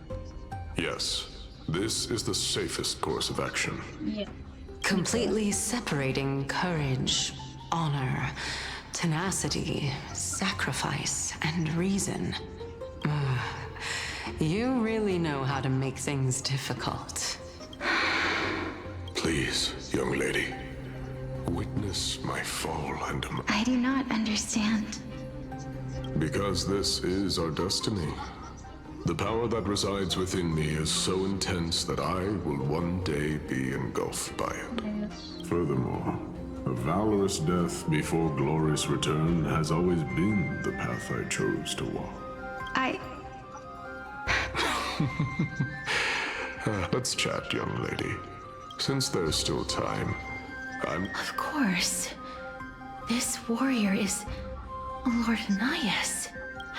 Yes. This is the safest course of action. Yeah. Completely separating courage, honor, tenacity, sacrifice, and reason. You really know how to make things difficult. Please, young lady. Witness my fall and... I do not understand. Because this is our destiny. The power that resides within me is so intense that I will one day be engulfed by it. Yes. Furthermore, a valorous death before glorious return has always been the path I chose to walk. Let's chat, young lady. Since there's still time, Of course. This warrior is Lord Nias.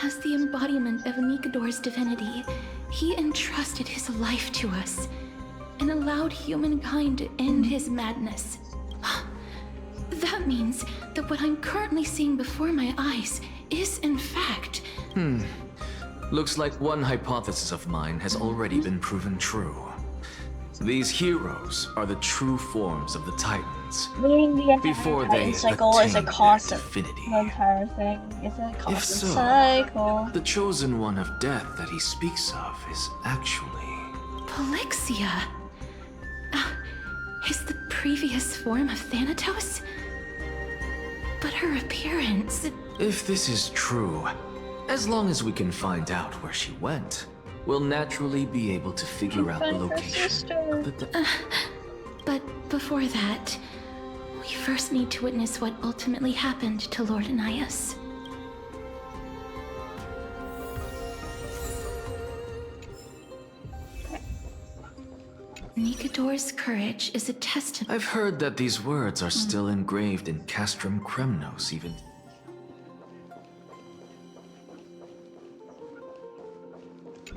As the embodiment of Nikador's divinity, he entrusted his life to us and allowed humankind to end his madness. That means that what I'm currently seeing before my eyes is, in fact... Looks like one hypothesis of mine has already been proven true. These heroes are the true forms of the Titans. Leading the entire before Titan they cycle is a attain constant. their divinity. The entire thing is a constant If so, cycle. the chosen one of death that he speaks of is actually... Polixia? Is the previous form of Thanatos? But her appearance... If this is true, as long as we can find out where she went, we'll naturally be able to figure out the location of the But before that, we first need to witness what ultimately happened to Lord Anaias. Nikador's courage is a testament. I've heard that these words are still engraved in Castrum Kremnos even.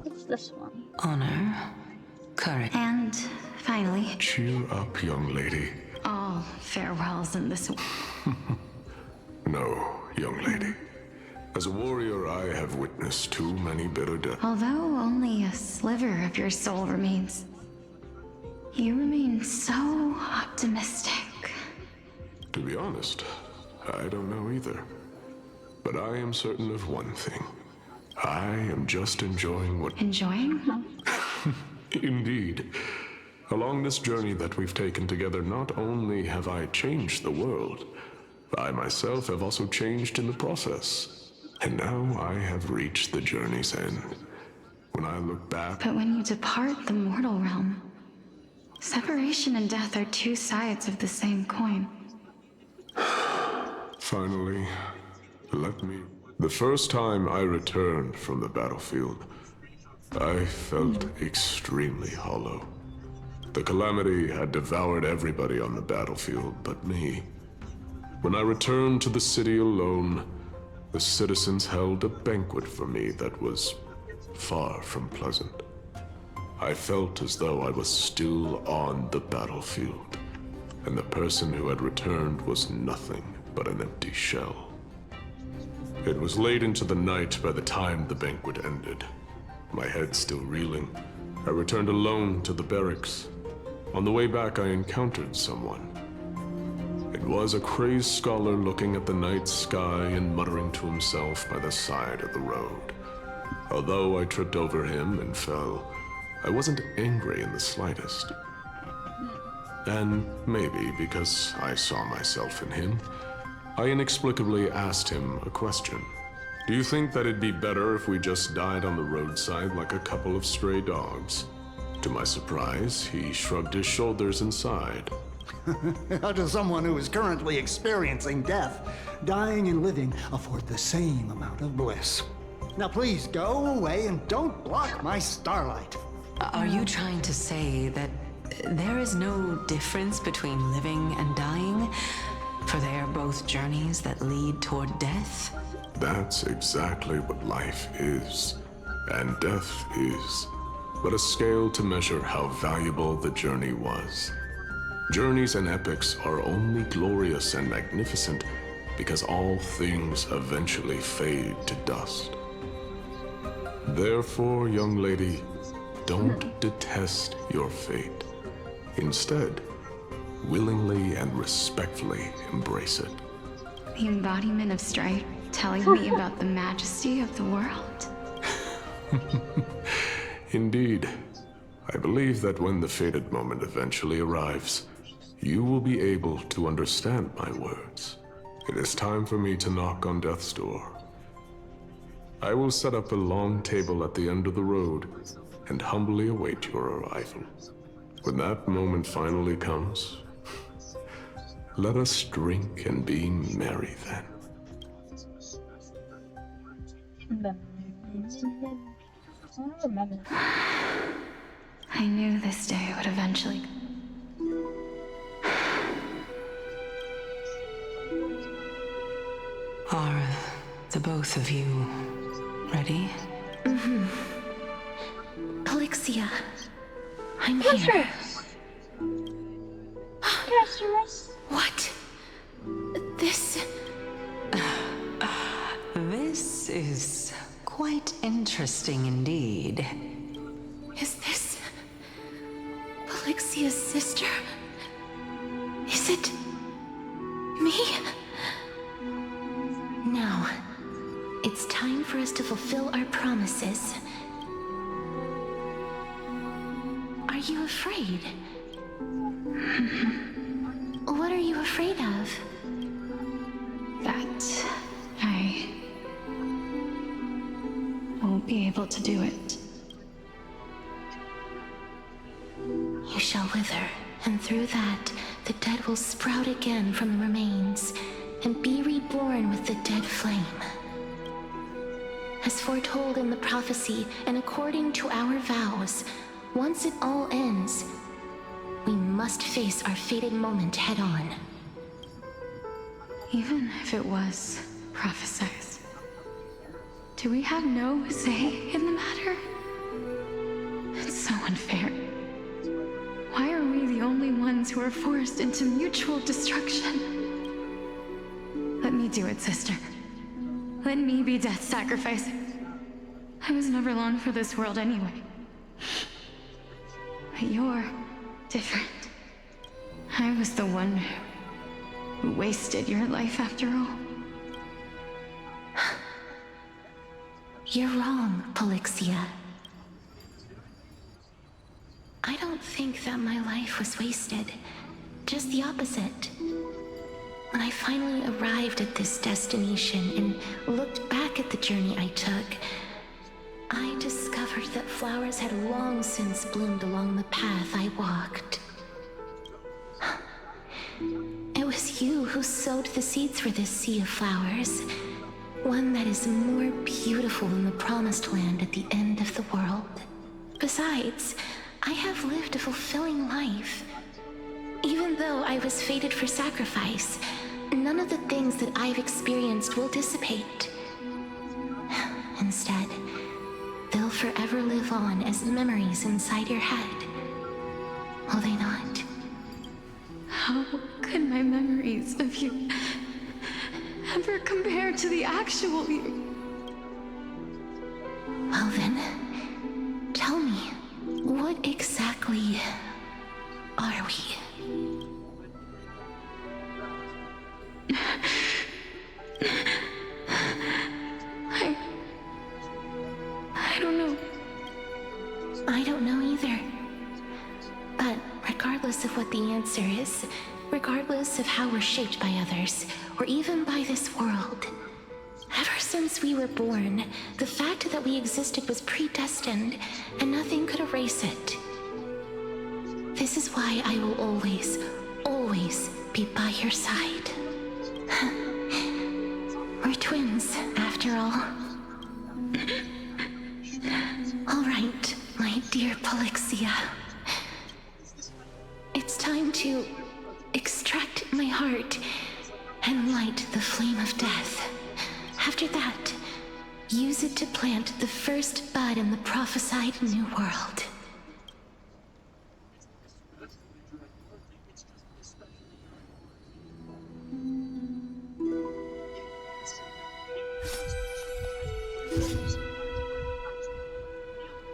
What's this one? Honor, courage, and finally... Cheer up, young lady. all farewells in this... No, young lady. As a warrior, I have witnessed too many bitter deaths. Although only a sliver of your soul remains, you remain so optimistic. To be honest, I don't know either. But I am certain of one thing. I am just enjoying what... Enjoying? Indeed. Along this journey that we've taken together, not only have I changed the world, I myself have also changed in the process. And now I have reached the journey's end. When I look back... But when you depart the mortal realm, separation and death are two sides of the same coin. Finally, let me... The first time I returned from the battlefield, I felt extremely hollow. The calamity had devoured everybody on the battlefield but me. When I returned to the city alone, the citizens held a banquet for me that was far from pleasant. I felt as though I was still on the battlefield, and the person who had returned was nothing but an empty shell. It was late into the night by the time the banquet ended. My head still reeling, I returned alone to the barracks. On the way back, I encountered someone. It was a crazed scholar looking at the night sky and muttering to himself by the side of the road. Although I tripped over him and fell, I wasn't angry in the slightest. And maybe because I saw myself in him, I inexplicably asked him a question. Do you think that it'd be better if we just died on the roadside like a couple of stray dogs? To my surprise, he shrugged his shoulders and sighed. To someone who is currently experiencing death, dying and living afford the same amount of bliss. Now please go away and don't block my starlight. Are you trying to say that there is no difference between living and dying? For they are both journeys that lead toward death? That's exactly what life is. And death is but a scale to measure how valuable the journey was. Journeys and epics are only glorious and magnificent because all things eventually fade to dust. Therefore, young lady, don't detest your fate. Instead, willingly and respectfully embrace it. The embodiment of strife telling me about the majesty of the world. Indeed. I believe that when the fated moment eventually arrives, you will be able to understand my words. It is time for me to knock on death's door. I will set up a long table at the end of the road and humbly await your arrival. When that moment finally comes, let us drink and be merry then. I don't remember. I knew this day would eventually... Are the both of you Ready? Mm-hmm. Polixia, I'm here. What? This... This is quite interesting indeed. Is this... Polixia's sister? Is it... me? Now, it's time for us to fulfill our promises. Are you afraid? What are you afraid of? That I won't be able to do it. You shall wither, and through that, the dead will sprout again from the remains, and be reborn with the dead flame. As foretold in the prophecy, and according to our vows, once it all ends, we must face our fated moment head-on. Even if it was prophesied, do we have no say in the matter? It's so unfair. Why are we the only ones who are forced into mutual destruction? Let me do it, sister. Let me be death's sacrifice. I was never long for this world anyway. But you're different. I was the one who wasted your life after all. You're wrong, Polixia. I don't think that my life was wasted. Just the opposite. When I finally arrived at this destination and looked back at the journey I took, I discovered that flowers had long since bloomed along the path I walked. It was you who sowed the seeds for this sea of flowers, one that is more beautiful than the promised land at the end of the world. Besides, I have lived a fulfilling life. Even though I was fated for sacrifice, none of the things that I've experienced will dissipate. Instead, they'll forever live on as memories inside your head. Will they not? How could my memories of you ever compare to the actual you? Well then, tell me, what exactly are we? I don't know. I don't know either. But regardless of what the answer is, regardless of how we're shaped by others, or even by this world, ever since we were born, the fact that we existed was predestined, and nothing could erase it. This is why I will always, always be by your side. We're twins, after all. All right, my dear Polixia. It's time to extract my heart and light the flame of death. After that, use it to plant the first bud in the prophesied new world.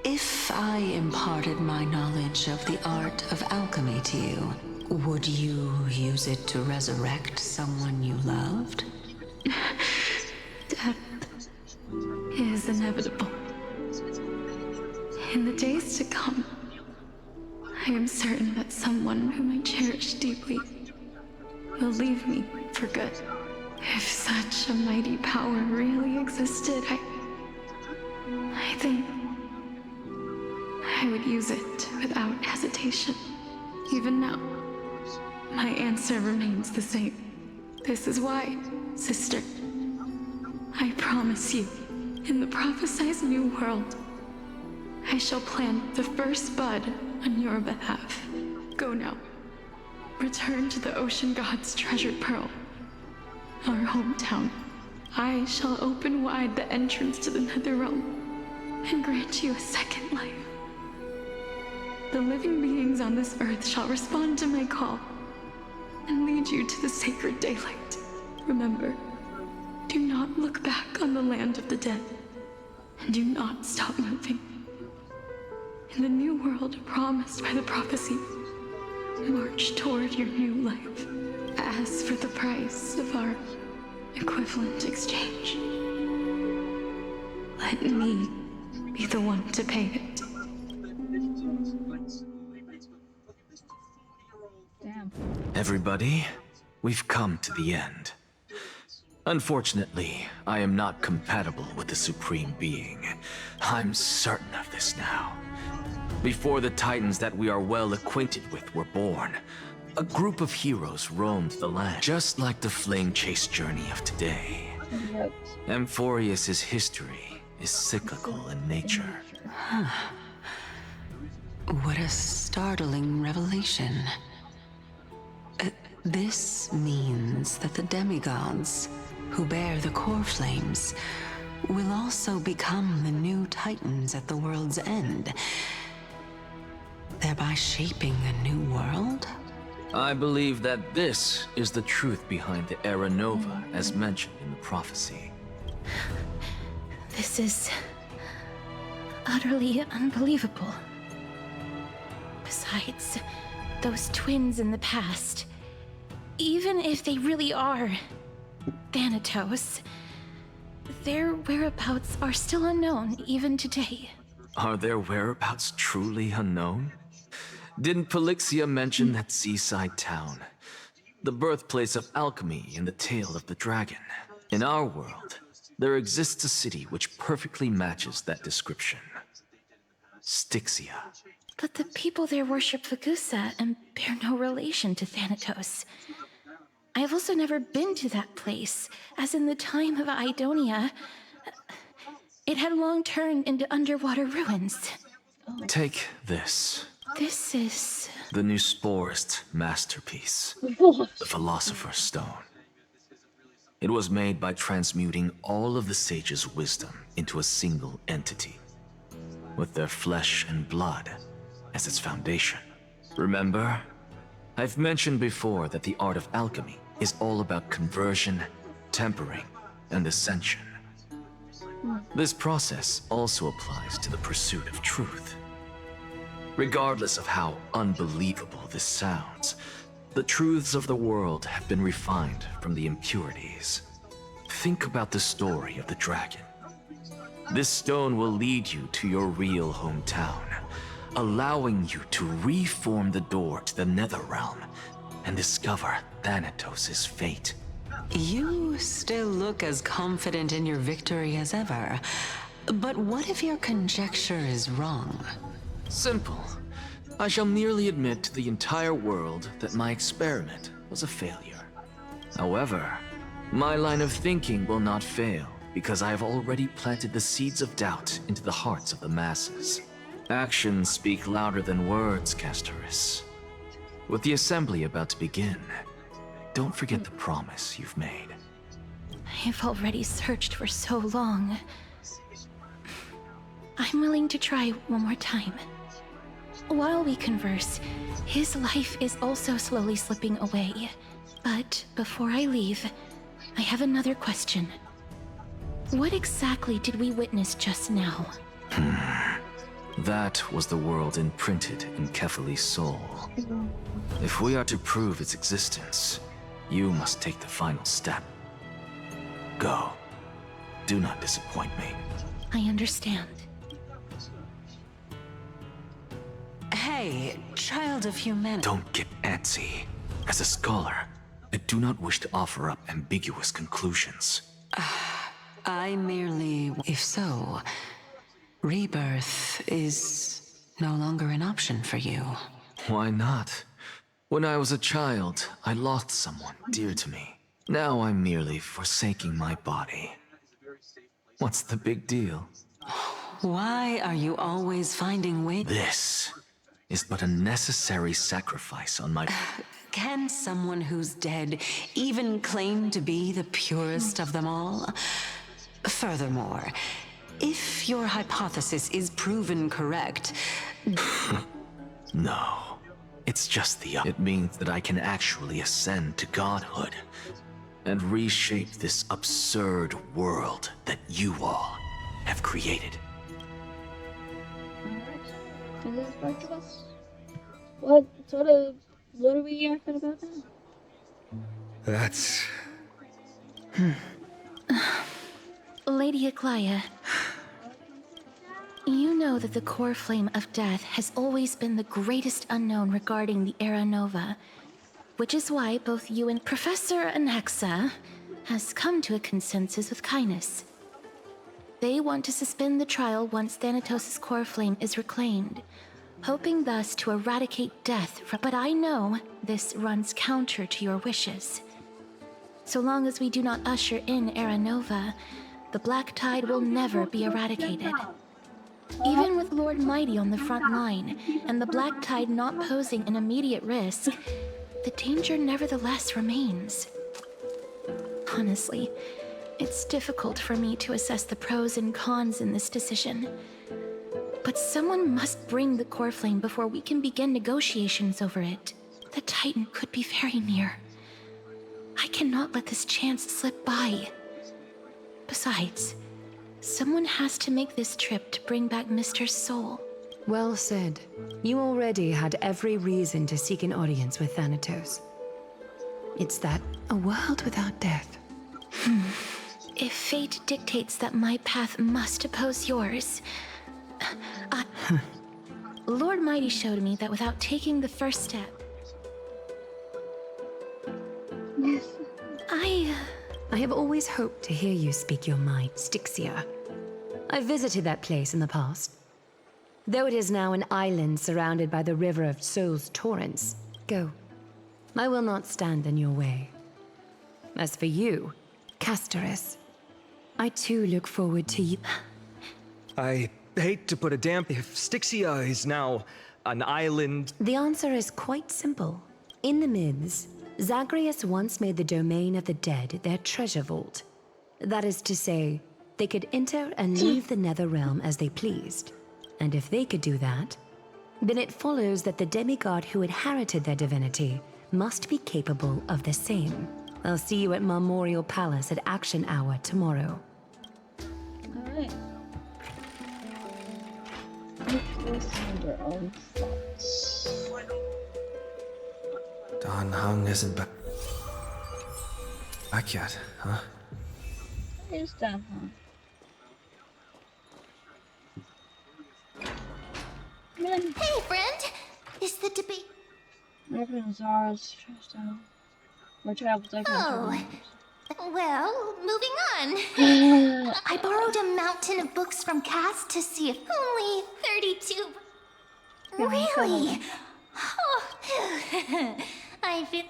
If I imparted my knowledge of the art of alchemy to you, would you use it to resurrect someone you loved? Death is inevitable. In the days to come, I am certain that someone whom I cherish deeply will leave me for good. If such a mighty power really existed, I think I would use it without hesitation. Even now, my answer remains the same. This is why, sister, I promise you, in the prophesied new world, I shall plant the first bud on your behalf. Go now. Return to the ocean god's treasured pearl, our hometown, I shall open wide the entrance to the Netherrealm and grant you a second life. The living beings on this earth shall respond to my call and lead you to the sacred daylight. Remember, do not look back on the land of the dead, and do not stop moving. In the new world promised by the prophecy, march toward your new life. As for the price of our equivalent exchange, let me be the one to pay it. Damn. Everybody, we've come to the end. Unfortunately, I am not compatible with the Supreme Being. I'm certain of this now. Before the Titans that we are well acquainted with were born, a group of heroes roamed the land, just like the flame chase journey of today. Amphoreus' history is cyclical in nature. What a startling revelation. This means that the demigods, who bear the core flames, will also become the new Titans at the world's end, thereby shaping a new world? I believe that this is the truth behind the Era Nova, as mentioned in the prophecy. This is utterly unbelievable. Besides, those twins in the past, even if they really are Thanatos, their whereabouts are still unknown even today. Are their whereabouts truly unknown? Didn't Polixia mention that seaside town? The birthplace of alchemy and the tale of the dragon. In our world, there exists a city which perfectly matches that description. Styxia. But the people there worship Vagusa and bear no relation to Thanatos. I have also never been to that place, as in the time of Idonia, it had long turned into underwater ruins. Take this. This is... the new Sporist masterpiece, the Philosopher's Stone. It was made by transmuting all of the sages' wisdom into a single entity, with their flesh and blood as its foundation. Remember? I've mentioned before that the art of alchemy is all about conversion, tempering, and ascension. This process also applies to the pursuit of truth. Regardless of how unbelievable this sounds, the truths of the world have been refined from the impurities. Think about the story of the dragon. This stone will lead you to your real hometown, allowing you to reform the door to the Netherrealm and discover Thanatos' fate. You still look as confident in your victory as ever. But what if your conjecture is wrong? Simple. I shall merely admit to the entire world that my experiment was a failure. However, my line of thinking will not fail because I have already planted the seeds of doubt into the hearts of the masses. Actions speak louder than words, Castorus. With the assembly about to begin, don't forget the promise you've made. I've already searched for so long. I'm willing to try one more time. While we converse, his life is also slowly slipping away. But before I leave, I have another question. What exactly did we witness just now? That was the world imprinted in Kefali's soul. If we are to prove its existence, you must take the final step. Go. Do not disappoint me. I understand. Hey, child of humanity. Don't get antsy. As a scholar, I do not wish to offer up ambiguous conclusions. I merely... If so, rebirth is no longer an option for you. Why not? When I was a child, I lost someone dear to me. Now I'm merely forsaking my body. What's the big deal? Why are you always finding ways? This is but a necessary sacrifice on my... Can someone who's dead even claim to be the purest of them all? Furthermore, if your hypothesis is proven correct... No. It's just it means that I can actually ascend to godhood and reshape this absurd world that you all have created. Alright. Is this back to us? What are we yapping about now? That's... Lady Aglaya, you know that the core flame of death has always been the greatest unknown regarding the Era Nova, which is why both you and Professor Anaxa has come to a consensus with Kindness. They want to suspend the trial once Thanatos' core flame is reclaimed, hoping thus to eradicate death but I know this runs counter to your wishes. So long as we do not usher in Era Nova, the Black Tide will never be eradicated. Even with Lord Mighty on the front line, and the Black Tide not posing an immediate risk, the danger nevertheless remains. Honestly, it's difficult for me to assess the pros and cons in this decision. But someone must bring the core flame before we can begin negotiations over it. The Titan could be very near. I cannot let this chance slip by. Besides, someone has to make this trip to bring back Mr. Soul. Well said. You already had every reason to seek an audience with Thanatos. It's that a world without death. If fate dictates that my path must oppose yours, Lord Mighty showed me that without taking the first step, I have always hoped to hear you speak your mind, Styxia. I visited that place in the past. Though it is now an island surrounded by the river of Soul's torrents, go. I will not stand in your way. As for you, Castorus, I too look forward to you. I hate to put a damp... If Styxia is now an island... The answer is quite simple. In the myths, Zagreus once made the domain of the dead their treasure vault. That is to say, they could enter and leave the nether realm as they pleased. And if they could do that, then it follows that the demigod who inherited their divinity must be capable of the same. I'll see you at Memorial Palace at Action Hour tomorrow. Alright. Their own thoughts. Don Hung isn't back yet, huh? Here's Dan Hung. Hey, friend! Is the debate... Reverend Zara's stressed out. Or travels like Well, moving on. I borrowed a mountain of books from Cass to see if only 32... Really? Oh. I feel...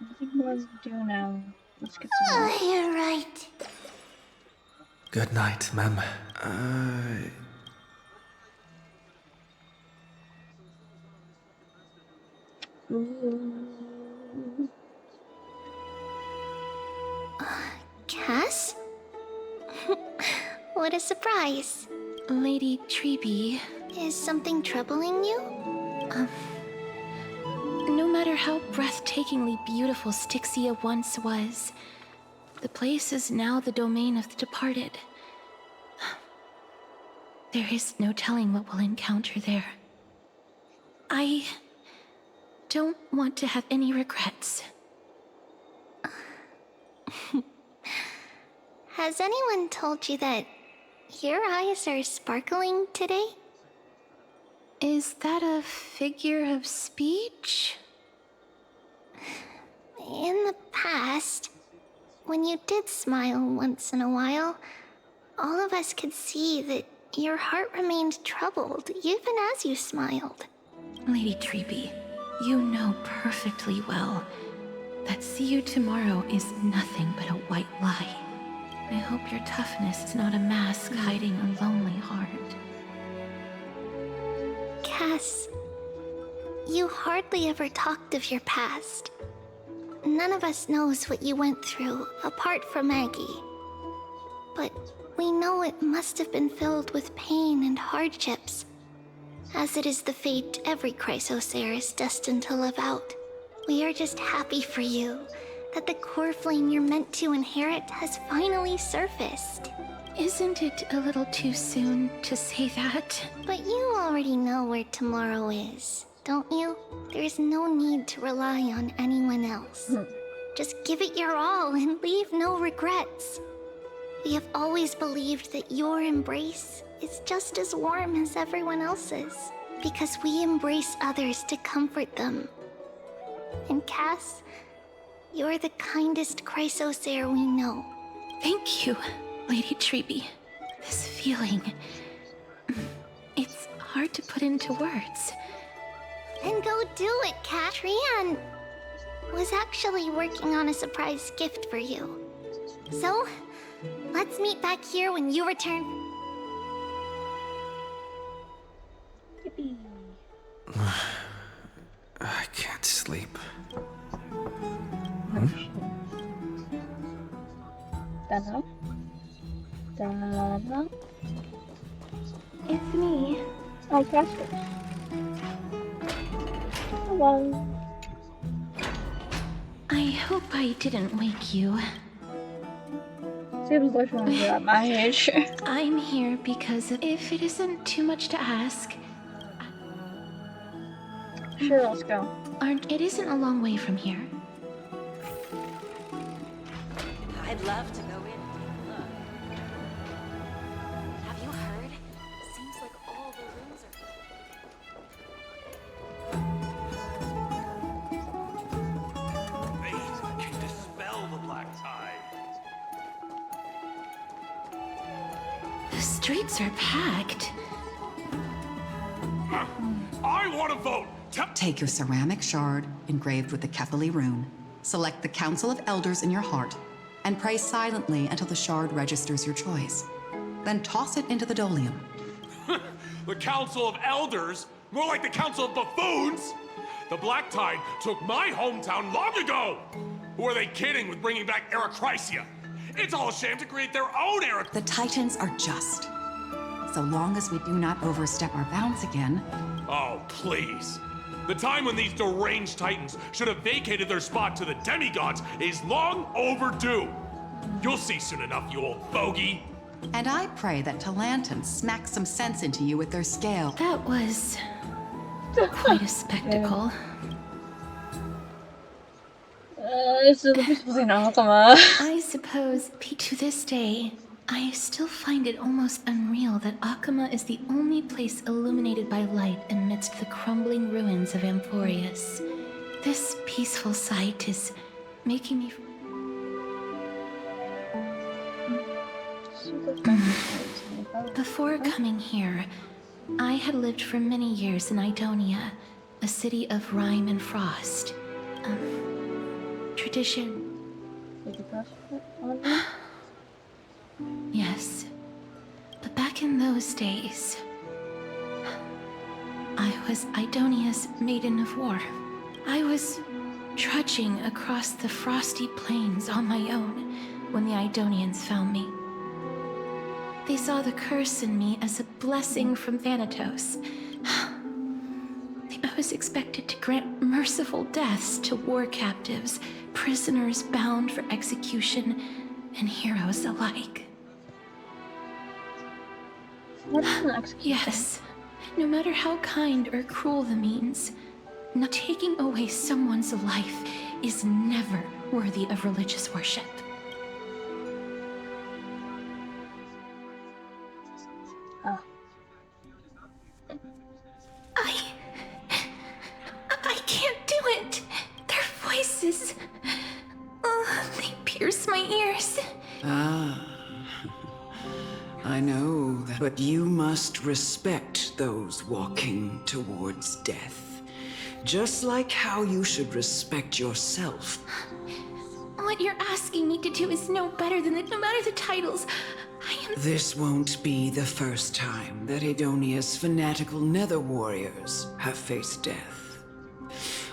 Nothing more to do now. Let's get some work. You're right. Good night, ma'am. Cass? What a surprise. Lady Treeby. Is something troubling you? No matter how breathtakingly beautiful Styxia once was, the place is now the domain of the departed. There is no telling what we'll encounter there. I don't want to have any regrets. Has anyone told you that your eyes are sparkling today? Is that a figure of speech? In the past, when you did smile once in a while, all of us could see that your heart remained troubled even as you smiled. Lady Treeby, you know perfectly well that see you tomorrow is nothing but a white lie. I hope your toughness is not a mask hiding a lonely heart. Cass, You hardly ever talked of your past. None of us knows what you went through, apart from Maggie. But we know it must have been filled with pain and hardships, as it is the fate every Chrysosaur is destined to live out. We are just happy for you that the core flame you're meant to inherit has finally surfaced. Isn't it a little too soon to say that? But you already know where tomorrow is, don't you? There's no need to rely on anyone else. Just give it your all and leave no regrets. We have always believed that your embrace is just as warm as everyone else's, because we embrace others to comfort them. And Cass, you're the kindest Chrysosaur we know. Thank you, Lady Treeby. This feeling... it's hard to put into words. Then go do it, Kat. Rian was actually working on a surprise gift for you. So, let's meet back here when you return. Yippee. I can't sleep. Dana? Dana? It's me. Oh, Casper. Hello. I hope I didn't wake you. Seems like when you're at my age. I'm here because if it isn't too much to ask... Sure, let's go. It isn't a long way from here. I'd love to go in and take a look. Have you heard? Seems like all the rooms are... Fate can dispel the black tide. The streets are packed. I want to vote! Take your ceramic shard, engraved with the Kefali rune, select the Council of Elders in your heart, and pray silently until the shard registers your choice. Then toss it into the Dolium. The Council of Elders? More like the Council of Buffoons! The Black Tide took my hometown long ago! Who are they kidding with bringing back Eracrysia? It's all a sham to create their own era. The Titans are just. So long as we do not overstep our bounds again. Oh, please. The time when these deranged Titans should have vacated their spot to the demigods is long overdue. You'll see soon enough, you old bogey. And I pray that Talanton smacks some sense into you with their scale. That was quite a spectacle. This is between Akama. I suppose, to this day, I still find it almost unreal that Akama is the only place illuminated by light amidst the crumbling ruins of Amphoreus. This peaceful sight is making me... Before coming here, I had lived for many years in Idonia, a city of rime and frost. Tradition... Yes, but back in those days, I was Idonia's maiden of war. I was trudging across the frosty plains on my own when the Idonians found me. They saw the curse in me as a blessing from Thanatos. I was expected to grant merciful deaths to war captives, prisoners bound for execution, and heroes alike. Yes, no matter how kind or cruel the means, not taking away someone's life is never worthy of religious worship. I can't do it. Their voices, they pierce my ears. Ah, I know that, but you must respect those walking towards death. Just like how you should respect yourself. What you're asking me to do is no better than that. No matter the titles, I am... This won't be the first time that Idonia's fanatical nether warriors have faced death.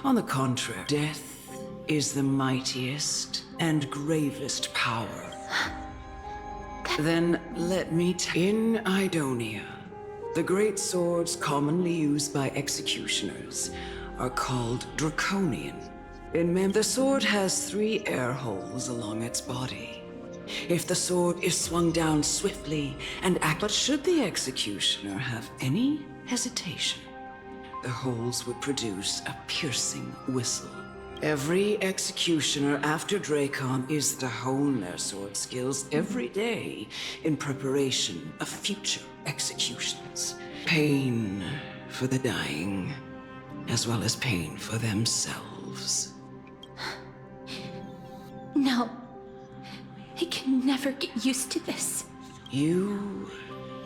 On the contrary, death is the mightiest and gravest power. Then let me in Idonia, the great swords commonly used by executioners are called draconian. The sword has 3 air holes along its body. If the sword is swung down swiftly and but should the executioner have any hesitation, the holes would produce a piercing whistle. Every executioner after Dracon is to hone their sword skills every day in preparation of future executions. Pain for the dying, as well as pain for themselves. No. I can never get used to this. You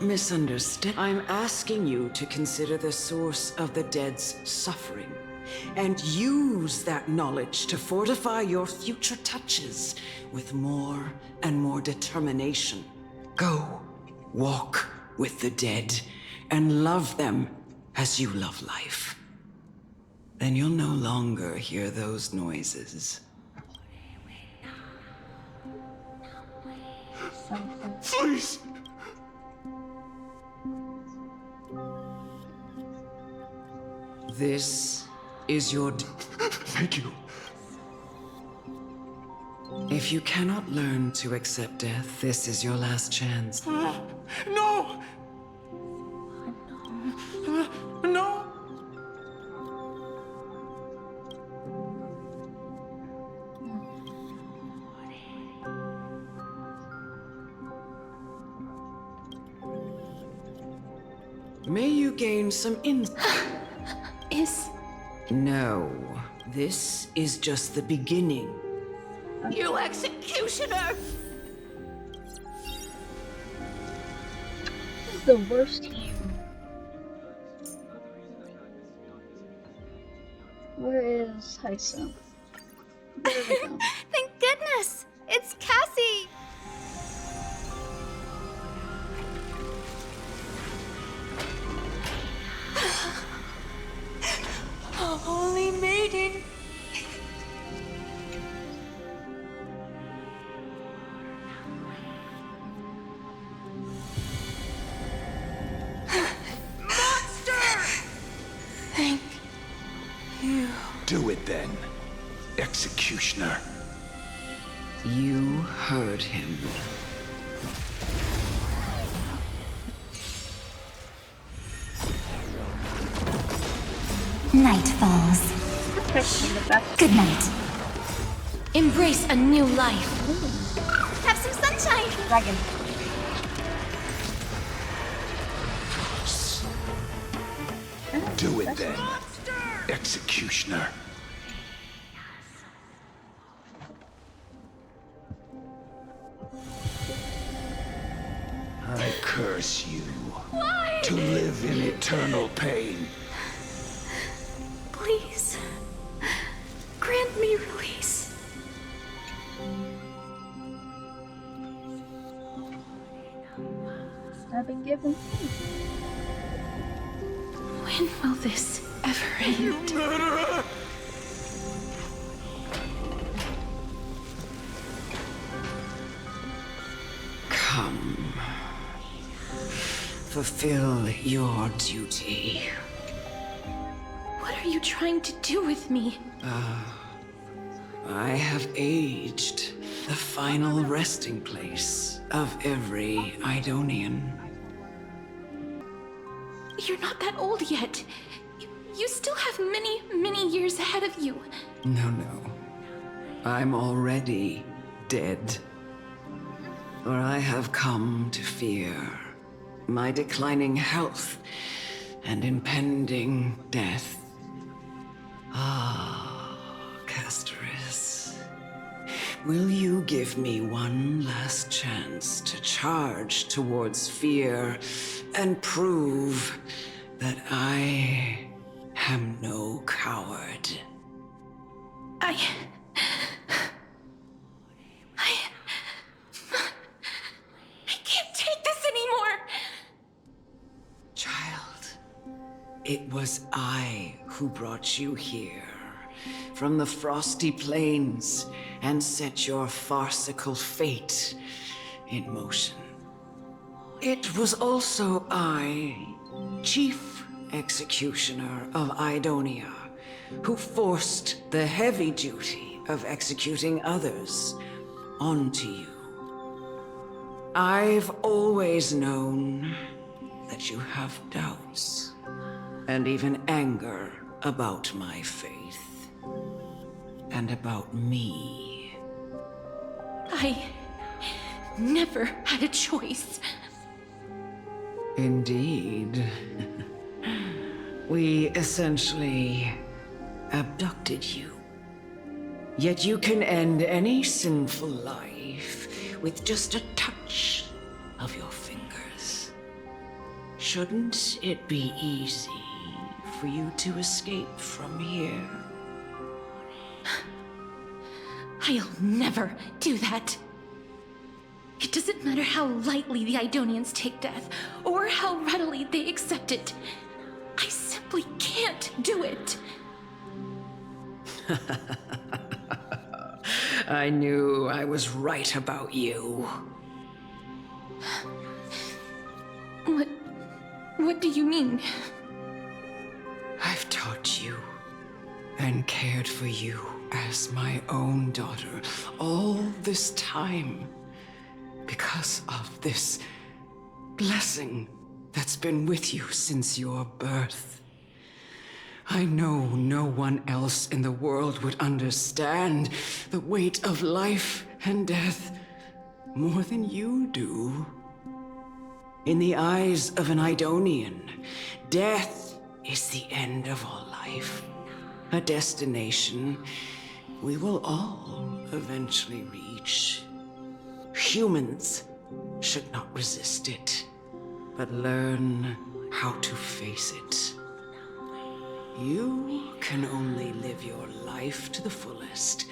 misunderstand. I'm asking you to consider the source of the dead's suffering and use that knowledge to fortify your future touches with more and more determination. Go, walk with the dead and love them as you love life. Then you'll no longer hear those noises. Please! This is your... Thank you. If you cannot learn to accept death, this is your last chance. No! No! May you gain some insight. No. This is just the beginning. You executioner! This is the worst team. Where is Hysa? Thank goodness! It's Cassie! A holy maiden! Thank you. Do it then, executioner. You heard him. Night falls. Good night. Embrace a new life. Have some sunshine! Dragon. Do it then, executioner. I curse you to live in eternal pain. Please, grant me release. I've been given. When will this ever end? You murderer! Come. Fulfill your duty. What are you trying to do with me? I have aged the final resting place of every Idonian. You're not that old yet. You still have many, many years ahead of you. No. I'm already dead. For I have come to fear my declining health and impending death. Ah, Castorus. Will you give me one last chance to charge towards fear and prove that I am no coward? I can't take this anymore! Child, it was I who brought you here from the frosty plains and set your farcical fate in motion. It was also I, Chief Executioner of Idonia, who forced the heavy duty of executing others onto you. I've always known that you have doubts and even anger about my faith and about me. I never had a choice. Indeed. We essentially abducted you. Yet you can end any sinful life with just a touch of your fingers. Shouldn't it be easy for you to escape from here? I'll never do that. It doesn't matter how lightly the Idonians take death, or how readily they accept it. I simply can't do it. I knew I was right about you. What do you mean? I've taught you and cared for you as my own daughter all this time because of this blessing that's been with you since your birth. I know no one else in the world would understand the weight of life and death more than you do. In the eyes of an Idonian, death is the end of all life, a destination we will all eventually reach. Humans should not resist it, but learn how to face it. You can only live your life to the fullest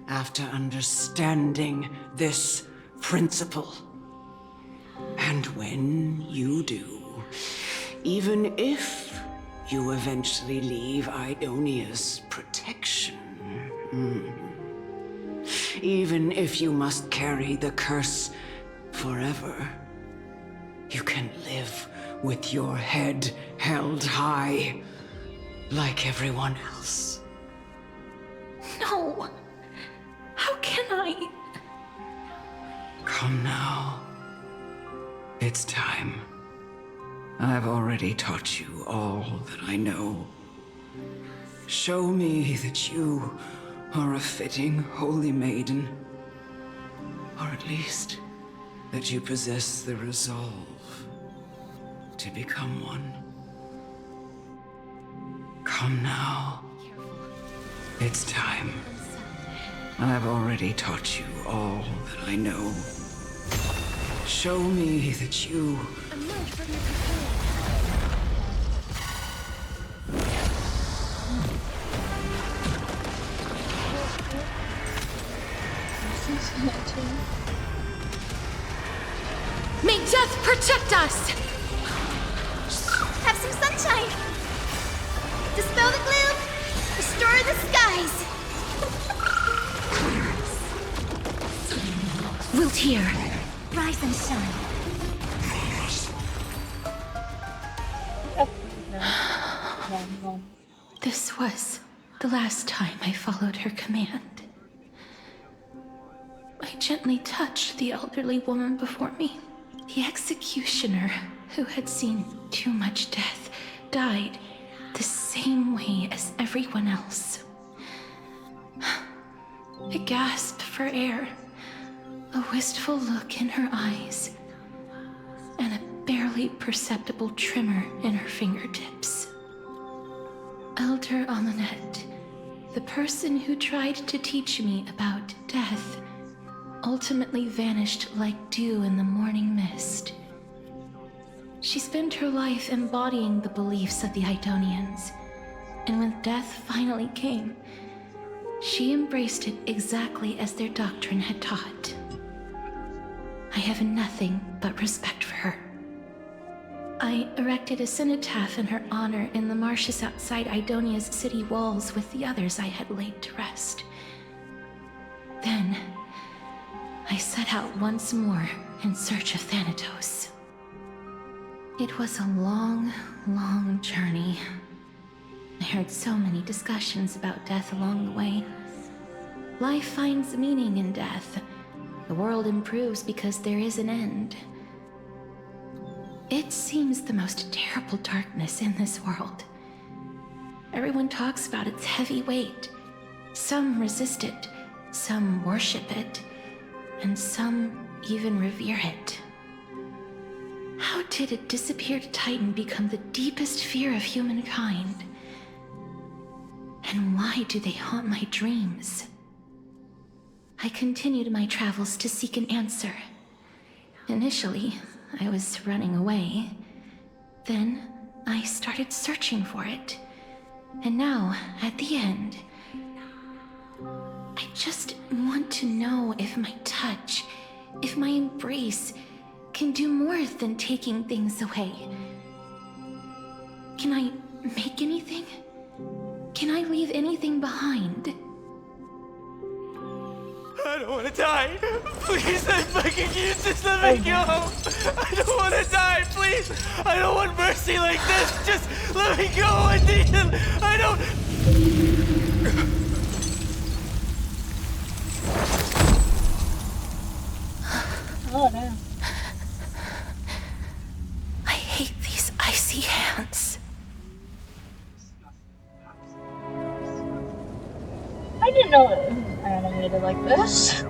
after understanding this principle. And when you do, even if you eventually leave Idonia's protection, even if you must carry the curse forever, you can live with your head held high, like everyone else. No! How can I? Come now. It's time. I've already taught you all that I know. Show me that you are a fitting holy maiden, or at least that you possess the resolve to become one. Come now. It's time. I've already taught you all that I know. Show me that you... Emerge from your cocoon. May death protect us! Have some sunshine! Dispel the gloom! Restore the skies! Wilt hear. Rise and shine. This was the last time I followed her command. I gently touched the elderly woman before me. The executioner, who had seen too much death, died the same way as everyone else. A gasp for air, a wistful look in her eyes, and a barely perceptible tremor in her fingertips. Elder Amunet, the person who tried to teach me about death, ultimately vanished like dew in the morning mist. She spent her life embodying the beliefs of the Idonians, and when death finally came, she embraced it exactly as their doctrine had taught. I have nothing but respect for her. I erected a cenotaph in her honor in the marshes outside Idonia's city walls with the others I had laid to rest. Then, I set out once more in search of Thanatos. It was a long, long journey. I heard so many discussions about death along the way. Life finds meaning in death. The world improves because there is an end. It seems the most terrible darkness in this world. Everyone talks about its heavy weight. Some resist it, some worship it, and some even revere it. How did a disappeared Titan become the deepest fear of humankind? And why do they haunt my dreams? I continued my travels to seek an answer. Initially, I was running away. Then, I started searching for it. And now, at the end, I just want to know if my touch, if my embrace, can do more than taking things away. Can I make anything? Can I leave anything behind? I don't want to die. Please, I fucking you, just let me go. I don't want to die, please. I don't want mercy like this. Just let me go. I need to. I don't. Oh no. I hate these icy hands. I didn't know it was animated like this.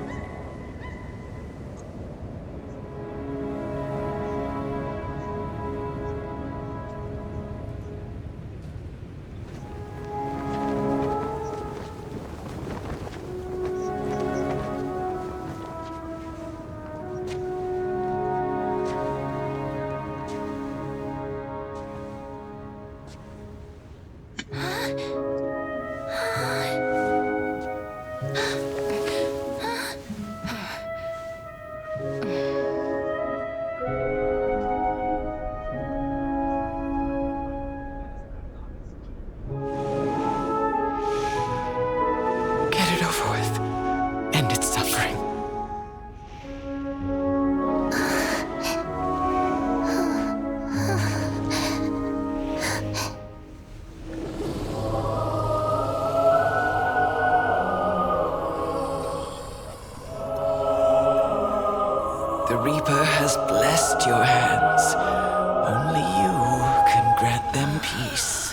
The Reaper has blessed your hands. Only you can grant them peace.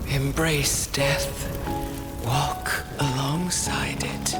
Embrace death. Walk alongside it.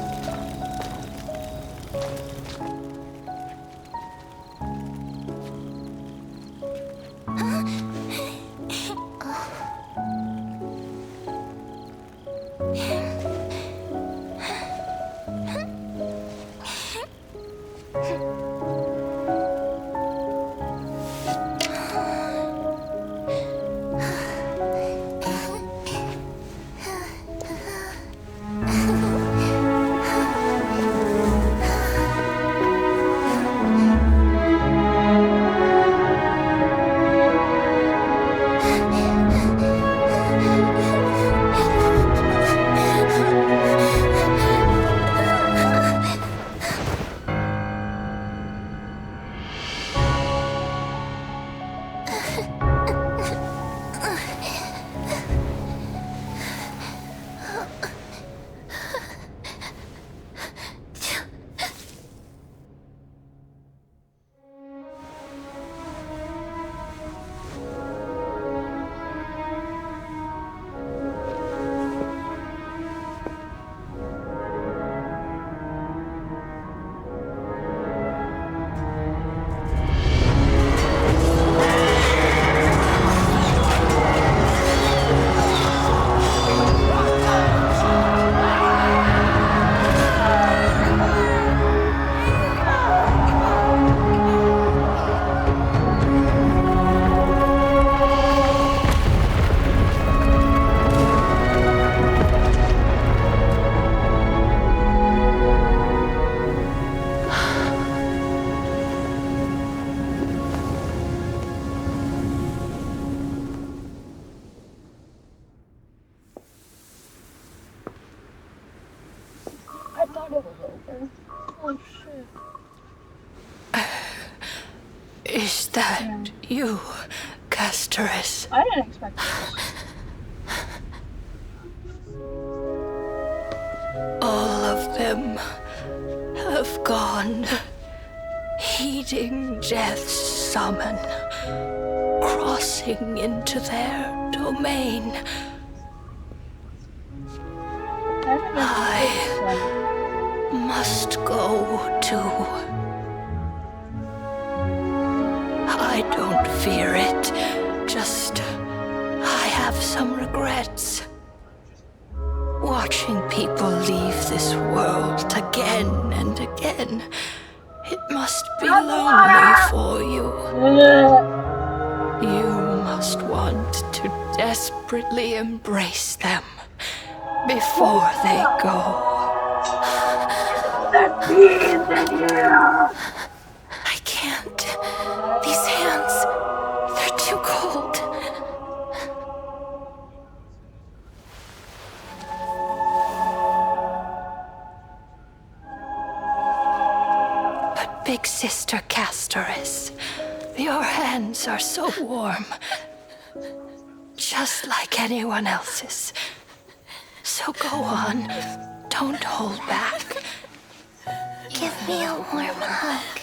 thought it was over. Oh shit. Is that you, Castorus? I didn't expect this. All of them have gone, heeding death's summon, crossing into their domain. I must go too. I don't fear it, just I have some regrets. Watching people leave this world again and again, it must be lonely for you. You must want to desperately embrace them before they go. I can't. These hands, they're too cold. But Big Sister Castorus, your hands are so warm. Just like anyone else's. So go on. Don't hold back. Give me a warm hug.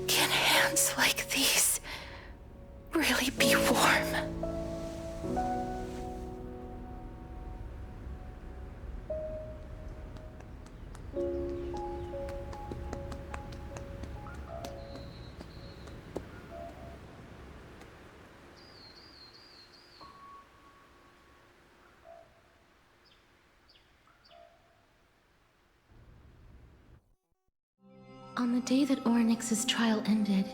Can hands like these really be warm? On the day that Oryx's trial ended,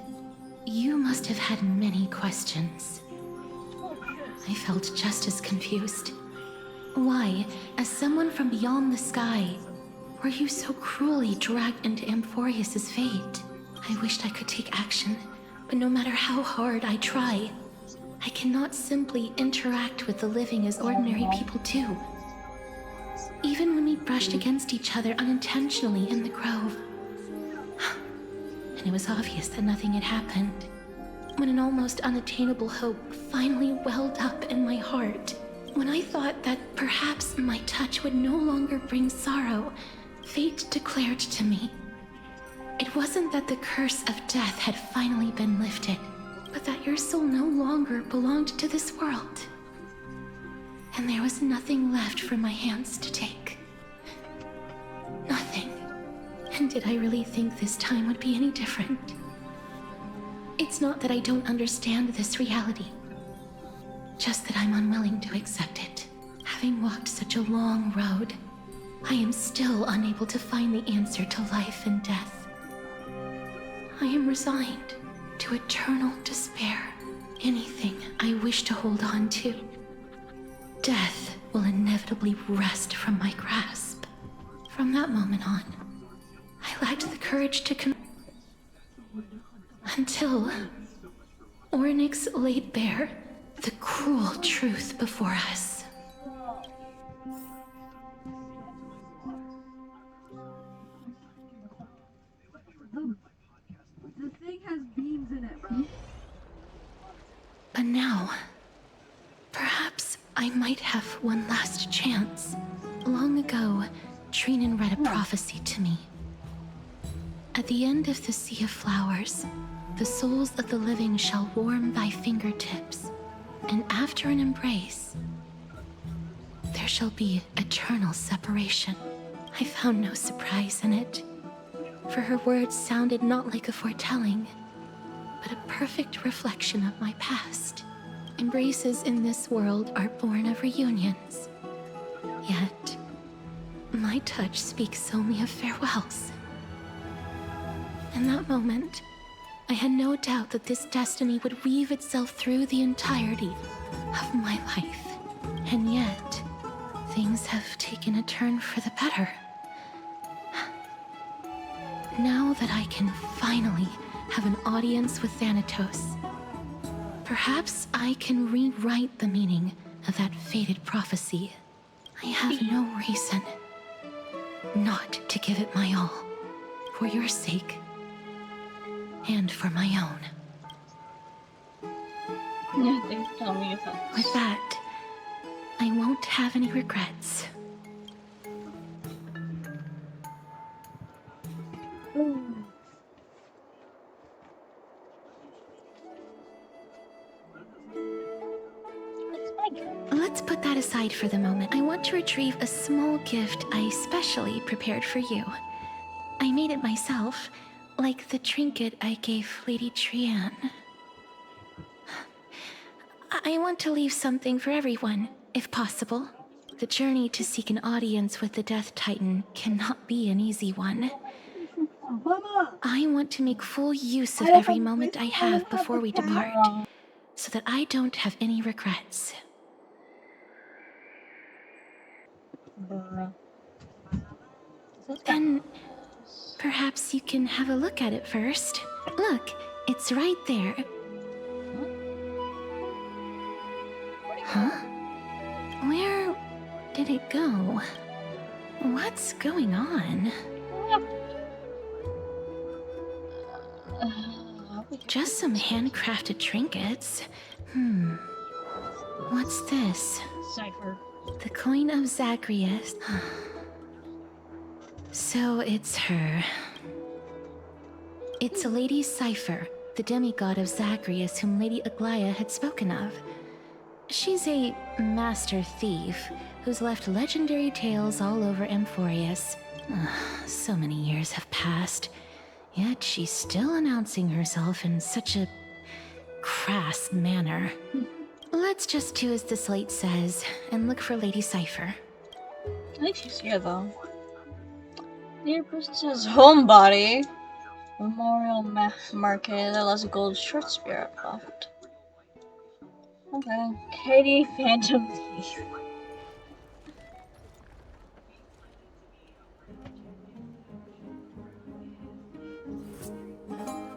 you must have had many questions. I felt just as confused. Why, as someone from beyond the sky, were you so cruelly dragged into Amphoreus' fate? I wished I could take action, but no matter how hard I try, I cannot simply interact with the living as ordinary people do. Even when we brushed against each other unintentionally in the grove, and it was obvious that nothing had happened. When an almost unattainable hope finally welled up in my heart, when I thought that perhaps my touch would no longer bring sorrow, fate declared to me, it wasn't that the curse of death had finally been lifted, but that your soul no longer belonged to this world. And there was nothing left for my hands to take. Nothing. And did I really think this time would be any different? It's not that I don't understand this reality, just that I'm unwilling to accept it. Having walked such a long road, I am still unable to find the answer to life and death. I am resigned to eternal despair. Anything I wish to hold on to, death will inevitably wrest from my grasp. From that moment on, I lacked the courage to until Oryx laid bare the cruel truth before us. The thing has beams in it, bro. But now, perhaps I might have one last chance. Long ago, Trinan read a prophecy to me. At the end of the Sea of Flowers, the souls of the living shall warm thy fingertips, and after an embrace, there shall be eternal separation. I found no surprise in it, for her words sounded not like a foretelling, but a perfect reflection of my past. Embraces in this world are born of reunions, yet my touch speaks only of farewells. In that moment, I had no doubt that this destiny would weave itself through the entirety of my life. And yet, things have taken a turn for the better. Now that I can finally have an audience with Thanatos, perhaps I can rewrite the meaning of that fated prophecy. I have no reason not to give it my all, for your sake, and for my own. Yeah, they tell me about this. With that, I won't have any regrets. Let's put that aside for the moment. I want to retrieve a small gift I specially prepared for you. I made it myself, like the trinket I gave Lady Trian. I want to leave something for everyone, if possible. The journey to seek an audience with the Death Titan cannot be an easy one. I want to make full use of every moment I have before we depart, so that I don't have any regrets. Then, perhaps you can have a look at it first. Look, it's right there. Huh? Where did it go? What's going on? Just some handcrafted trinkets. What's this? Cipher. The coin of Zagreus. So it's her. It's Lady Cipher, the demigod of Zagreus whom Lady Aglaia had spoken of. She's a master thief who's left legendary tales all over Amphoreus. So many years have passed, yet she's still announcing herself in such a crass manner. Let's just do as the slate says and look for Lady Cipher. I think she's here though. Near Princess's homebody. Memorial market that allows a gold short spear left. Okay. Katie Phantom Thief.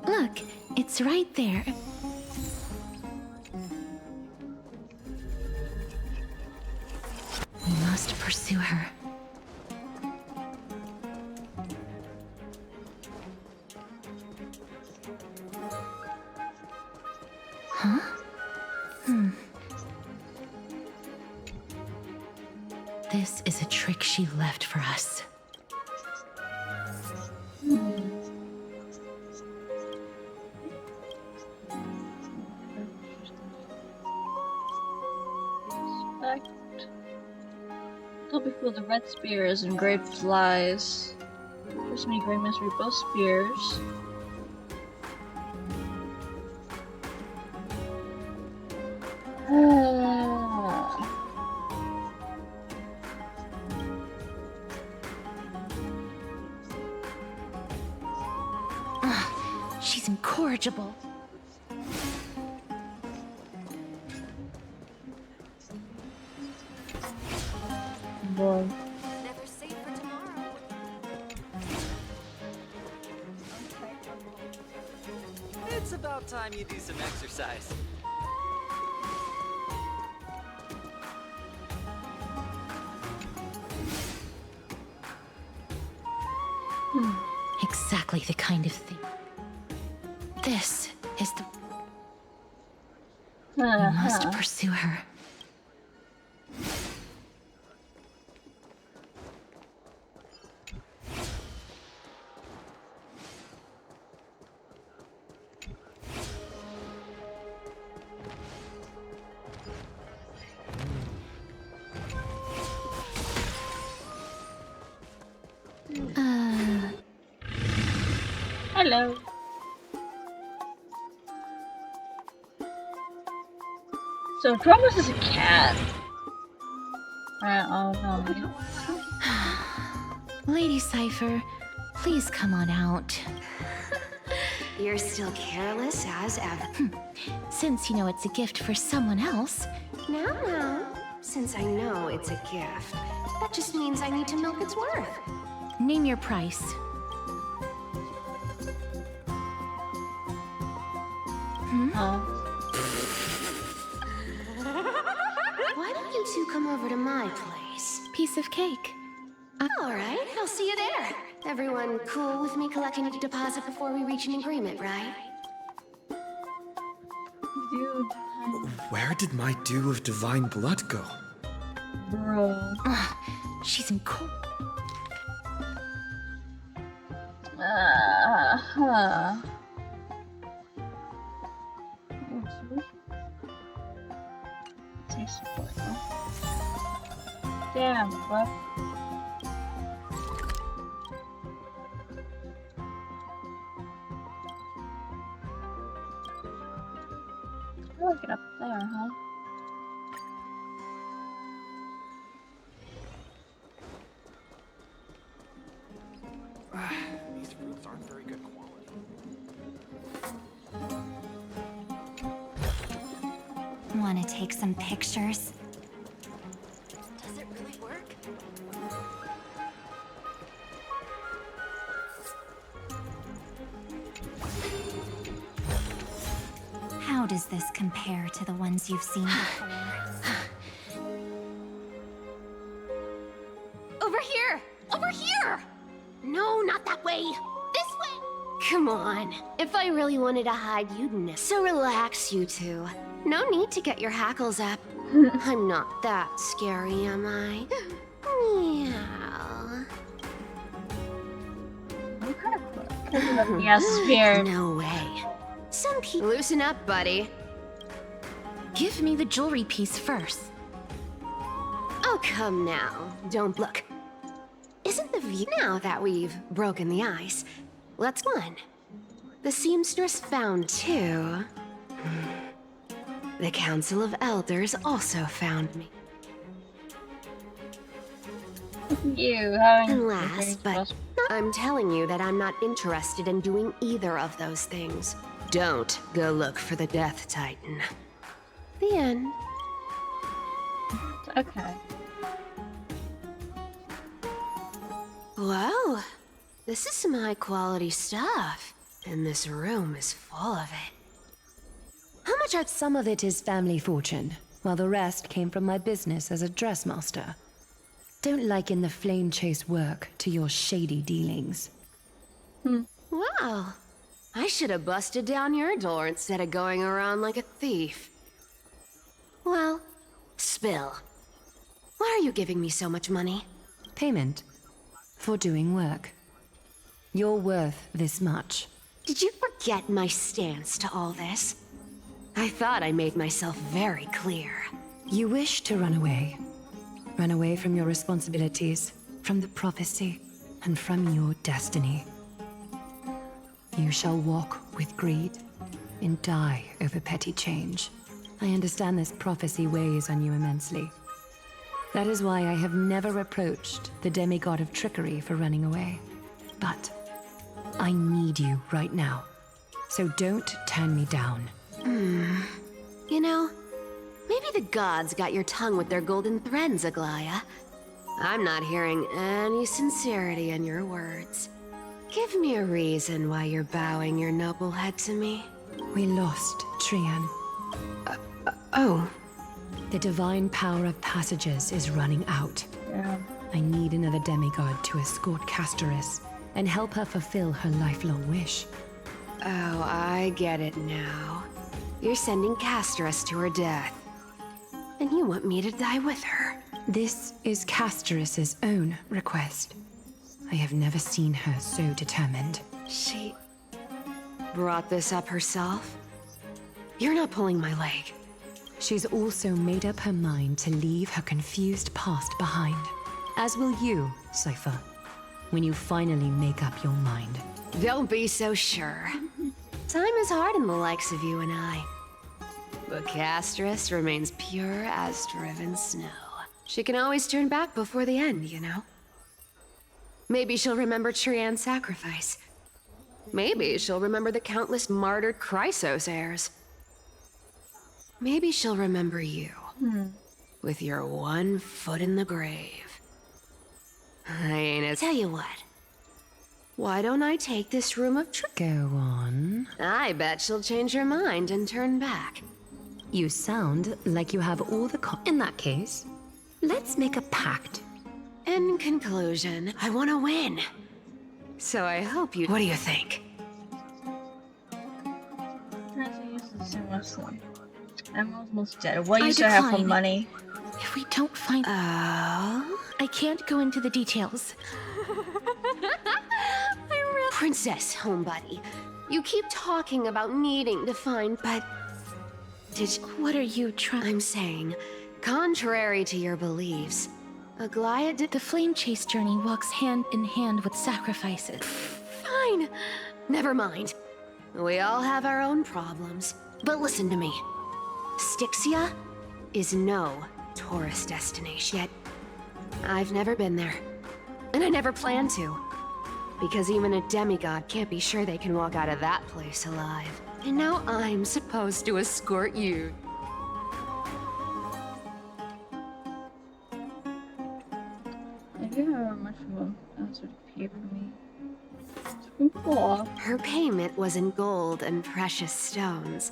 Look, it's right there. We must pursue her. Huh? This is a trick she left for us. Tell before the red spear is engraved with lies. There's many great mystery, both spears. She's incorrigible. Boy. Never safe for tomorrow. It's about time you do some exercise. Exactly the kind of thing. This is the... We must pursue her. Hello. So Thomas is a cat. Oh no. Lady Cypher, please come on out. You're still careless as ever. Since you know it's a gift for someone else. No. Since I know it's a gift, that just means I need to milk its worth. Name your price. Why don't you two come over to my place? Piece of cake. All right, I'll see you there. Everyone cool with me collecting a deposit before we reach an agreement, right? Dude. Where did my dew of divine blood go? Bro. She's in cold. Damn, bro. I'll get up there, huh? These fruits aren't very good quality. Want to take some pictures? Does it really work? How does this compare to the ones you've seen before? Over here! Over here! No, not that way! This way! Come on. If I really wanted to hide, you'd know. So relax, you two. No need to get your hackles up. I'm not that scary, am I? Meow. Yes, sphere. No way. Some people... Loosen up, buddy. Give me the jewelry piece first. Oh, come now. Don't look. Isn't the view now that we've broken the ice? Let's one. The seamstress found two. The Council of Elders also found me. You having And last, but I'm telling you that I'm not interested in doing either of those things. Don't go look for the Death Titan. The end. Okay. Whoa, this is some high-quality stuff. And this room is full of it. How much are some of it is family fortune, while the rest came from my business as a dressmaster. Don't liken the flame chase work to your shady dealings. Wow. I should have busted down your door instead of going around like a thief. Well, spill. Why are you giving me so much money? Payment for doing work. You're worth this much. Did you forget my stance to all this? I thought I made myself very clear. You wish to run away. Run away from your responsibilities, from the prophecy, and from your destiny. You shall walk with greed and die over petty change. I understand this prophecy weighs on you immensely. That is why I have never approached the demigod of trickery for running away. But I need you right now, so don't turn me down. You know, maybe the gods got your tongue with their golden threads, Aglaya. I'm not hearing any sincerity in your words. Give me a reason why you're bowing your noble head to me. We lost Trian. Oh. The divine power of passages is running out. Yeah. I need another demigod to escort Castorus and help her fulfill her lifelong wish. Oh, I get it now. You're sending Castorus to her death. And you want me to die with her. This is Castorus's own request. I have never seen her so determined. She brought this up herself? You're not pulling my leg. She's also made up her mind to leave her confused past behind. As will you, Cypher. when you finally make up your mind. Don't be so sure. Time is hard in the likes of you and I. But Castris remains pure as driven snow. She can always turn back before the end, you know? Maybe she'll remember Trian's sacrifice. Maybe she'll remember the countless martyred Chrysos heirs. Maybe she'll remember you. With your one foot in the grave. Tell you what. Why don't I take this room of Go on. I bet she'll change her mind and turn back. You sound like you have all the In that case, let's make a pact. In conclusion, I want to win. So I hope you... What do you think? I'm almost dead. What use do I have for money? If we don't find... I can't go into the details. Princess, homebuddy. You keep talking about needing to find, but... What are you trying... I'm saying, contrary to your beliefs, Aglaia did... The flame chase journey walks hand in hand with sacrifices. Fine. Never mind. We all have our own problems. But listen to me. Styxia is no tourist destination. Yet, I've never been there. And I never plan to. Because even a demigod can't be sure they can walk out of that place alive. And now I'm supposed to escort you. I do have much of an answer to pay for me. It's been cool. Her payment was in gold and precious stones.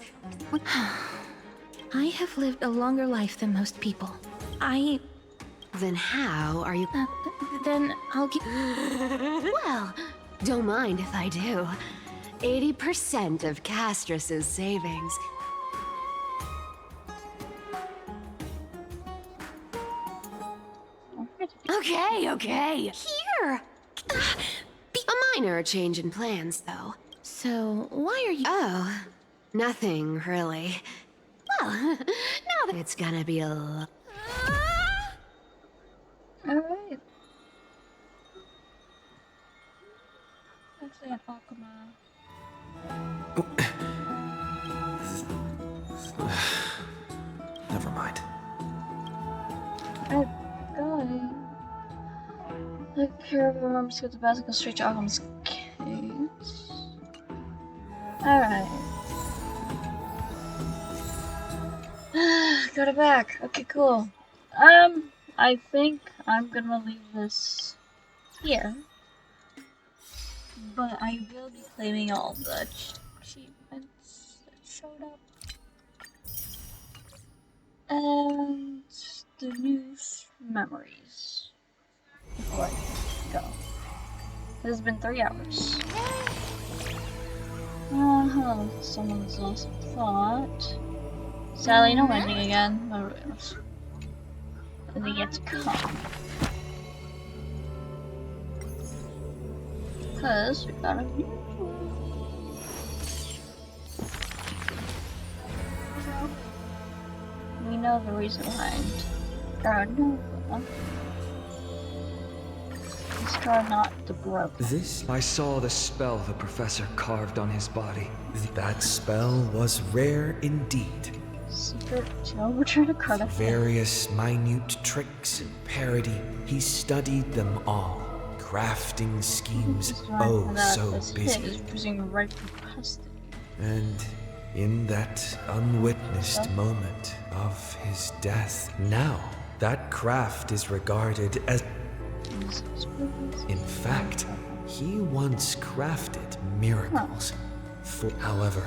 I have lived a longer life than most people. Then how are you... Then I'll give... Well, don't mind if I do. 80% of Castris's savings. Okay. Here! A minor change in plans, though. So, why are you... Oh, nothing, really. Well, now that it's gonna be a... Alright. Actually, an Akuma. Never mind. The caravan remembers to get the basket straight to Akuma's case. Alright. Got it back. Okay, cool. I think I'm gonna leave this here. But I will be claiming all the achievements that showed up. And the news memories. Before I go. It has been 3 hours. Someone's lost thought. Sadly, no ending again. And they yet to come. Because we got a new one. We know the reason behind Garnova. It's not the broken. I saw the spell the professor carved on his body. That spell was rare indeed. Secret to overturn a credit. Various minute tricks and parody, he studied them all, crafting schemes so busy. And in that unwitnessed moment of his death, now that craft is regarded as... In fact, he once crafted miracles. However,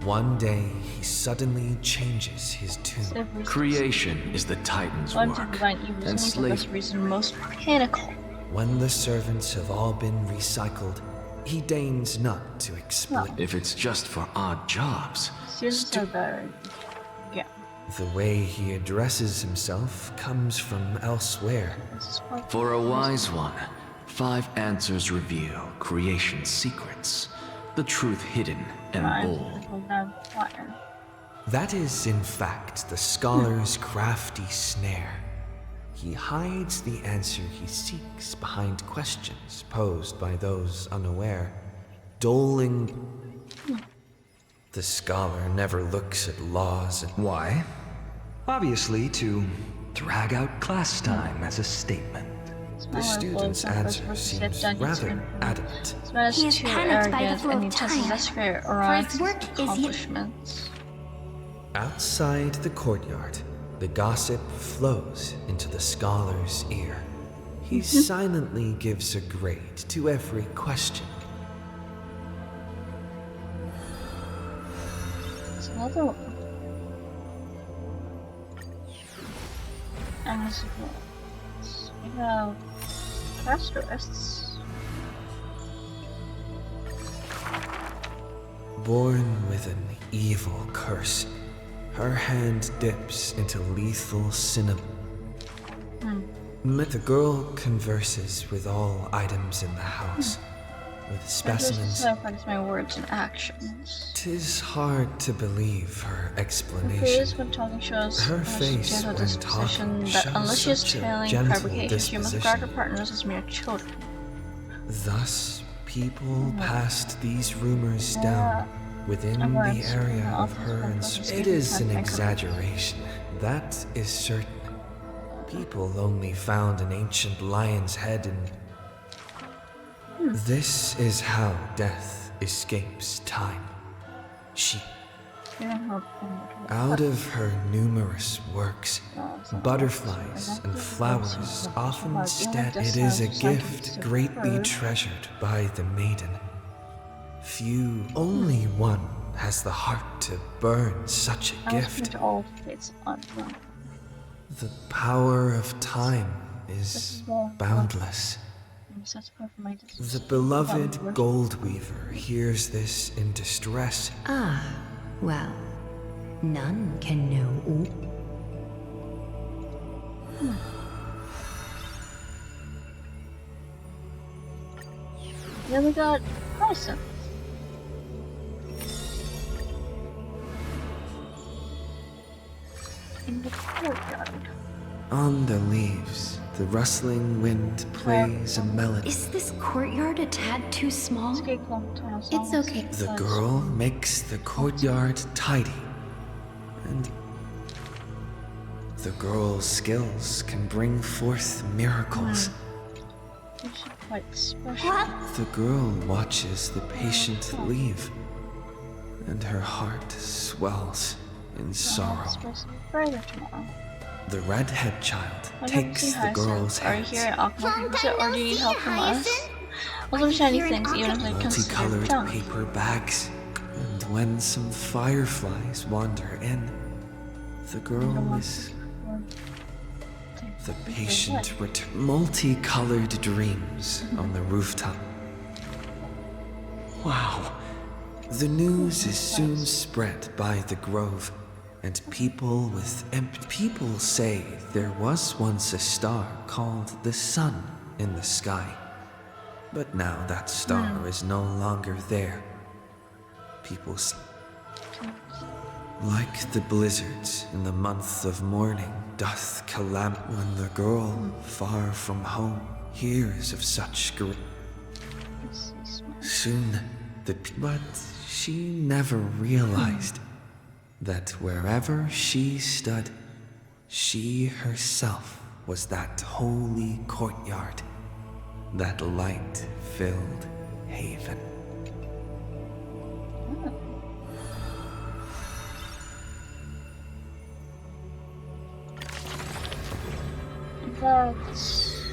one day he suddenly changes his tune. Creation is the Titan's work, and most pinnacle. When the servants have all been recycled, he deigns not to explain. If it's just for odd jobs. Students are better. Yeah. The way he addresses himself comes from elsewhere. For a wise one, 5 answers reveal creation's secrets, the truth hidden and bold. That is, in fact, the scholar's crafty snare. he hides the answer he seeks behind questions posed by those unaware, doling. The scholar never looks at laws and... Why? Obviously, to drag out class time as a statement. The student's answer seems rather adamant. He is panicked by the flow of time, for his work is accomplishments. Outside the courtyard, the gossip flows into the scholar's ear. He silently gives a grade to every question. It's another one. And as well, we have Amphoreus. Born with an evil curse, her hand dips into lethal cinnamon. The girl converses with all items in the house, with specimens. I practice my words and actions. 'Tis hard to believe her Her explanation. face when talking shows Her face gentle when disposition talking that unless she is shows such a channeling gentle fabrication, she must regard her disposition. partners as mere children. Thus, people passed these rumors down within the area of her It is an exaggeration, that is certain. People only found an ancient lion's head in... This is how death escapes time. She... Out of her numerous works, butterflies and flowers often stand. It is a gift greatly treasured by the maiden. Few, only one, has the heart to burn such a gift. The power of time is boundless. The beloved gold weaver hears this in distress. Ah, well, none can know all. Then we got Hyacinth. In the courtyard. On the leaves, the rustling wind plays a melody. Is this courtyard a tad too small? It's okay. The girl makes the courtyard tidy, and the girl's skills can bring forth miracles. Quite special. The girl watches the patient leave, and her heart swells in sorrow. The redhead child takes the girl's Are you hands. here at Aqua or do you need help from us? Also shiny things, even if they consider Multicolored junk. paper bags, and when some fireflies wander in, the girl is... The patient multicolored dreams on the rooftop. Wow. The news is soon spread by the grove, and people say there was once a star called the sun in the sky. But now that star is no longer there. People like the blizzards in the month of mourning doth calamity when the girl, far from home, hears of such grief. Soon, but she never realized that wherever she stood, she herself was that holy courtyard, that light-filled haven. That's...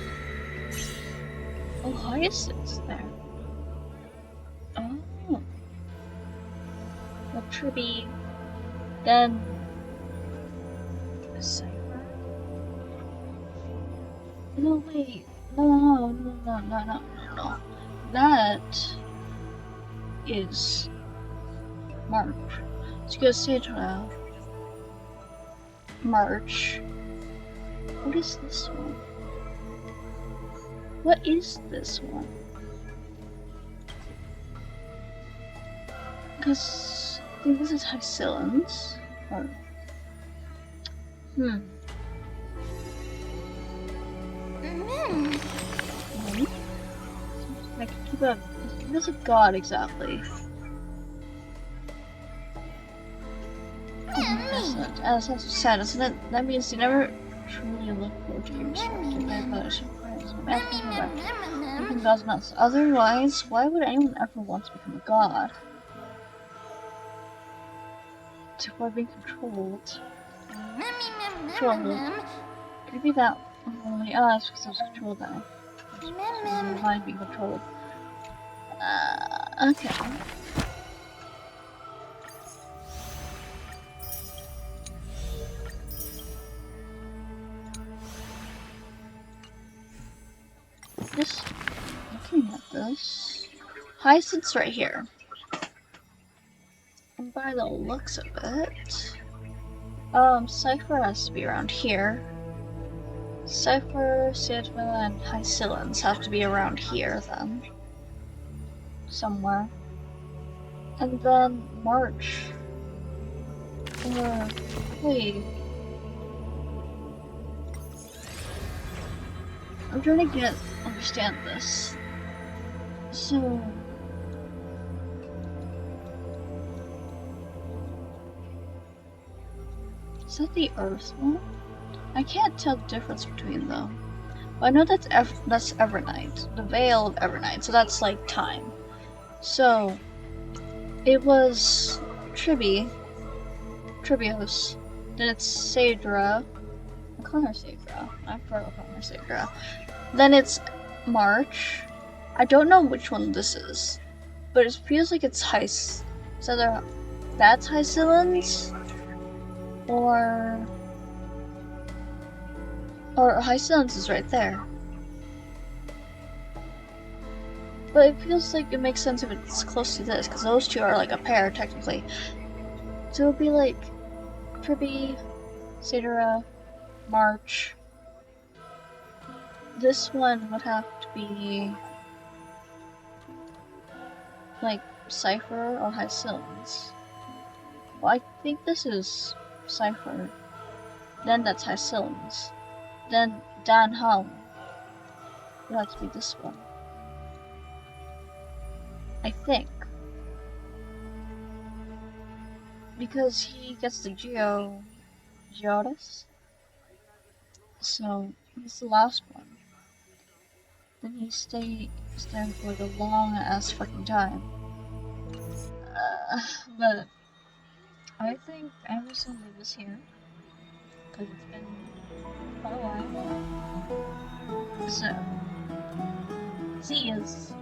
Oh, Hyacinth's there. Oh. That should be... Then... A cipher? No, wait. No. That... is... March. Let's go say it now. March. What is this one? What is this one? Because I think this is Hyacinth. Or... Who's a god exactly? That's sad, isn't it? That means you never truly look forward to being respected by others. Become gods nuts. Otherwise, why would anyone ever want to become a god? To avoid being controlled. Could it be that only us because I was controlled now? Mind being controlled. Okay. Just looking at this. Hyacinth's right here. And by the looks of it, Cypher has to be around here. Cypher, Sidma, and Hycillans have to be around here then. Somewhere. And then March. Wait. I'm trying to understand this. So... is that the Earth one? I can't tell the difference between them. But I know that's Evernight. The Veil of Evernight, so that's like time. So... it was... Tribios. Then it's Saedra. I'm calling her Saedra. I forgot calling her Saedra. Then it's March. I don't know which one this is. But it feels like it's It's either that's Hycillans or Hycillans is right there. But it feels like it makes sense if it's close to this, because those two are like a pair technically. So it would be like Tribi, Saedra, March. This one would have to be like Cypher or Hycillans. Well, I think this is Cypher. Then that's Hycillans. Then Dan Hung would have to be this one. I think. Because he gets the Geodis. So he's the last one. Then he stays there for like a long ass fucking time. But I think I'm just gonna leave this here. Because it's been quite a while. So, see yous.